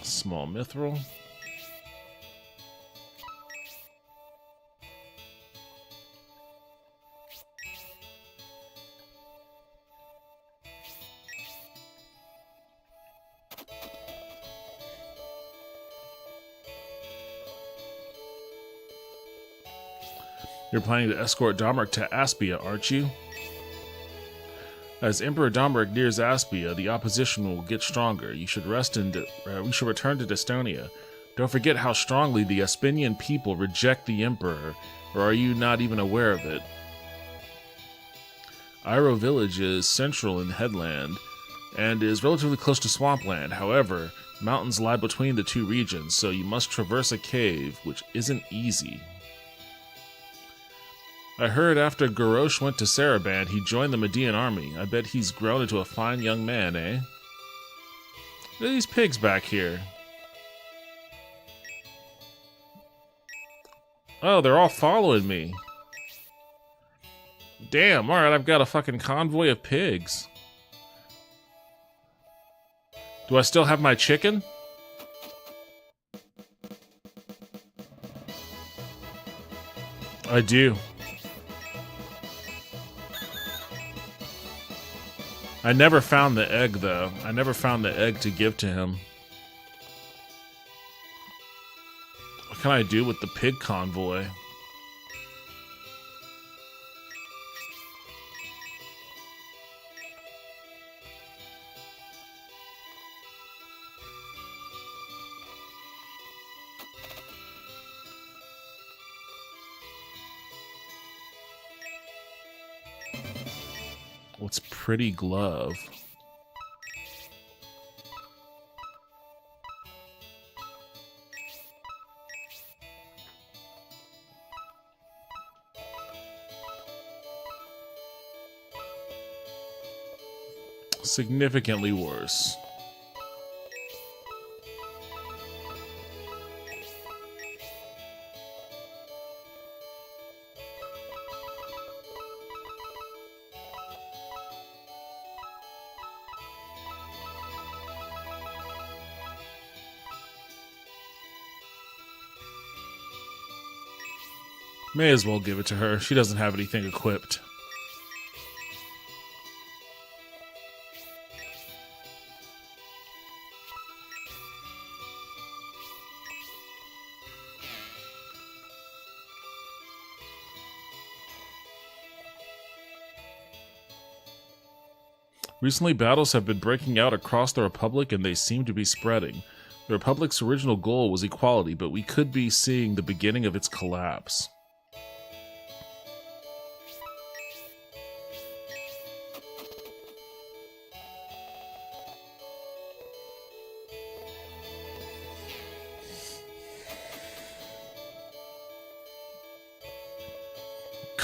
Small mithril. You're planning to escort Domeric to Aspia, aren't you? As Emperor Domeric nears Aspia, the opposition will get stronger. You should we should return to Destonia. Don't forget how strongly the Aspinian people reject the Emperor, or are you not even aware of it? Iro Village is central in Headland, and is relatively close to Swampland. However, mountains lie between the two regions, so you must traverse a cave, which isn't easy. I heard after Garrosh went to Saraband, he joined the Median army. I bet he's grown into a fine young man, eh? Look at these pigs back here. Oh, they're all following me. Damn, alright, I've got a fucking convoy of pigs. Do I still have my chicken? I do. I never found the egg, though. I never found the egg to give to him. What can I do with the pig convoy? What's pretty glove? Significantly worse. May as well give it to her. She doesn't have anything equipped. Recently, battles have been breaking out across the Republic, and they seem to be spreading. The Republic's original goal was equality, but we could be seeing the beginning of its collapse.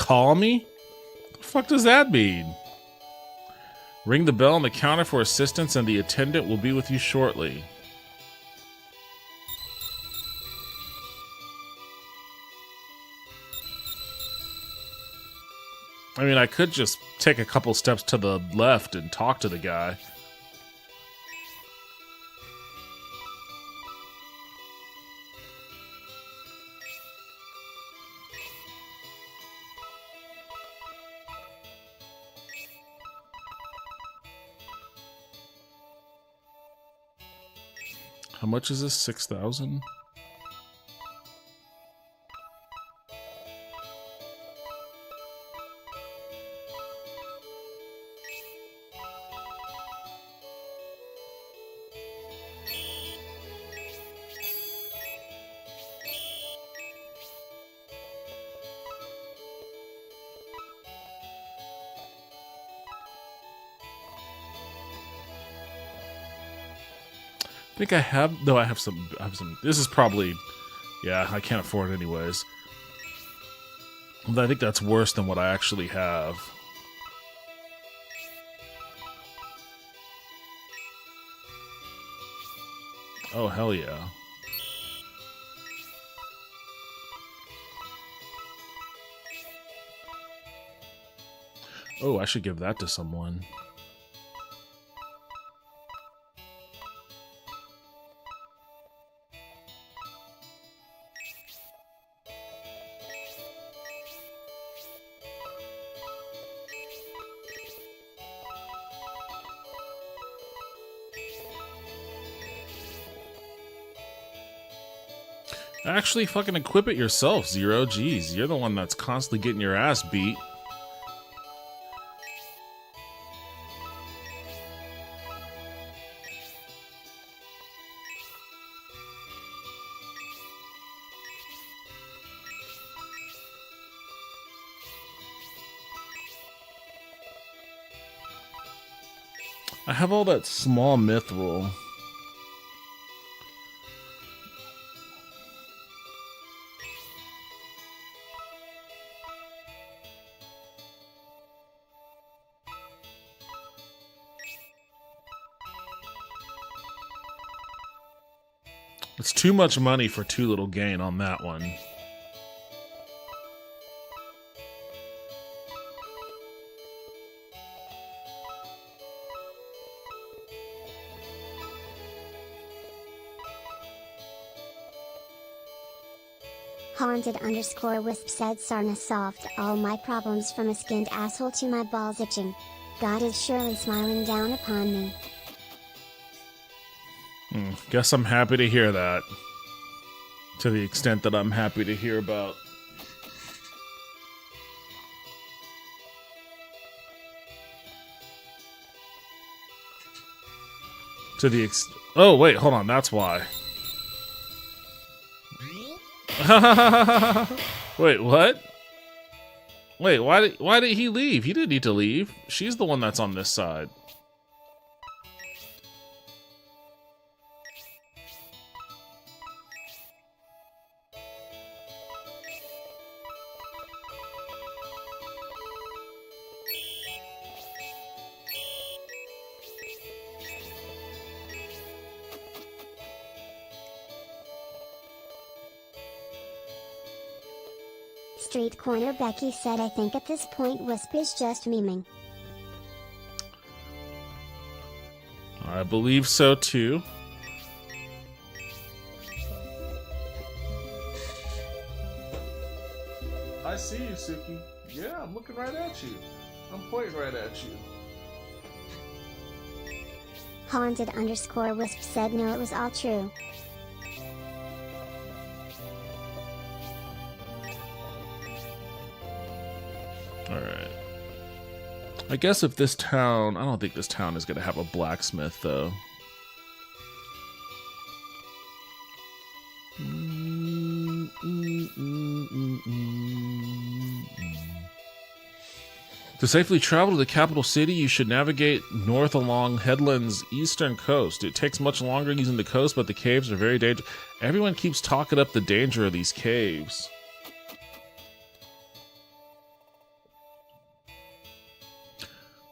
call me? What the fuck does that mean? Ring the bell on the counter for assistance and the attendant will be with you shortly. I mean, I could just take a couple steps to the left and talk to the guy. How much is this? 6,000? I think I have. No, I have some. This is probably. Yeah, I can't afford it anyways. But I think that's worse than what I actually have. Oh, hell yeah. Oh, I should give that to someone. Actually fucking equip it yourself, Zero. Jeez, you're the one that's constantly getting your ass beat. I have all that small mithril. It's too much money for too little gain on that one. Haunted_wisp said Sarna solved all my problems from a skinned asshole to my balls itching. God is surely smiling down upon me. Guess I'm happy to hear that. To the extent that I'm happy to hear about. To the oh, wait, hold on, that's why. Wait, what? Wait, why did he leave? He didn't need to leave. She's the one that's on this side. Street Corner Becky said I think at this point Wisp is just memeing. I believe so too. I see you, Suki. Yeah, I'm looking right at you. I'm pointing right at you. Haunted_wisp said no, it was all true. Alright. I guess if this town... I don't think this town is going to have a blacksmith, though. To safely travel to the capital city, you should navigate north along Headland's eastern coast. It takes much longer using the coast, but the caves are very dangerous. Everyone keeps talking up the danger of these caves.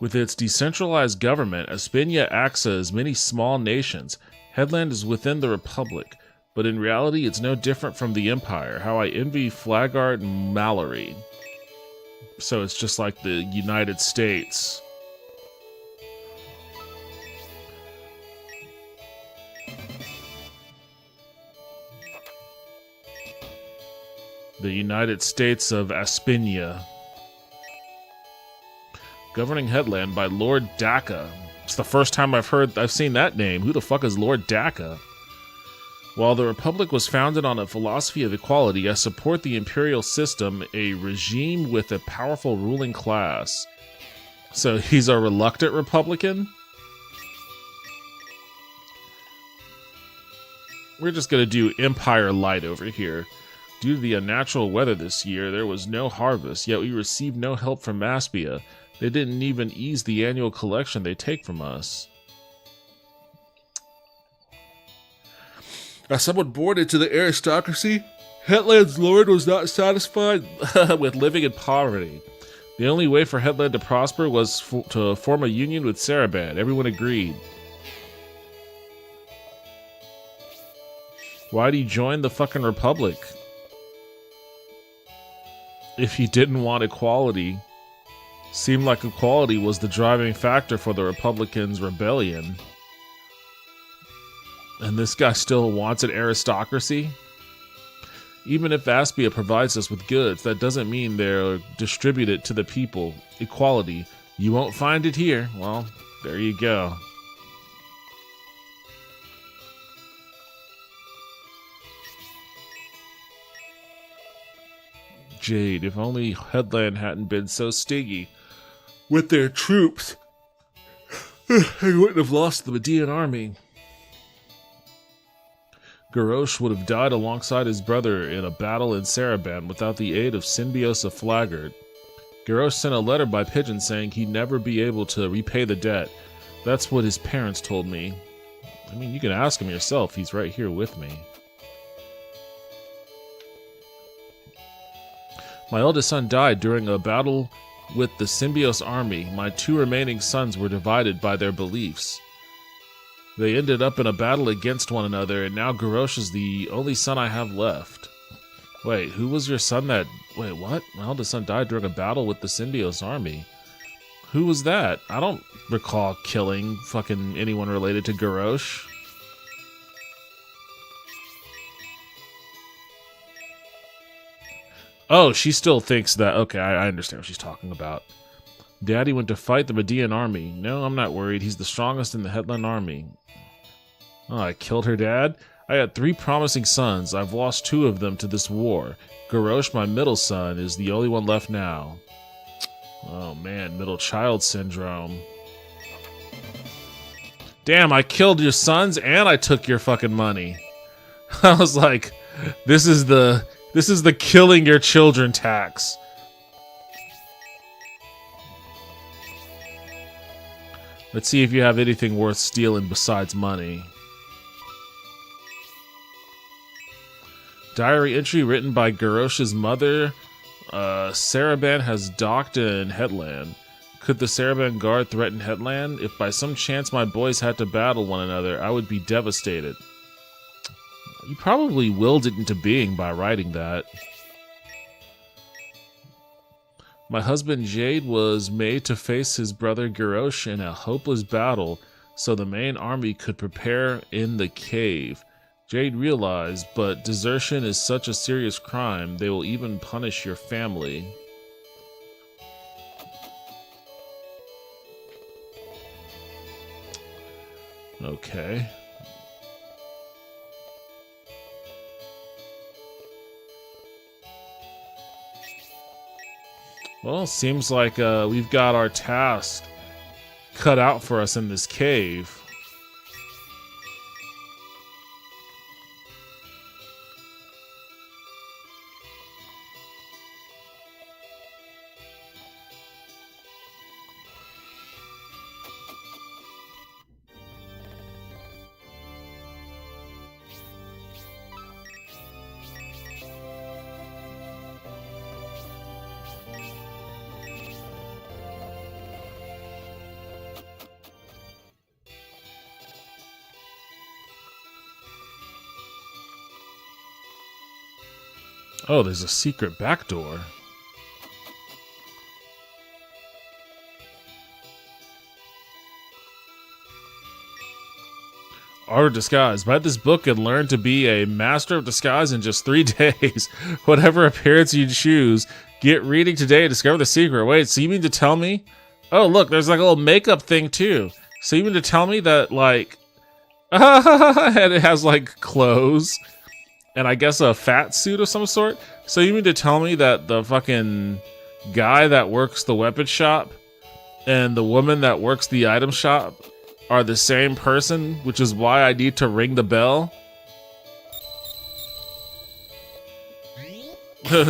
With its decentralized government, Aspinia acts as many small nations. Headland is within the Republic, but in reality it's no different from the Empire. How I envy Flagart and Mallory. So it's just like the United States. The United States of Aspinia. Governing Headland by Lord Daka. It's the first time I've seen that name. Who the fuck is Lord Daka? While the Republic was founded on a philosophy of equality, I support the imperial system, a regime with a powerful ruling class. So he's a reluctant Republican? We're just gonna do Empire Light over here. Due to the unnatural weather this year, there was no harvest, yet we received no help from Aspia. They didn't even ease the annual collection they take from us. As someone born into the aristocracy, Headland's lord was not satisfied with living in poverty. The only way for Headland to prosper was to form a union with Saraban. Everyone agreed. Why'd he join the fucking Republic? If he didn't want equality. Seemed like equality was the driving factor for the Republicans' rebellion. And this guy still wants an aristocracy? Even if Aspia provides us with goods, that doesn't mean they're distributed to the people. Equality. You won't find it here. Well, there you go. Jade, if only Headland hadn't been so stingy with their troops, they wouldn't have lost the Median army. Garrosh would have died alongside his brother in a battle in Saraban without the aid of Synbios of Flaggard. Garrosh sent a letter by pigeon saying he'd never be able to repay the debt. That's what his parents told me. I mean, you can ask him yourself. He's right here with me. My eldest son died during a battle with the Synbios army. My two remaining sons were divided by their beliefs. They ended up in a battle against one another, and now Garrosh is the only son I have left. Wait, who was your son that... Wait, what? My eldest son died during a battle with the Synbios army. Who was that? I don't recall killing fucking anyone related to Garrosh. Oh, she still thinks that... Okay, I understand what she's talking about. Daddy went to fight the Median army. No, I'm not worried. He's the strongest in the Headland army. Oh, I killed her dad? I had 3 promising sons. I've lost 2 of them to this war. Garrosh, my middle son, is the only one left now. Oh man, middle child syndrome. Damn, I killed your sons and I took your fucking money. I was like, this is the killing your children tax. Let's see if you have anything worth stealing besides money. Diary entry written by Garrosh's mother. Saraban has docked in Headland. Could the Saraban guard threaten Headland? If by some chance my boys had to battle one another, I would be devastated. You probably willed it into being by writing that. My husband Jade was made to face his brother Garrosh in a hopeless battle so the main army could prepare in the cave. Jade realized, but desertion is such a serious crime, they will even punish your family. Okay. Well, seems like we've got our task cut out for us in this cave. Oh, there's a secret back door. Art of Disguise. Buy this book and learn to be a master of disguise in just 3 days. Whatever appearance you choose. Get reading today and discover the secret. Wait, so you mean to tell me? Oh, look, there's like a little makeup thing too. So you mean to tell me that, like... and it has, like, clothes. And I guess a fat suit of some sort? So you mean to tell me that the fucking guy that works the weapon shop and the woman that works the item shop are the same person, which is why I need to ring the bell?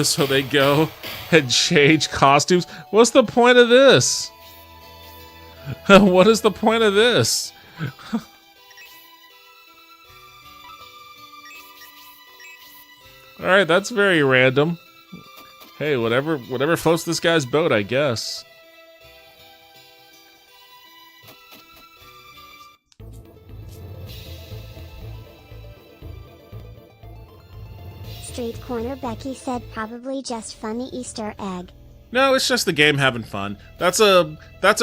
So they go and change costumes? What's the point of this? What is the point of this? Alright, that's very random. Hey, whatever floats this guy's boat, I guess. Street Corner Becky said probably just funny Easter egg. No, it's just the game having fun. That's a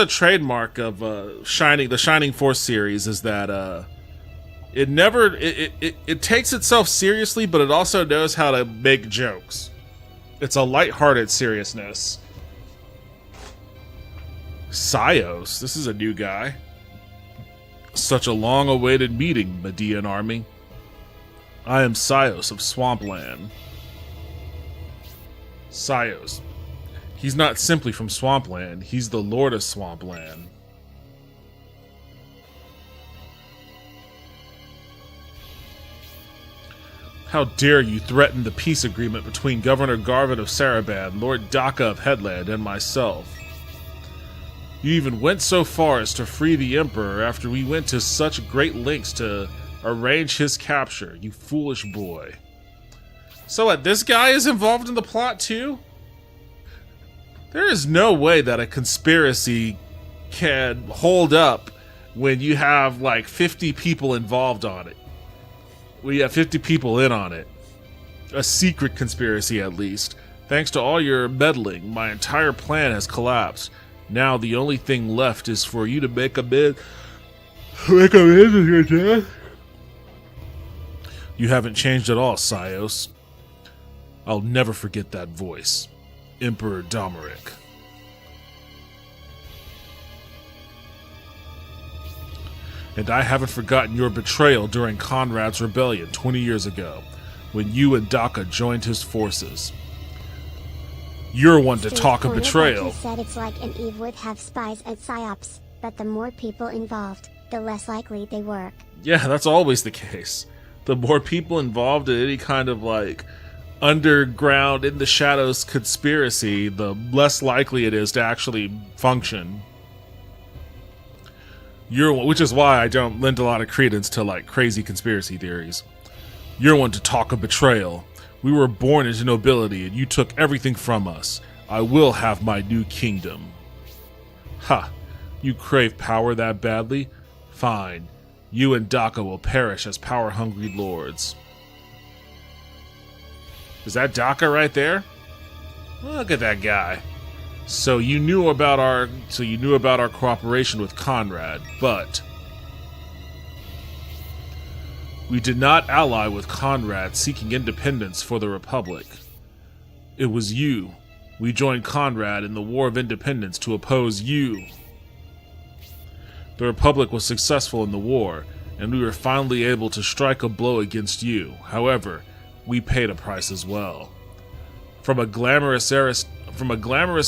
trademark of the Shining Force series, is that it takes itself seriously, but it also knows how to make jokes. It's a lighthearted seriousness. Sios, this is a new guy. Such a long-awaited meeting, Median Army. I am Sios of Swampland. Sios. He's not simply from Swampland, he's the Lord of Swampland. How dare you threaten the peace agreement between Governor Garvin of Saraban, Lord Daka of Headland, and myself? You even went so far as to free the Emperor after we went to such great lengths to arrange his capture, you foolish boy. So what, this guy is involved in the plot too? There is no way that a conspiracy can hold up when you have like 50 people involved on it. We have 50 people in on it. A secret conspiracy, at least. Thanks to all your meddling, my entire plan has collapsed. Now the only thing left is for you to make a bid. Make a bid with your death? You haven't changed at all, Sios. I'll never forget that voice. Emperor Domeric. And I haven't forgotten your betrayal during Conrad's rebellion 20 years ago, when you and Daka joined his forces. You're one to talk of betrayal. He said it's like an Eve would have spies at PSYOPs, but the more people involved, the less likely they work. Yeah, that's always the case. The more people involved in any kind of like underground in the shadows conspiracy, the less likely it is to actually function. Which is why I don't lend a lot of credence to like crazy conspiracy theories. You're one to talk of betrayal. We were born into nobility and you took everything from us. I will have my new kingdom. Ha! You crave power that badly? Fine. You and Daka will perish as power-hungry lords. Is that Daka right there? Look at that guy. So you knew about our cooperation with Conrad, but we did not ally with Conrad seeking independence for the Republic. It was you. We joined Conrad in the War of Independence to oppose you. The Republic was successful in the war, and we were finally able to strike a blow against you. However, we paid a price as well. From a glamorous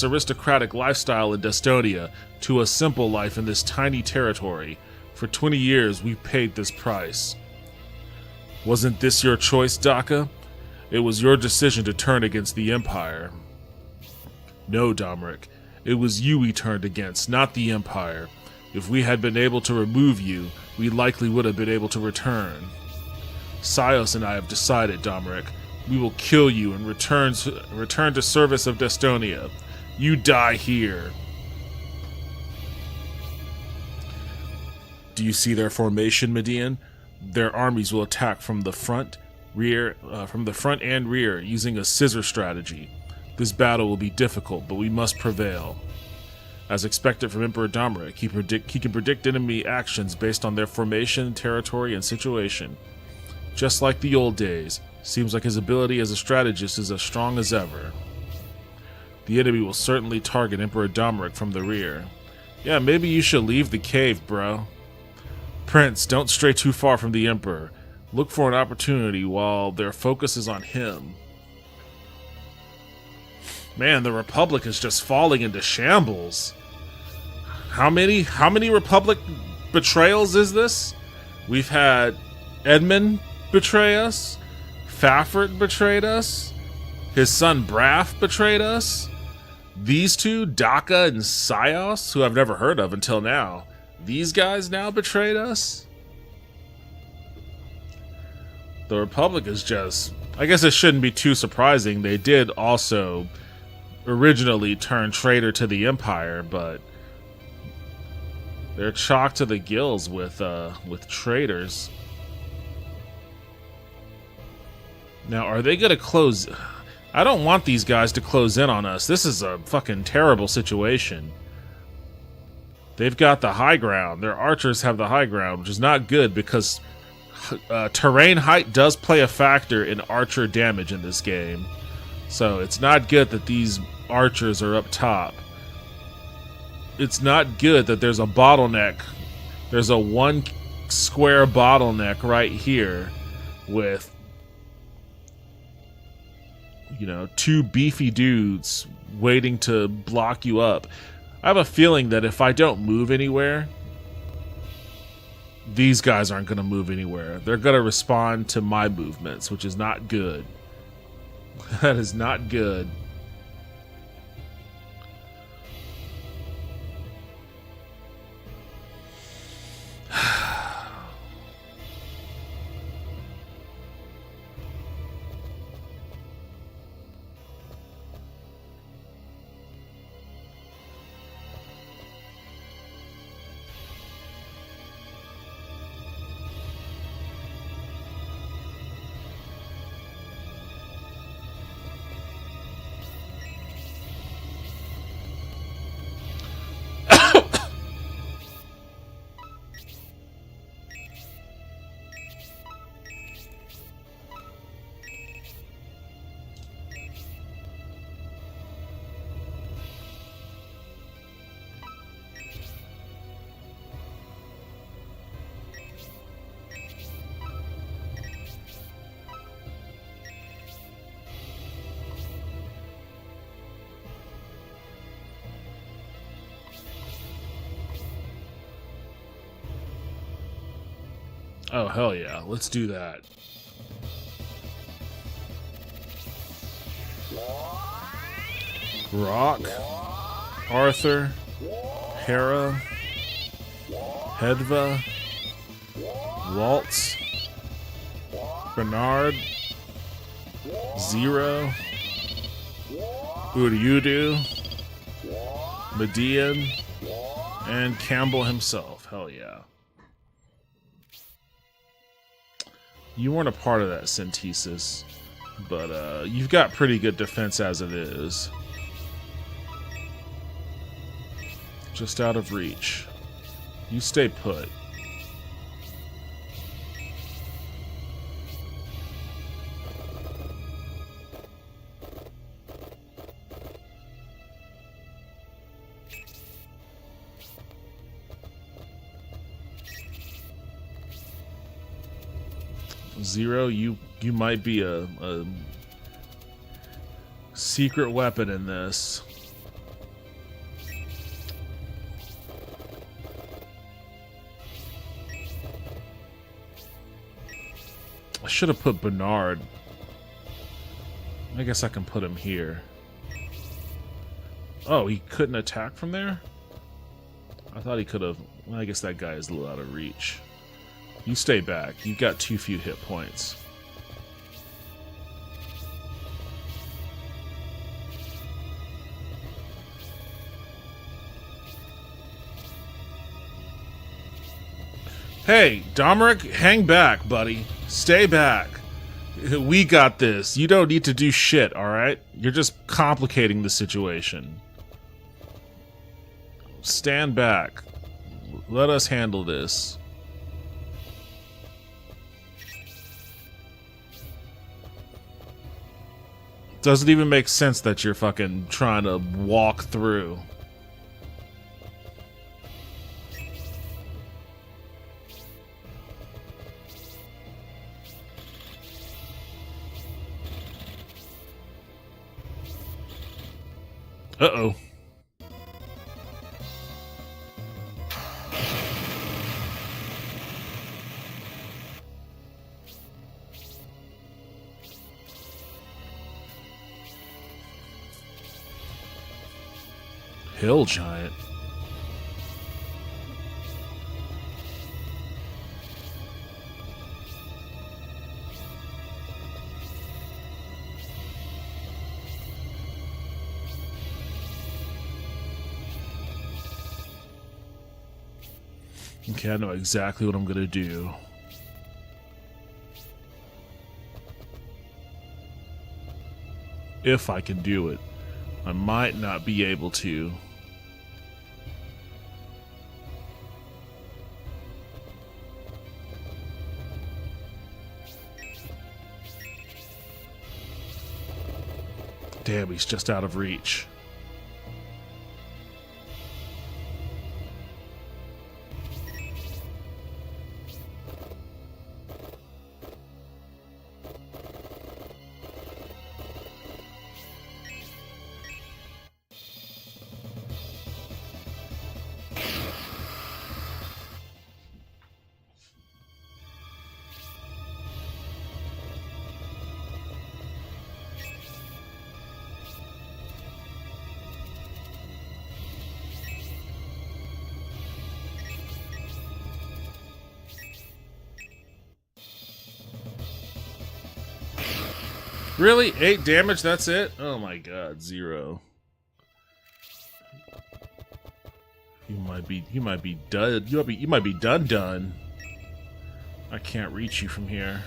aristocratic lifestyle in Destonia to a simple life in this tiny territory, for 20 years we paid this price. Wasn't this your choice, Daka? It was your decision to turn against the Empire. No, Domeric. It was you we turned against, not the Empire. If we had been able to remove you, we likely would have been able to return. Sios and I have decided, Domeric. We will kill you and return to service of Destonia. You die here. Do you see their formation, Median? Their armies will attack from the front, from the front and rear, using a scissor strategy. This battle will be difficult, but we must prevail. As expected from Emperor Domeric, he can predict enemy actions based on their formation, territory, and situation. Just like the old days, seems like his ability as a strategist is as strong as ever. The enemy will certainly target Emperor Domeric from the rear. Yeah, maybe you should leave the cave, bro. Prince, don't stray too far from the Emperor. Look for an opportunity while their focus is on him. Man, the Republic is just falling into shambles. How many Republic betrayals is this? We've had Edmund betray us. Fafford betrayed us. His son Braff betrayed us. These two, Daka and Sios, who I've never heard of until now. These guys now betrayed us? The Republic is just... I guess it shouldn't be too surprising. They did also originally turn traitor to the Empire, but they're chocked to the gills with traitors. Now, are they gonna close... I don't want these guys to close in on us. This is a fucking terrible situation. They've got the high ground. Their archers have the high ground, which is not good because terrain height does play a factor in archer damage in this game. So it's not good that these archers are up top. It's not good that there's a bottleneck. There's a 1 square bottleneck right here with, you know, 2 beefy dudes waiting to block you up. I have a feeling that if I don't move anywhere, these guys aren't going to move anywhere. They're going to respond to my movements, which is not good. That is not good. Oh, hell yeah. Let's do that. Rock, Arthur, Hera, Hedva, Waltz, Bernard, Zero, Uryudu, Median, and Campbell himself. Hell yeah. You weren't a part of that synthesis, but you've got pretty good defense as it is. Just out of reach. You stay put. Zero, you might be a secret weapon in this. I should have put Bernard. I guess I can put him here. Oh, he couldn't attack from there? I thought he could have. Well, I guess that guy is a little out of reach. You stay back. You've got too few hit points. Hey, Domeric, hang back, buddy. Stay back. We got this. You don't need to do shit, alright? You're just complicating the situation. Stand back. Let us handle this. Doesn't even make sense that you're fucking trying to walk through. Uh-oh. Hill giant. Okay, I know exactly what I'm gonna do. If I can do it. I might not be able to. Damn, he's just out of reach. Really? 8 damage? That's it? Oh my god, 0. You might be done. You might be done. I can't reach you from here.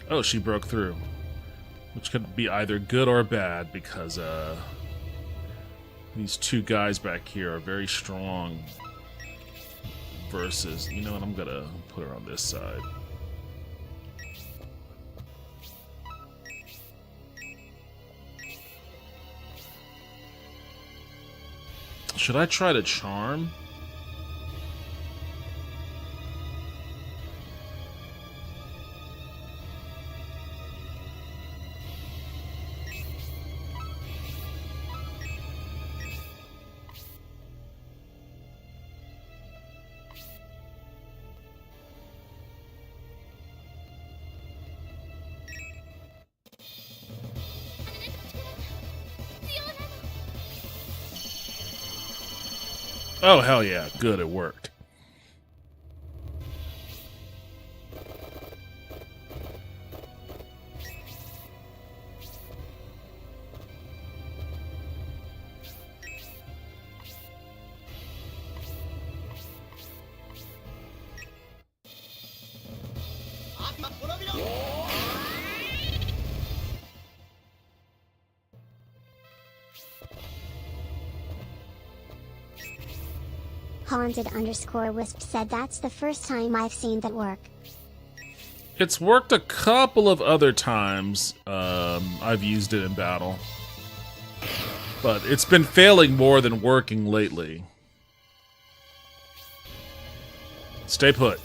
Oh, she broke through. Which could be either good or bad because these two guys back here are very strong. Versus, you know what, I'm gonna put her on this side. Should I try to charm? Oh, hell yeah. Good, it worked. Haunted_Wisp said that's the first time I've seen that work. It's worked a couple of other times. I've used it in battle. But it's been failing more than working lately. Stay put.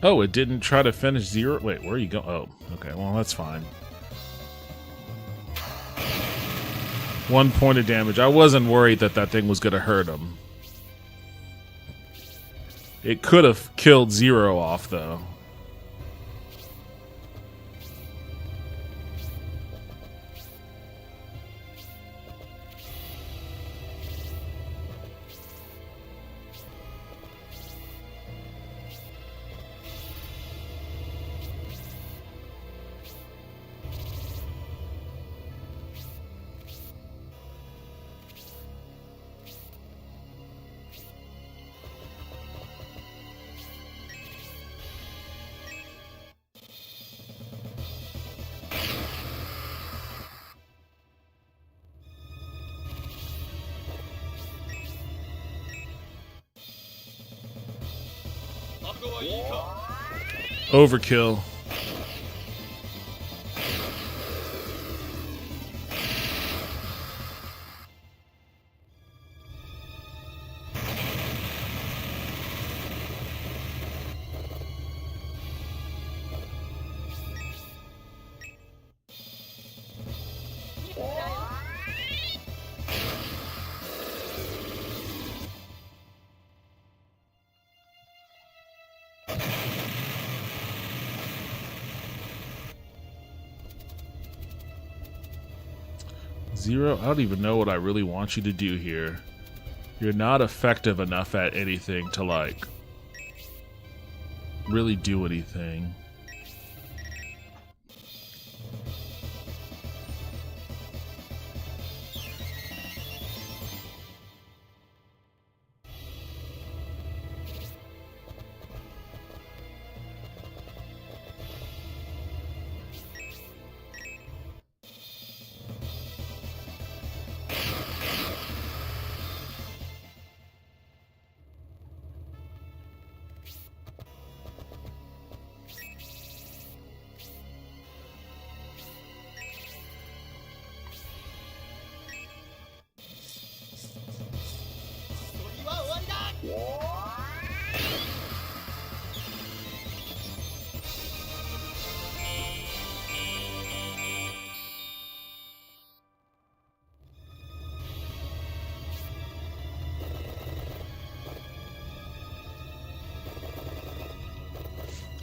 Oh, it didn't try to finish 0? Wait, where are you going? Oh, okay, well, that's fine. 1 point of damage. I wasn't worried that that thing was going to hurt him. It could have killed Zero off, though. Overkill. Zero, I don't even know what I really want you to do here. You're not effective enough at anything to, like, really do anything.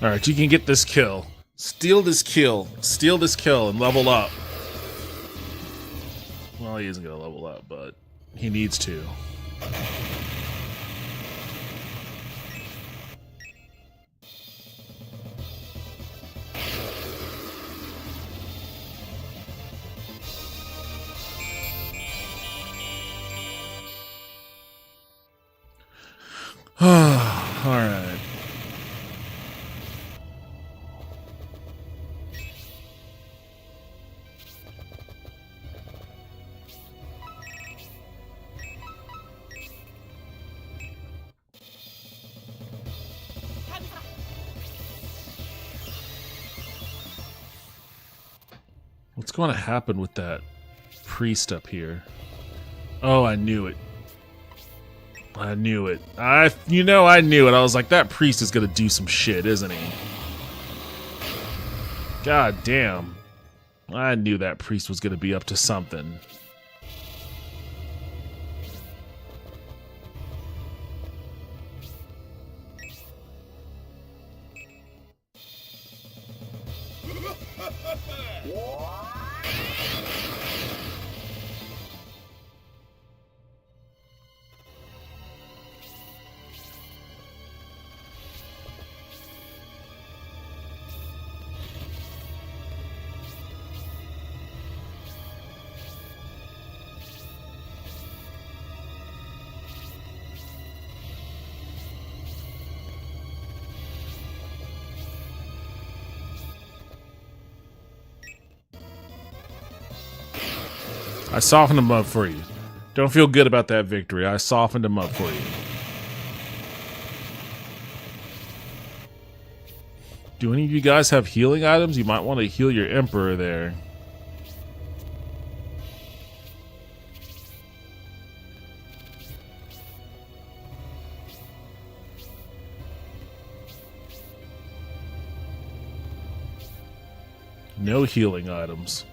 Alright, you can get this kill. Steal this kill. Steal this kill and level up. Well, he isn't going to level up, but he needs to. Alright. What's going to happen with that priest up here? Oh, I knew it. I knew it. I knew it. I was like, that priest is going to do some shit, isn't he? God damn. I knew that priest was going to be up to something. I softened him up for you. Don't feel good about that victory. I softened him up for you. Do any of you guys have healing items? You might want to heal your Emperor there. No healing items.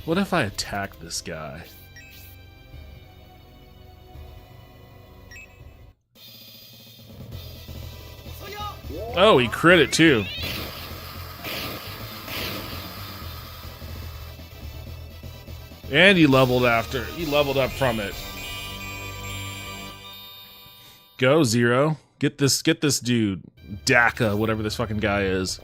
What if I attack this guy? Oh, he crit it too. And he leveled after. He leveled up from it. Go, Zero. Get this dude. Daka, whatever this fucking guy is.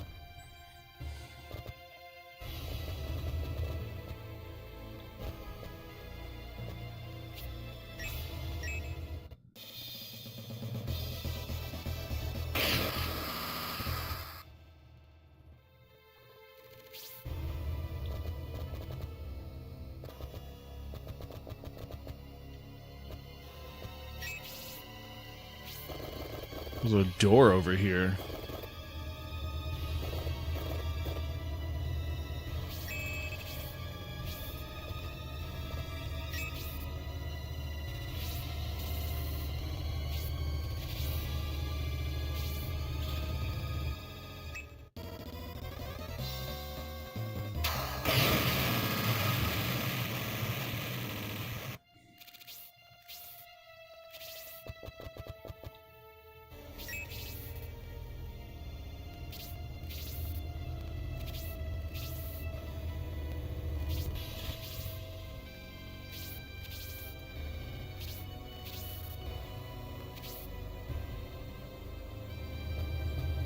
There's a door over here.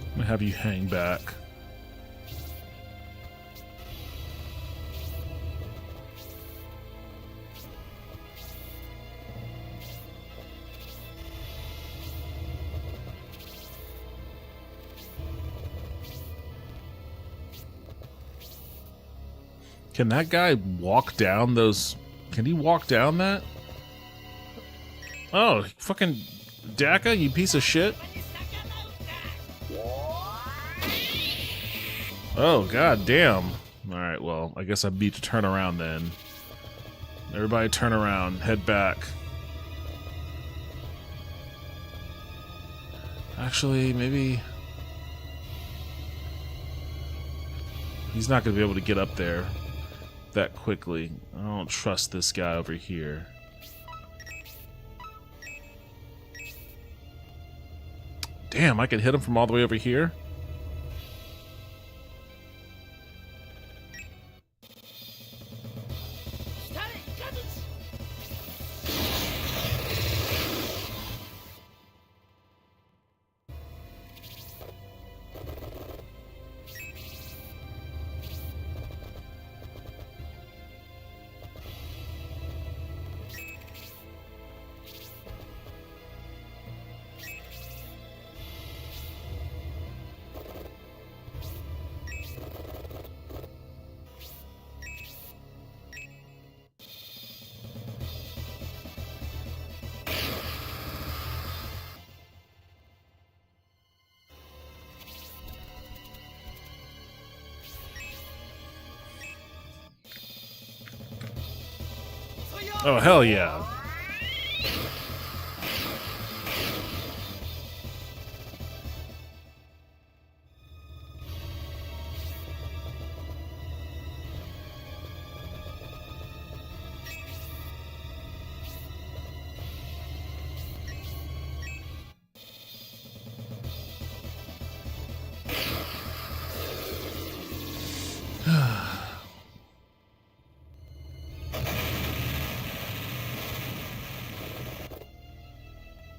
I'm gonna have you hang back. Can that guy walk down those? Can he walk down that? Oh, fucking Daka, you piece of shit. Oh, god damn. Alright, well, I guess I need to turn around then. Everybody turn around. Head back. Actually, maybe... He's not going to be able to get up there that quickly. I don't trust this guy over here. Damn, I can hit him from all the way over here? Oh, hell yeah.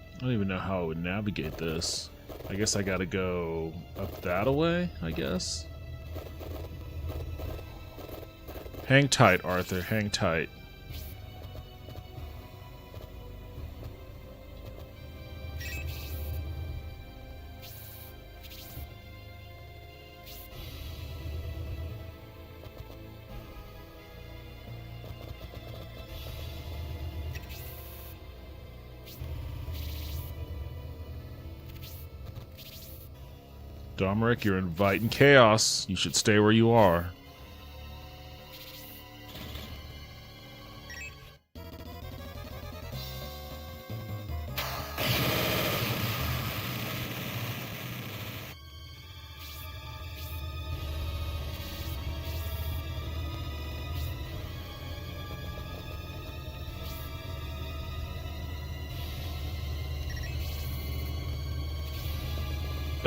I don't even know how I would navigate this. I guess I gotta go up that way, I guess. Hang tight, Arthur, hang tight. Domeric, you're inviting chaos. You should stay where you are.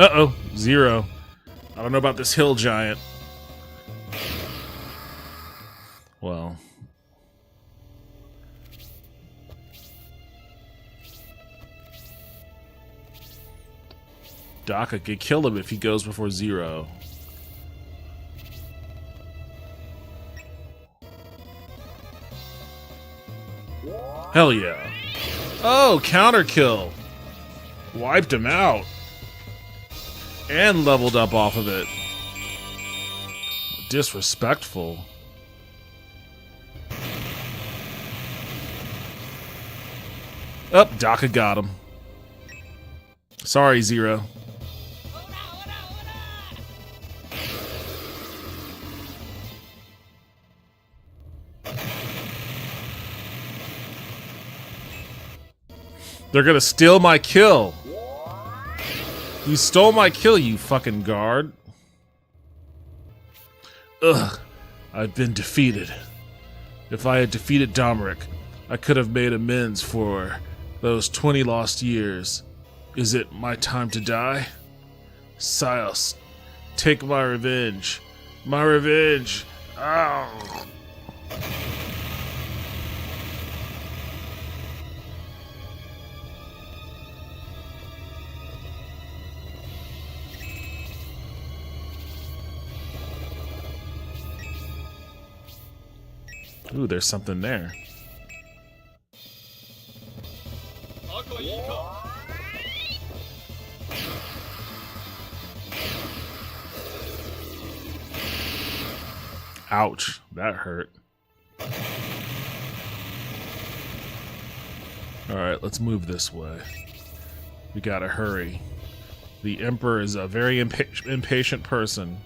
Uh-oh, 0. I don't know about this hill giant. Well. Daka could kill him if he goes before 0. Hell yeah. Oh, counter kill. Wiped him out. And leveled up off of it. Disrespectful. Oh, Daka got him. Sorry, 0. They're gonna steal my kill. You stole my kill, you fucking guard. Ugh. I've been defeated. If I had defeated Domeric, I could have made amends for those 20 lost years. Is it my time to die? Sios, take my revenge. My revenge. Ow. Ooh, there's something there. Ouch, that hurt. Alright, let's move this way. We gotta hurry. The Emperor is a very impatient person.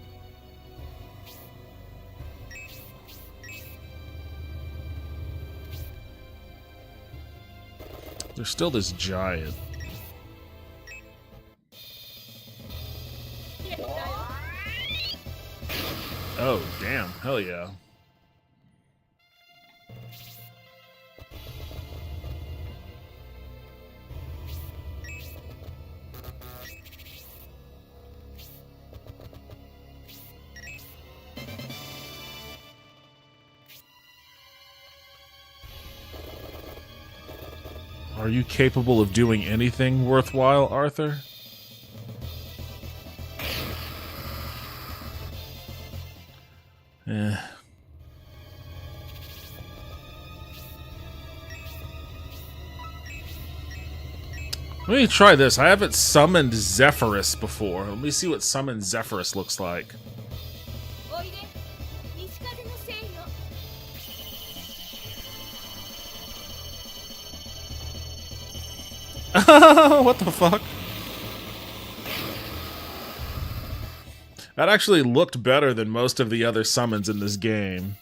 There's still this giant. Oh, damn. Hell yeah. Are you capable of doing anything worthwhile, Arthur? Eh. Let me try this. I haven't summoned Zephyrus before. Let me see what summoned Zephyrus looks like. What the fuck? That actually looked better than most of the other summons in this game.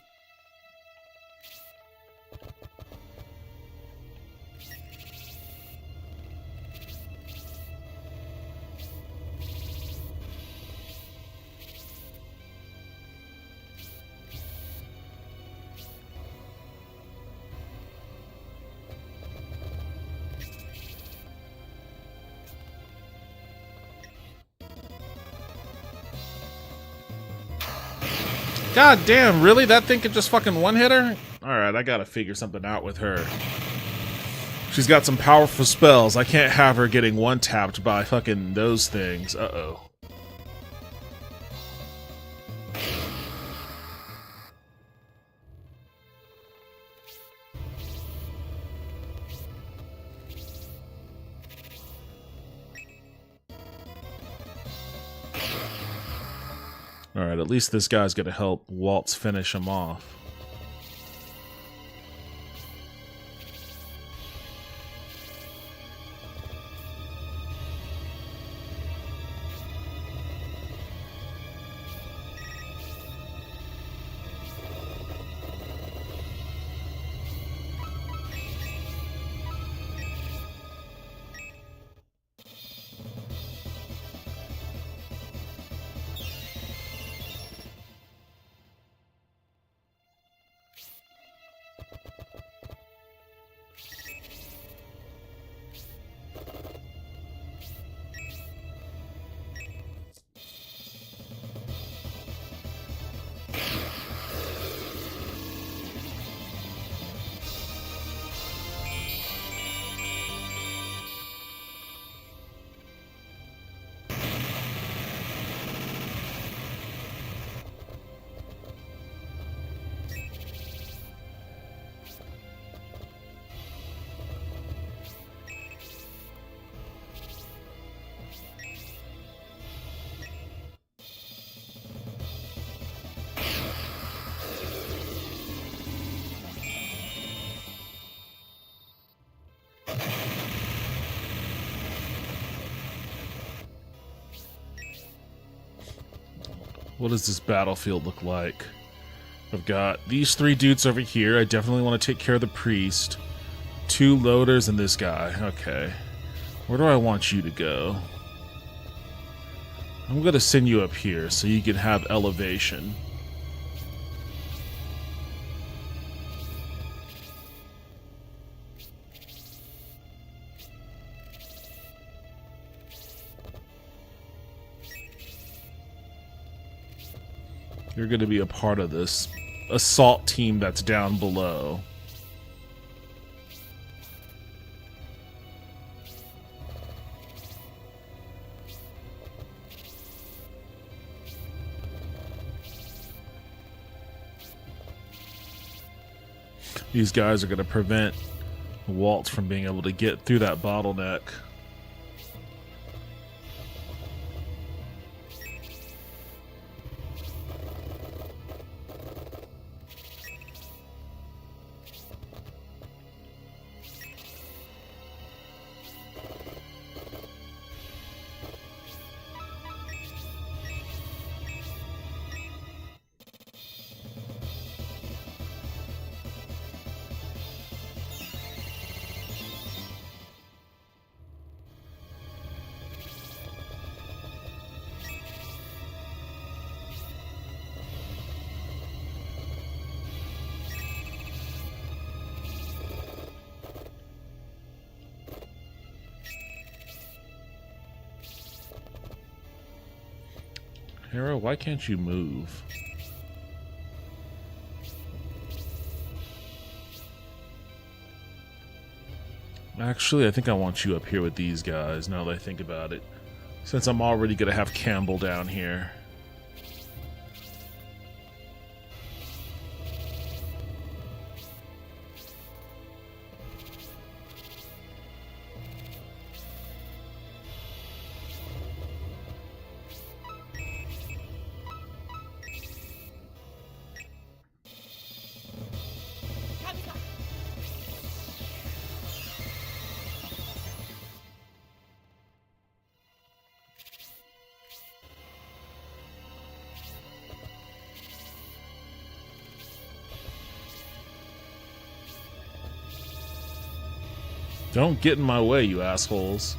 God damn, really? That thing could just fucking one-hit her? Alright, I gotta figure something out with her. She's got some powerful spells. I can't have her getting one-tapped by fucking those things. Uh-oh. Alright, at least this guy's gonna help Waltz finish him off. What does this battlefield look like? I've got these 3 dudes over here. I definitely want to take care of the priest. 2 loaders and this guy. Okay. Where do I want you to go? I'm going to send you up here so you can have elevation. You're going to be a part of this assault team that's down below. These guys are going to prevent Walt from being able to get through that bottleneck. Hero, why can't you move? Actually, I think I want you up here with these guys, now that I think about it. Since I'm already going to have Campbell down here. Don't get in my way, you assholes.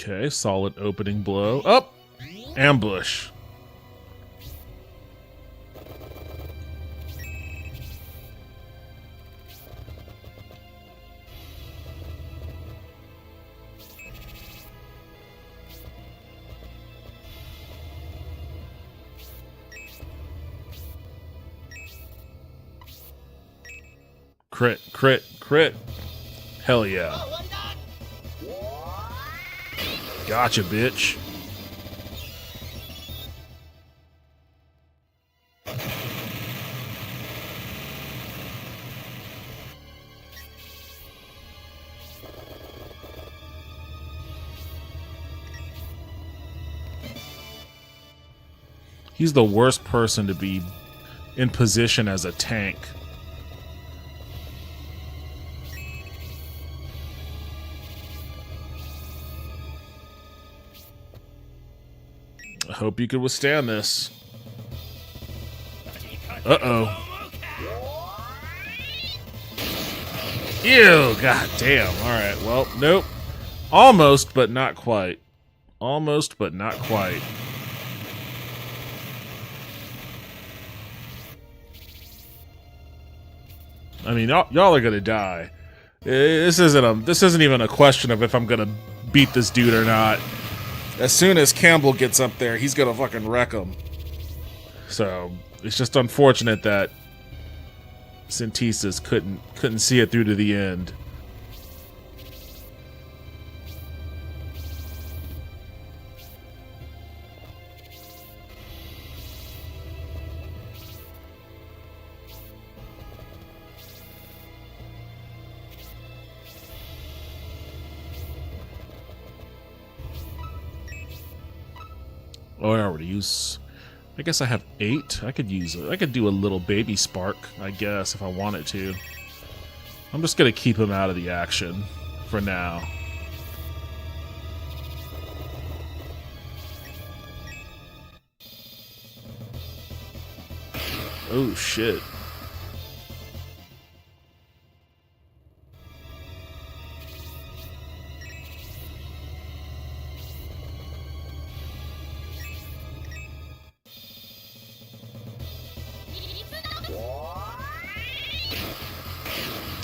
Okay, solid opening blow. Up! Ambush. Crit, crit, crit. Hell yeah. Gotcha, bitch. He's the worst person to be in position as a tank. I hope you could withstand this. Uh-oh. Ew, god damn. Alright, well, nope. Almost, but not quite. Almost, but not quite. I mean, y'all are gonna die. This isn't even a question of if I'm gonna beat this dude or not. As soon as Campbell gets up there, he's gonna fucking wreck him. So, it's just unfortunate that Synthesis couldn't see it through to the end. Oh, I already use. I guess I have 8. I could do a little baby spark, I guess, if I wanted to. I'm just gonna keep him out of the action for now. Oh shit.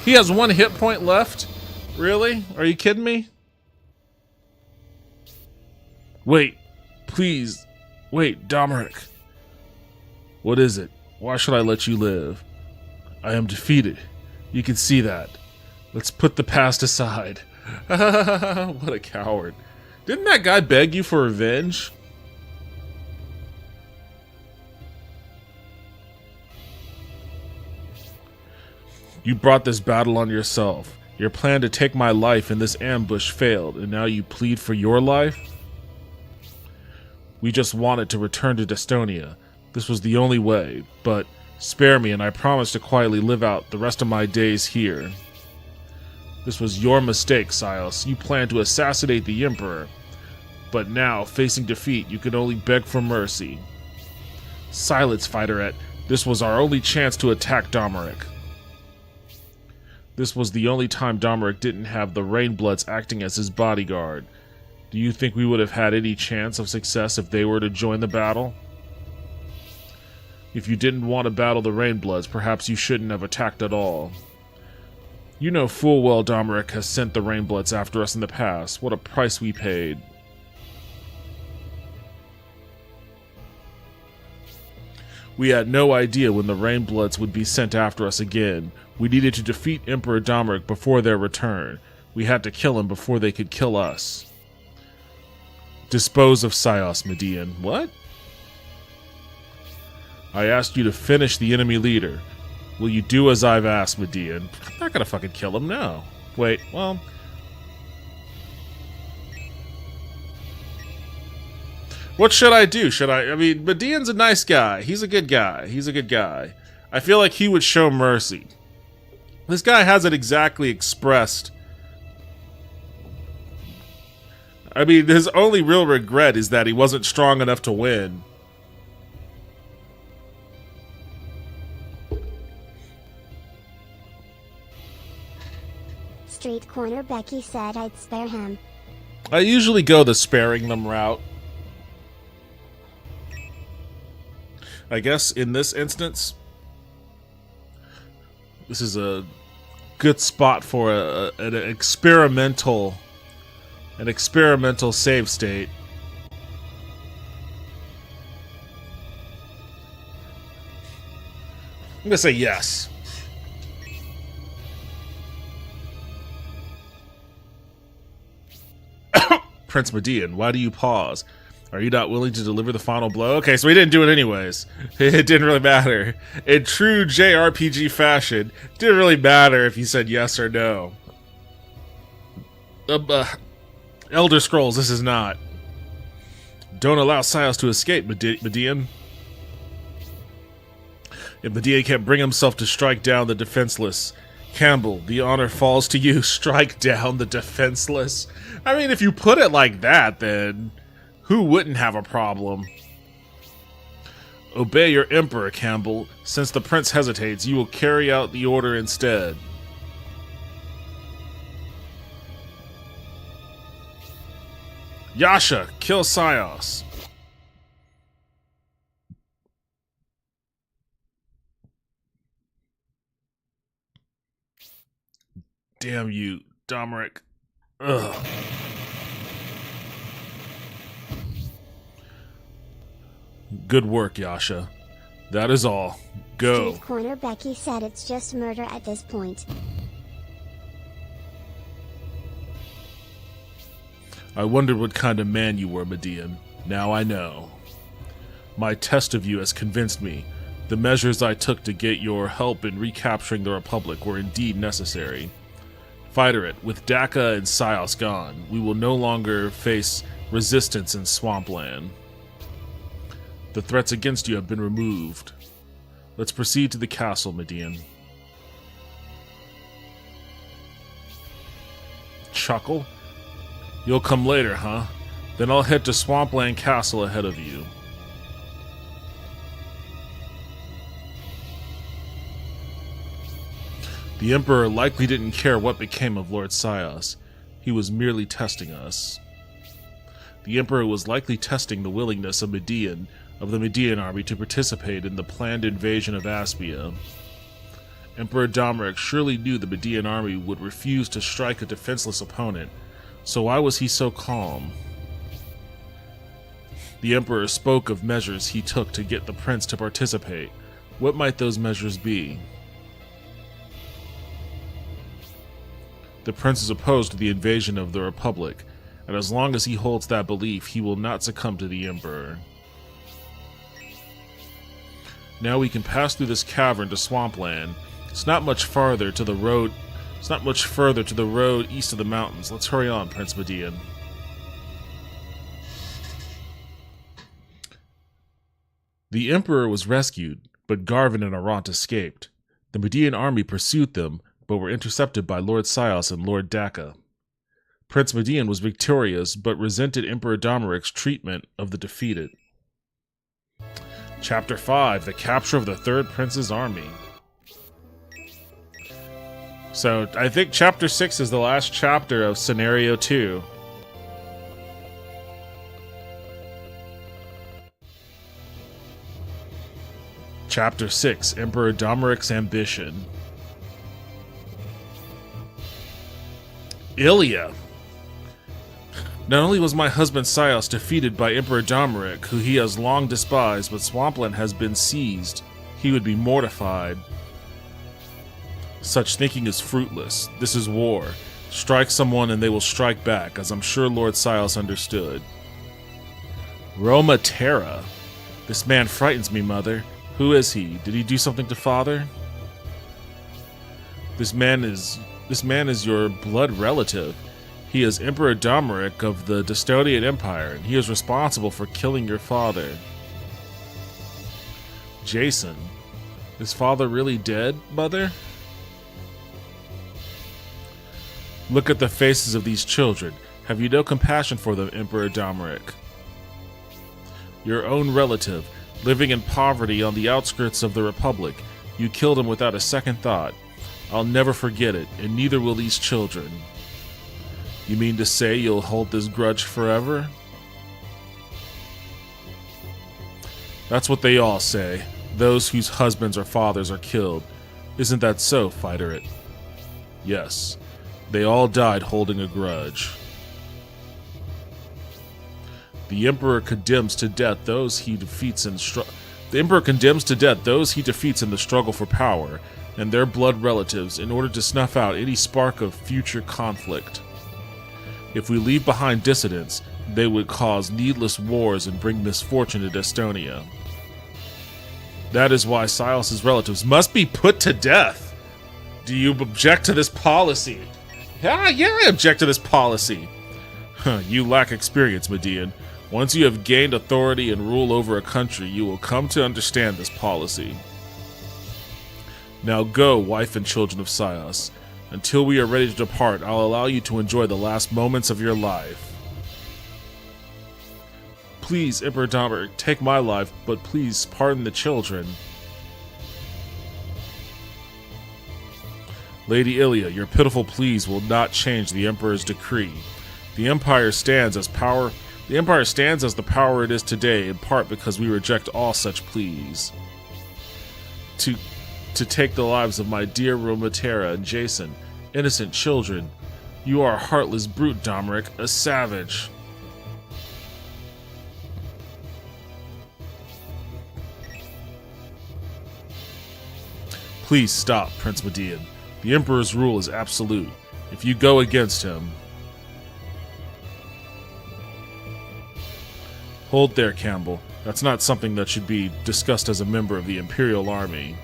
He has 1 hit point left? Really? Are you kidding me? Wait. Please. Wait, Domeric. What is it? Why should I let you live? I am defeated. You can see that. Let's put the past aside. What a coward. Didn't that guy beg you for revenge? You brought this battle on yourself. Your plan to take my life in this ambush failed, and now you plead for your life? We just wanted to return to Destonia. This was the only way, but spare me and I promise to quietly live out the rest of my days here. This was your mistake, Silas. You planned to assassinate the Emperor. But now, facing defeat, you can only beg for mercy. Silence, Fighterette. This was our only chance to attack Domeric. This was the only time Domeric didn't have the Rainbloods acting as his bodyguard. Do you think we would have had any chance of success if they were to join the battle? If you didn't want to battle the Rainbloods, perhaps you shouldn't have attacked at all. You know full well Domeric has sent the Rainbloods after us in the past. What a price we paid. We had no idea when the Rainbloods would be sent after us again. We needed to defeat Emperor Domeric before their return. We had to kill him before they could kill us. Dispose of Silas, Median. What? I asked you to finish the enemy leader. Will you do as I've asked, Median? I'm not gonna fucking kill him, no. Wait, well... What should I do? I mean, Median's a nice guy. He's a good guy. I feel like he would show mercy. This guy hasn't exactly expressed... I mean, his only real regret is that he wasn't strong enough to win. Street corner Becky said I'd spare him. I usually go the sparing them route. I guess in this instance, this is a good spot for an experimental save state. I'm gonna say yes. Prince Median, why do you pause? Are you not willing to deliver the final blow? Okay, so we didn't do it anyways. It didn't really matter. In true JRPG fashion, it didn't really matter if you said yes or no. Elder Scrolls, this is not. Don't allow Silas to escape, Median. If Median can't bring himself to strike down the defenseless, Campbell, the honor falls to you. Strike down the defenseless. I mean, if you put it like that, then who wouldn't have a problem? Obey your emperor, Campbell. Since the prince hesitates, you will carry out the order instead. Yasha, kill Silas. Damn you, Domeric. Ugh. Good work, Yasha. That is all. Go. Street Corner Becky said it's just murder at this point. I wondered what kind of man you were, Median. Now I know. My test of you has convinced me. The measures I took to get your help in recapturing the Republic were indeed necessary. Fighter it, with Daka and Sios gone, we will no longer face resistance in Swampland. The threats against you have been removed. Let's proceed to the castle, Median. Chuckle? You'll come later, huh? Then I'll head to Swampland Castle ahead of you. The Emperor likely didn't care what became of Lord Sios. He was merely testing us. The Emperor was likely testing the willingness of the Median army to participate in the planned invasion of Aspia. Emperor Domeric surely knew the Median army would refuse to strike a defenseless opponent, so why was he so calm? The Emperor spoke of measures he took to get the prince to participate. What might those measures be? The prince is opposed to the invasion of the Republic, and as long as he holds that belief, he will not succumb to the Emperor. Now we can pass through this cavern to Swampland. It's not much further to the road east of the mountains. Let's hurry on, Prince Median. The Emperor was rescued, but Garvin and Arant escaped. The Median army pursued them, but were intercepted by Lord Sios and Lord Daka. Prince Median was victorious, but resented Emperor Domeric's treatment of the defeated. Chapter 5, The Capture of the Third Prince's Army. So, I think Chapter 6 is the last chapter of Scenario 2. Chapter 6, Emperor Domeric's Ambition. Ilya! Not only was my husband Sios defeated by Emperor Domeric, who he has long despised, but Swampland has been seized. He would be mortified. Such thinking is fruitless. This is war. Strike someone and they will strike back, as I'm sure Lord Sios understood. Roma Terra. This man frightens me, Mother. Who is he? Did he do something to Father? This man is your blood relative. He is Emperor Domeric of the Destonian Empire, and he is responsible for killing your father. Jason. Is Father really dead, Mother? Look at the faces of these children. Have you no compassion for them, Emperor Domeric? Your own relative, living in poverty on the outskirts of the Republic. You killed him without a second thought. I'll never forget it, and neither will these children. You mean to say you'll hold this grudge forever? That's what they all say, those whose husbands or fathers are killed. Isn't that so, Fighter-It? Yes, they all died holding a grudge. The Emperor condemns to death those he defeats in the struggle for power, and their blood relatives in order to snuff out any spark of future conflict. If we leave behind dissidents, they would cause needless wars and bring misfortune to Destonia. That is why Silas's relatives must be put to death. Do you object to this policy? Yeah, I object to this policy. You lack experience, Median. Once you have gained authority and rule over a country, you will come to understand this policy. Now go, wife and children of Sios. Until we are ready to depart, I'll allow you to enjoy the last moments of your life. Please, Emperor Domeric, take my life, but please pardon the children. Lady Ilya, your pitiful pleas will not change the Emperor's decree. The Empire stands as the power it is today, in part because we reject all such pleas. To take the lives of my dear Romatera and Jason, innocent children. You are a heartless brute, Domeric, a savage. Please stop, Prince Median. The Emperor's rule is absolute. If you go against him... Hold there, Campbell. That's not something that should be discussed as a member of the Imperial Army.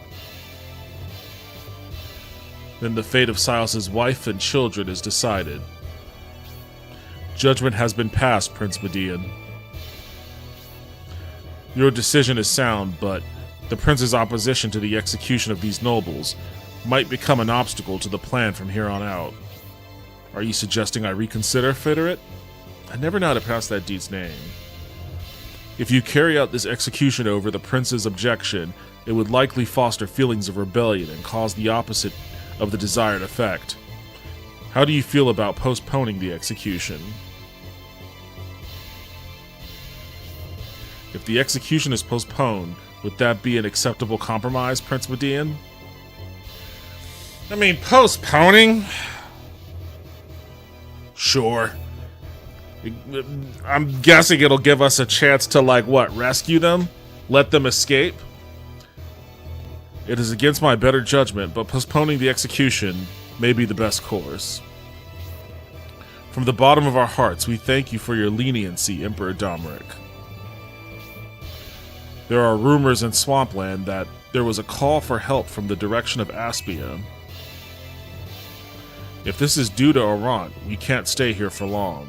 Then the fate of Silas's wife and children is decided. Judgment has been passed, Prince Median. Your decision is sound, but the Prince's opposition to the execution of these nobles might become an obstacle to the plan from here on out. Are you suggesting I reconsider, Federate? I never know how to pronounce that dude's name. If you carry out this execution over the Prince's objection, it would likely foster feelings of rebellion and cause the opposite of the desired effect. How do you feel about postponing the execution? If the execution is postponed, would that be an acceptable compromise, Prince Median? I mean, postponing? Sure. I'm guessing it'll give us a chance to, like, what, rescue them? Let them escape? It is against my better judgment, but postponing the execution may be the best course. From the bottom of our hearts, we thank you for your leniency, Emperor Domeric. There are rumors in Swampland that there was a call for help from the direction of Aspia. If this is due to Orant, we can't stay here for long.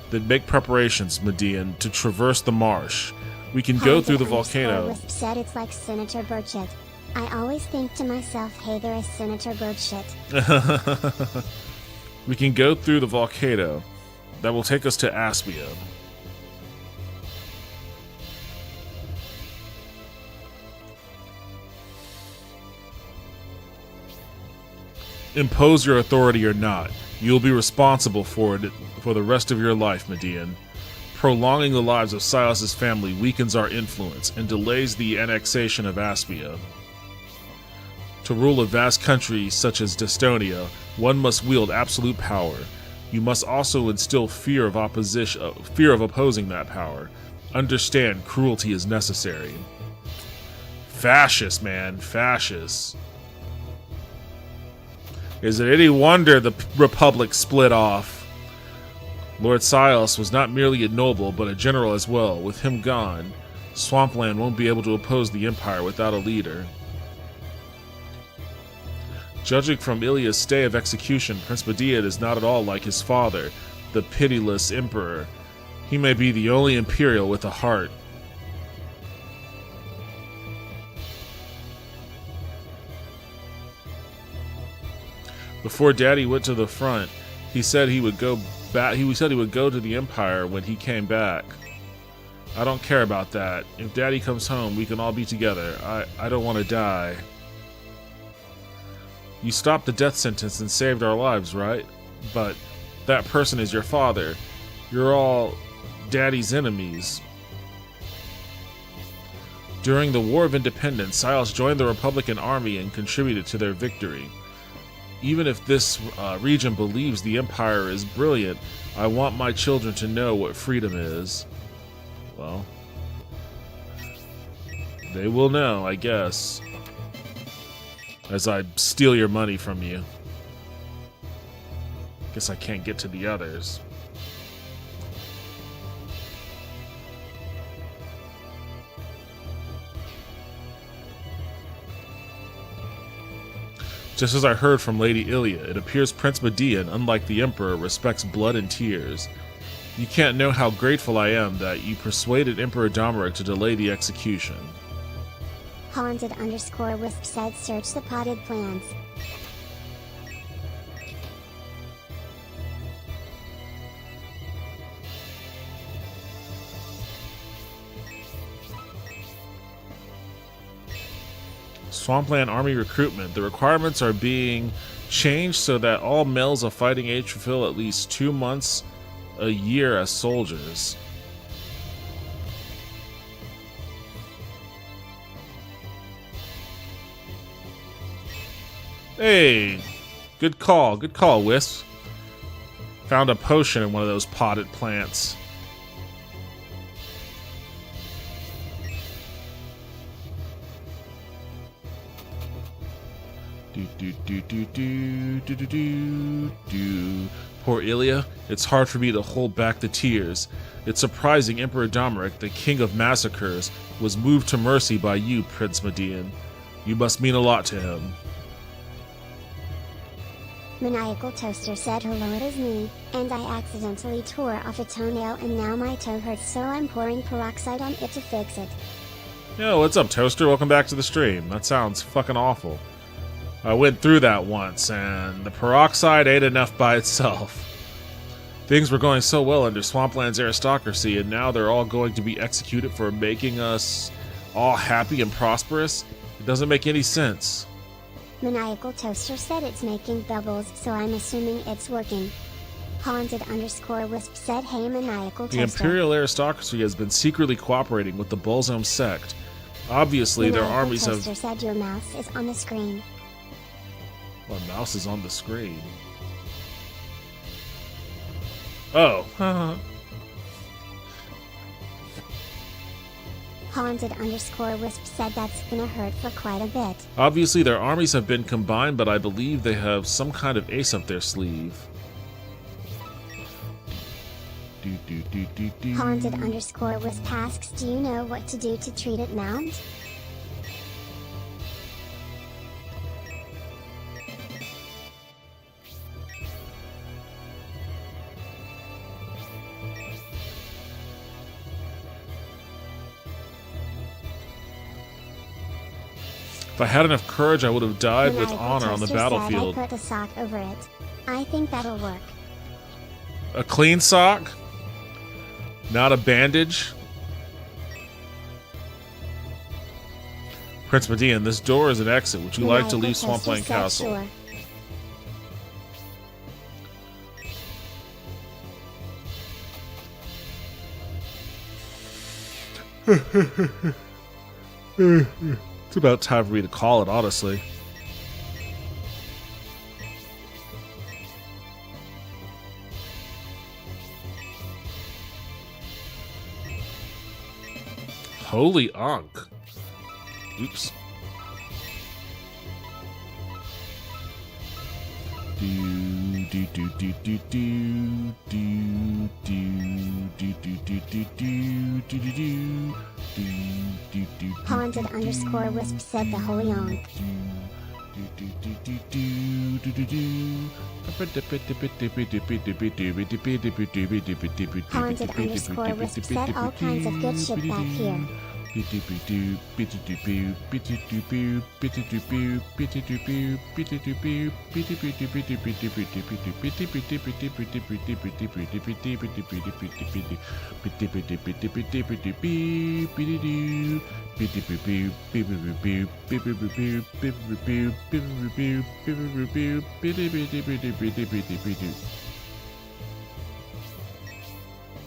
Then make preparations, Median, to traverse the marsh. We can go through the volcano. Wisp said it's like Senator Burchett. I always think to myself, hey, there is Senator Burchett. We can go through the volcano. That will take us to Aspia. Impose your authority or not, you will be responsible for it for the rest of your life, Median. Prolonging the lives of Silas's family weakens our influence and delays the annexation of Aspia. To rule a vast country such as Destonia, one must wield absolute power. You must also instill fear of opposing that power. Understand, cruelty is necessary. Fascist, man, fascist. Is it any wonder the Republic split off? Lord Silas was not merely a noble, but a general as well. With him gone, Swampland won't be able to oppose the Empire without a leader. Judging from Ilya's stay of execution, Prince Median is not at all like his father, the pitiless Emperor. He may be the only Imperial with a heart. Before Daddy went to the front, he said he would go back. He said he would go to the Empire when he came back. I don't care about that. If Daddy comes home, we can all be together. I don't want to die. You stopped the death sentence and saved our lives, right? But that person is your father. You're all Daddy's enemies. During the War of Independence, Silas joined the Republican Army and contributed to their victory. Even if this region believes the Empire is brilliant, I want my children to know what freedom is. Well, they will know, I guess. As I steal your money from you. Guess I can't get to the others. Just as I heard from Lady Ilya, it appears Prince Median, unlike the Emperor, respects blood and tears. You can't know how grateful I am that you persuaded Emperor Domeric to delay the execution. Haunted_Wisp said search the potted plants. Swampland Army recruitment. The requirements are being changed so that all males of fighting age fulfill at least 2 months a year as soldiers. Hey, good call, Wisp. Found a potion in one of those potted plants. Poor Ilya, it's hard for me to hold back the tears. It's surprising Emperor Domeric, the king of massacres, was moved to mercy by you, Prince Median. You must mean a lot to him. Maniacal Toaster said hello, it is me, and I accidentally tore off a toenail and now my toe hurts, so I'm pouring peroxide on it to fix it. Yo, what's up, Toaster? Welcome back to the stream. That sounds fucking awful. I went through that once, and the peroxide ain't enough by itself. Things were going so well under Swampland's aristocracy, and now they're all going to be executed for making us all happy and prosperous? It doesn't make any sense. Maniacal Toaster said it's making bubbles, so I'm assuming it's working. Haunted_Wisp said, hey Maniacal Toaster. The Imperial aristocracy has been secretly cooperating with the Bolzome sect. Obviously, their armies have... Toaster said your mouse is on the screen. My mouse is on the screen. Oh. Haunted_Wisp said that's gonna hurt for quite a bit. Obviously, their armies have been combined, but I believe they have some kind of ace up their sleeve. Haunted_Wisp asks, do you know what to do to treat it, Mount? If I had enough courage, I would have died with Maniacal honor on the Toaster battlefield. said I put a sock over it. I think that'll work. A clean sock? Not a bandage? Prince Median, this door is an exit. Would you like to leave Swampland Castle? Sure. It's about time for me to call it, honestly. Holy Ankh. Oops. Haunted_Wisp said the Holy Ankh. Haunted_Wisp said all kinds of good shit back here.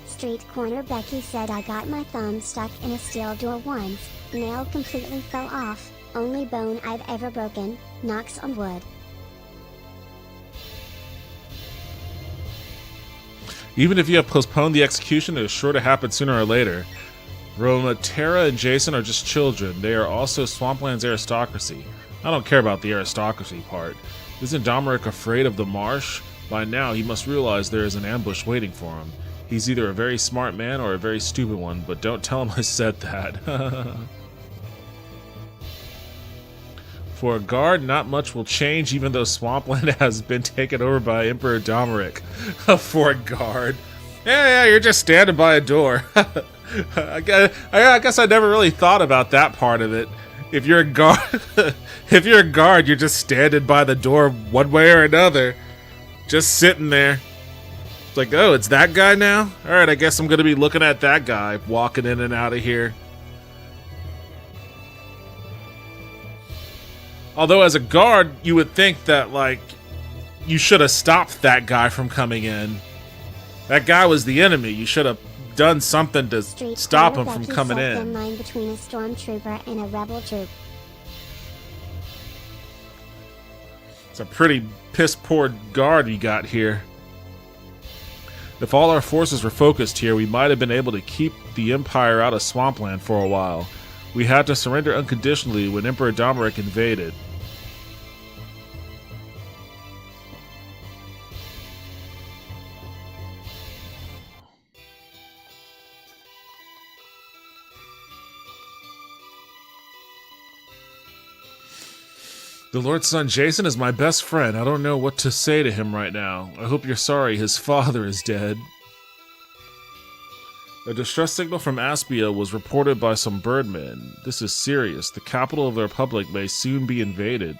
Street Corner Becky said I got my thumb stuck in a steel door once, nail completely fell off, only bone I've ever broken, knocks on wood. Even if you have postponed the execution, it is sure to happen sooner or later. Roma, Terra, and Jason are just children. They are also Swampland's aristocracy. I don't care about the aristocracy part. Isn't Domeric afraid of the marsh? By now, he must realize there is an ambush waiting for him. He's either a very smart man or a very stupid one, but don't tell him I said that. For a guard, not much will change, even though Swampland has been taken over by Emperor Domeric. For a guard. Yeah, you're just standing by a door. I guess I never really thought about that part of it. If you're a guard, you're just standing by the door one way or another. Just sitting there. Like, oh, it's that guy now? Alright, I guess I'm gonna be looking at that guy walking in and out of here. Although as a guard, you would think that, like, you should have stopped that guy from coming in. That guy was the enemy. You should have done something to stop him from coming in. Line between a stormtrooper and a rebel troop. It's a pretty piss-poor guard you got here. If all our forces were focused here, we might have been able to keep the Empire out of Swampland for a while. We had to surrender unconditionally when Emperor Domeric invaded. The Lord's son Jason is my best friend. I don't know what to say to him right now. I hope you're sorry his father is dead. A distress signal from Aspia was reported by some birdmen. This is serious. The capital of the Republic may soon be invaded.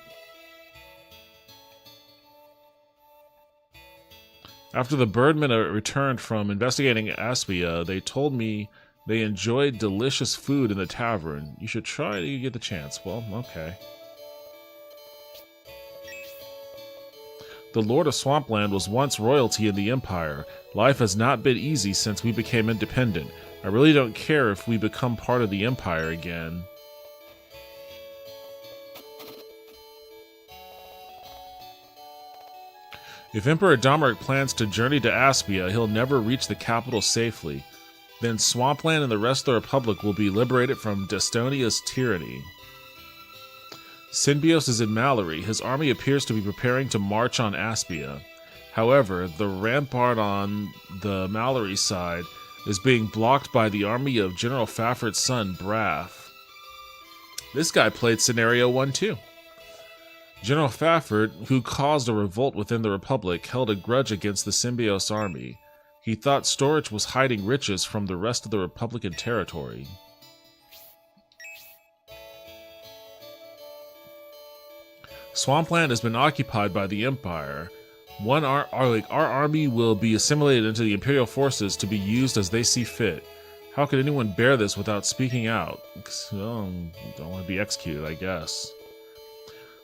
After the birdmen returned from investigating Aspia, they told me they enjoyed delicious food in the tavern. You should try it if you get the chance. Well, okay. The Lord of Swampland was once royalty in the Empire. Life has not been easy since we became independent. I really don't care if we become part of the Empire again. If Emperor Domeric plans to journey to Aspia, he'll never reach the capital safely. Then Swampland and the rest of the Republic will be liberated from Destonia's tyranny. Synbios is in Mallory. His army appears to be preparing to march on Aspia. However, the rampart on the Mallory side is being blocked by the army of General Faffert's son, Braff. This guy played Scenario 1 too. General Faffert, who caused a revolt within the Republic, held a grudge against the Synbios army. He thought Storage was hiding riches from the rest of the Republican territory. Swampland has been occupied by the Empire. Our army will be assimilated into the Imperial forces to be used as they see fit. How could anyone bear this without speaking out? Well, don't want to be executed, I guess.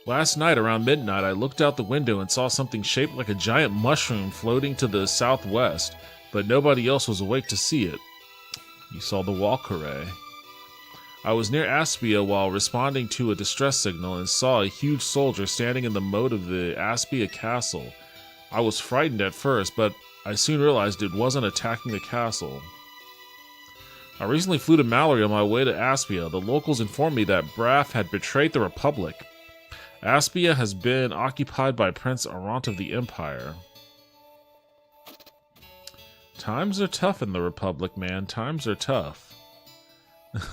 Last night, around midnight, I looked out the window and saw something shaped like a giant mushroom floating to the southwest, but nobody else was awake to see it. You saw the Walkyrie. I was near Aspia while responding to a distress signal and saw a huge soldier standing in the moat of the Aspia castle. I was frightened at first, but I soon realized it wasn't attacking the castle. I recently flew to Mallory on my way to Aspia. The locals informed me that Braff had betrayed the Republic. Aspia has been occupied by Prince Arant of the Empire. Times are tough in the Republic, man. Times are tough.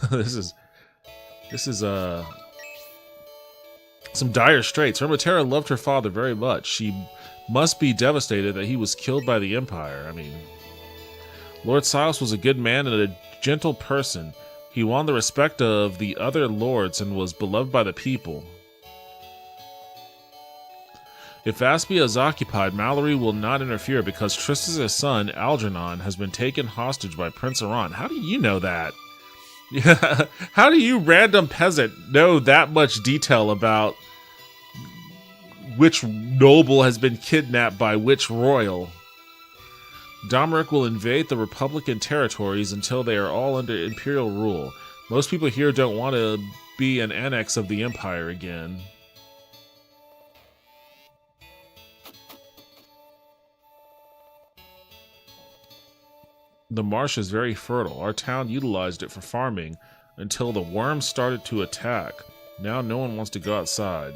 This is some dire straits. Hermitera loved her father very much. She must be devastated that he was killed by the Empire. I mean, Lord Silas was a good man and a gentle person. He won the respect of the other lords and was beloved by the people. If Aspia is occupied, Mallory will not interfere because Tristas' son, Algernon, has been taken hostage by Prince Arant. How do you know that? How do you, random peasant, know that much detail about which noble has been kidnapped by which royal? Domeric will invade the Republican territories until they are all under Imperial rule. Most people here don't want to be an annex of the Empire again. The marsh is very fertile. Our town utilized it for farming until the worms started to attack. Now no one wants to go outside.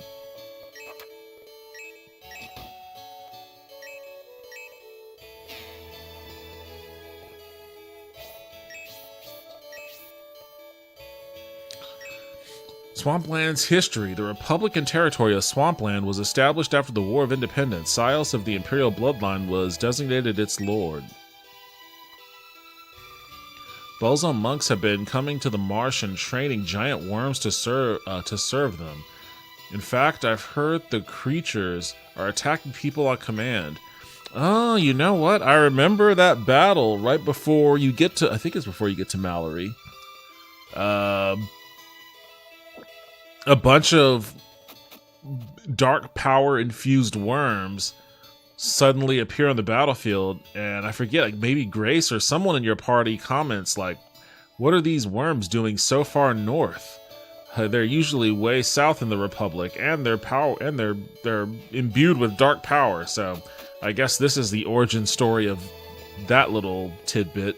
Swampland's history. The Republican territory of Swampland was established after the War of Independence. Silas of the Imperial bloodline was designated its lord. Balzam monks have been coming to the marsh and training giant worms to serve them. In fact, I've heard the creatures are attacking people on command. Oh, you know what? I remember that battle right before you get to... I think it's before you get to Mallory. A bunch of dark power-infused worms suddenly appear on the battlefield, and I forget, like maybe Grace or someone in your party comments like, what are these worms doing so far north? They're usually way south in the Republic, and they're imbued with dark power, so I guess this is the origin story of that little tidbit.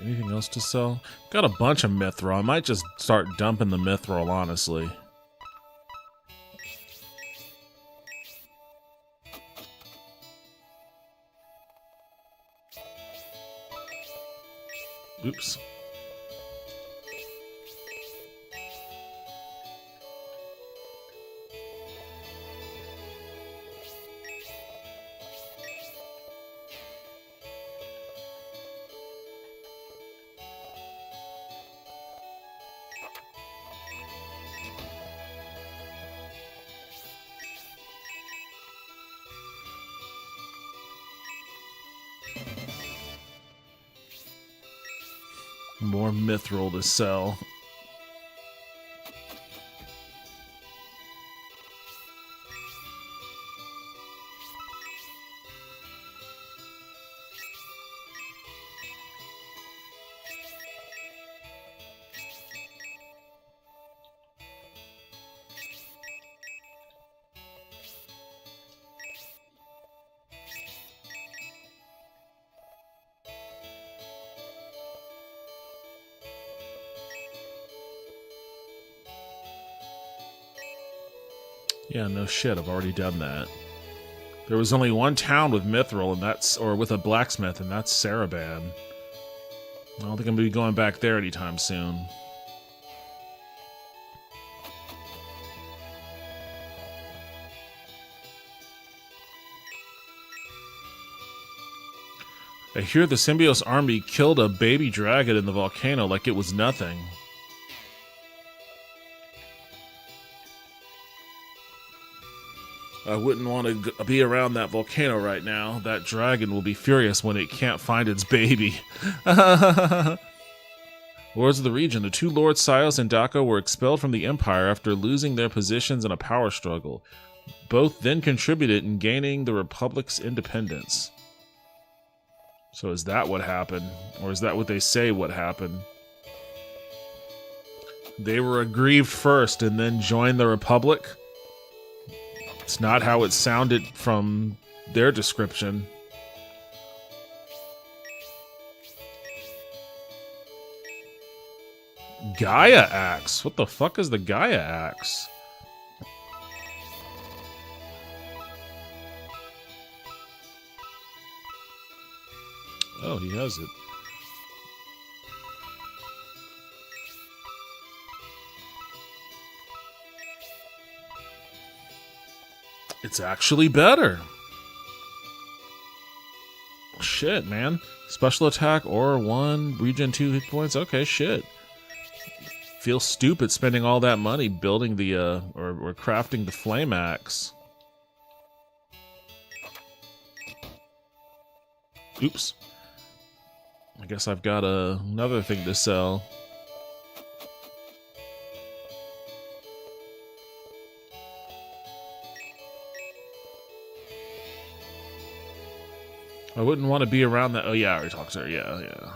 Anything else to sell? Got a bunch of mithril. I might just start dumping the mithril, honestly. Oops. More mithril to sell. Yeah, no shit, I've already done that. There was only one town with mithril, and that's, or with a blacksmith, and that's Saraban. I don't think I'm gonna be going back there anytime soon. I hear the Symbiote army killed a baby dragon in the volcano like it was nothing. I wouldn't want to be around that volcano right now. That dragon will be furious when it can't find its baby. Lords of the region, the two lords Sios and Dako were expelled from the Empire after losing their positions in a power struggle. Both then contributed in gaining the Republic's independence. So is that what happened? Or is that what they say what happened? They were aggrieved first and then joined the Republic? It's not how it sounded from their description. Gaia Axe? What the fuck is the Gaia Axe? Oh, he has it. It's actually better. Shit, man. Special attack, Aura 1, regen 2 hit points. Okay, shit. Feel stupid spending all that money building the, or crafting the flame axe. Oops. I guess I've got another thing to sell. I wouldn't want to be around that. Oh, yeah, I already talked to her. Yeah, yeah.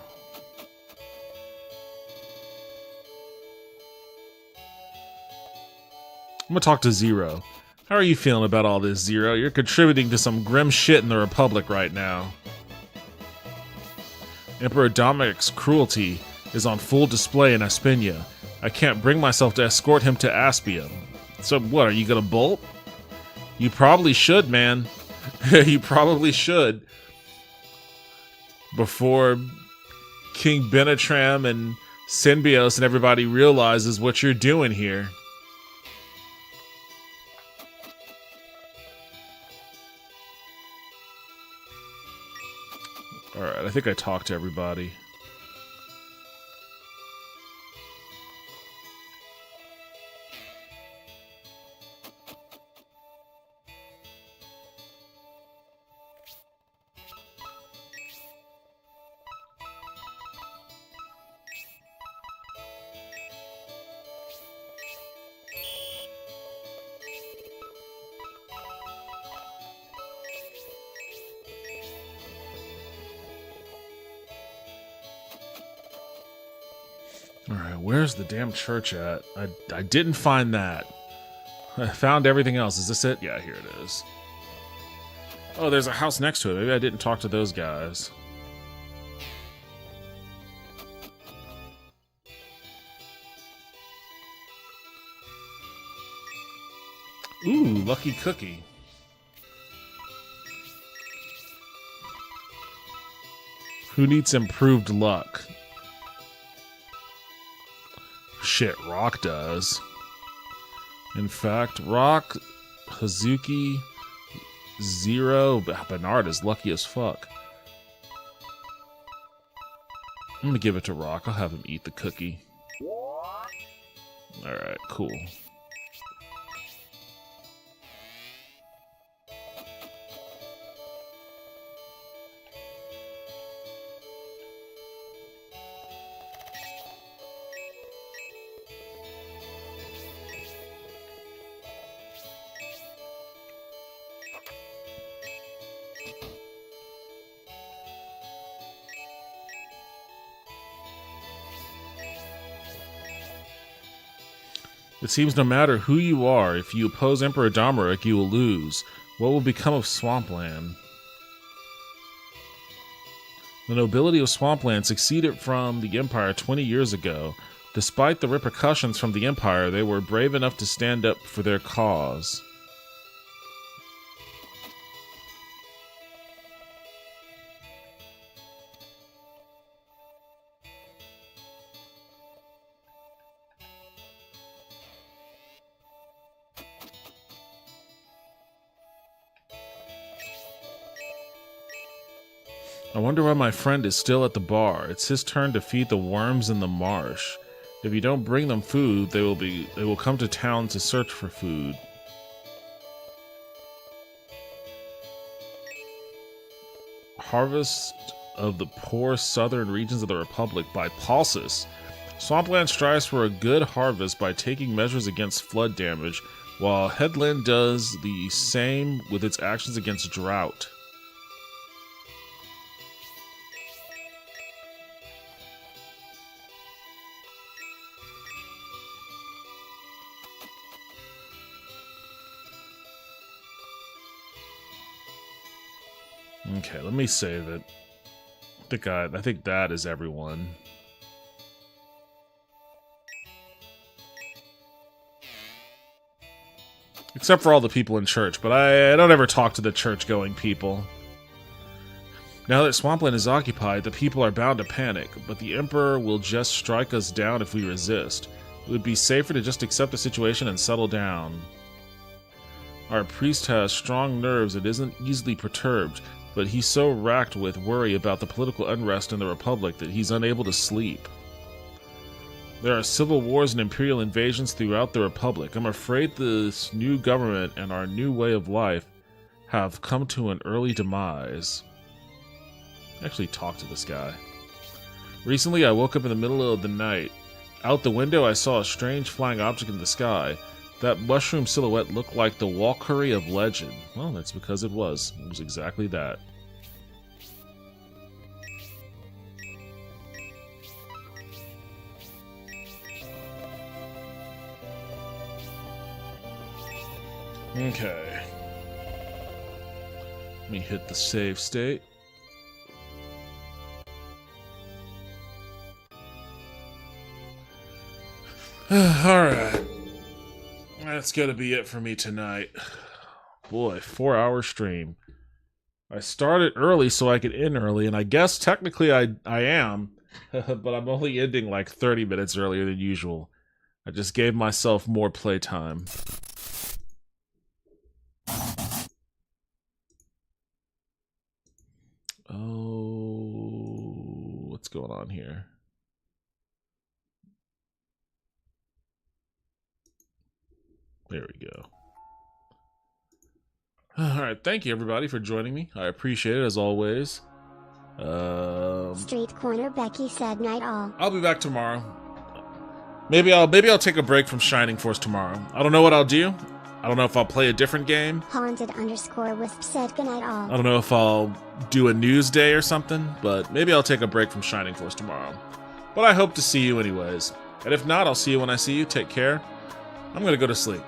I'm gonna talk to Zero. How are you feeling about all this, Zero? You're contributing to some grim shit in the Republic right now. Emperor Dominic's cruelty is on full display in Aspinia. I can't bring myself to escort him to Aspia. So what, are you gonna bolt? You probably should, man. You probably should. Before King Benetram and Synbios and everybody realizes what you're doing here. Alright, I think I talked to everybody. Alright, where's the damn church at? I didn't find that. I found everything else. Is this it? Yeah, here it is. Oh, there's a house next to it. Maybe I didn't talk to those guys. Ooh, lucky cookie. Who needs improved luck? Shit, Rock does. In fact, Rock, Hazuki, Zero, Bernard is lucky as fuck. I'm gonna give it to Rock. I'll have him eat the cookie. Alright, cool. It seems no matter who you are, if you oppose Emperor Domeric, you will lose. What will become of Swampland? The nobility of Swampland succeeded from the Empire 20 years ago. Despite the repercussions from the Empire, they were brave enough to stand up for their cause. I wonder why my friend is still at the bar. It's his turn to feed the worms in the marsh. If you don't bring them food, they will come to town to search for food. Harvest of the poor southern regions of the Republic by Palsis. Swampland strives for a good harvest by taking measures against flood damage, while Headland does the same with its actions against drought. Okay, let me save it. I think that is everyone. Except for all the people in church, but I don't ever talk to the church-going people. Now that Swampland is occupied, the people are bound to panic, but the Emperor will just strike us down if we resist. It would be safer to just accept the situation and settle down. Our priest has strong nerves and isn't easily perturbed, but he's so racked with worry about the political unrest in the Republic that he's unable to sleep. There are civil wars and imperial invasions throughout the Republic. I'm afraid this new government and our new way of life have come to an early demise. Actually talk to this guy. Recently, I woke up in the middle of the night. Out the window, I saw a strange flying object in the sky. That mushroom silhouette looked like the Walkyrie of legend. Well, that's because it was. It was exactly that. Okay. Let me hit the save state. Alright. That's gonna be it for me tonight. Boy, 4-hour stream. I started early so I could end early, and I guess technically I am, but I'm only ending like 30 minutes earlier than usual. I just gave myself more playtime. Oh, what's going on here? There we go. Alright, thank you everybody for joining me. I appreciate it as always. Street Corner Becky said night all. I'll be back tomorrow. Maybe I'll take a break from Shining Force tomorrow. I don't know what I'll do. I don't know if I'll play a different game. Haunted_Wisp said goodnight all. I don't know if I'll do a news day or something, but maybe I'll take a break from Shining Force tomorrow. But I hope to see you anyways. And if not, I'll see you when I see you. Take care. I'm gonna go to sleep.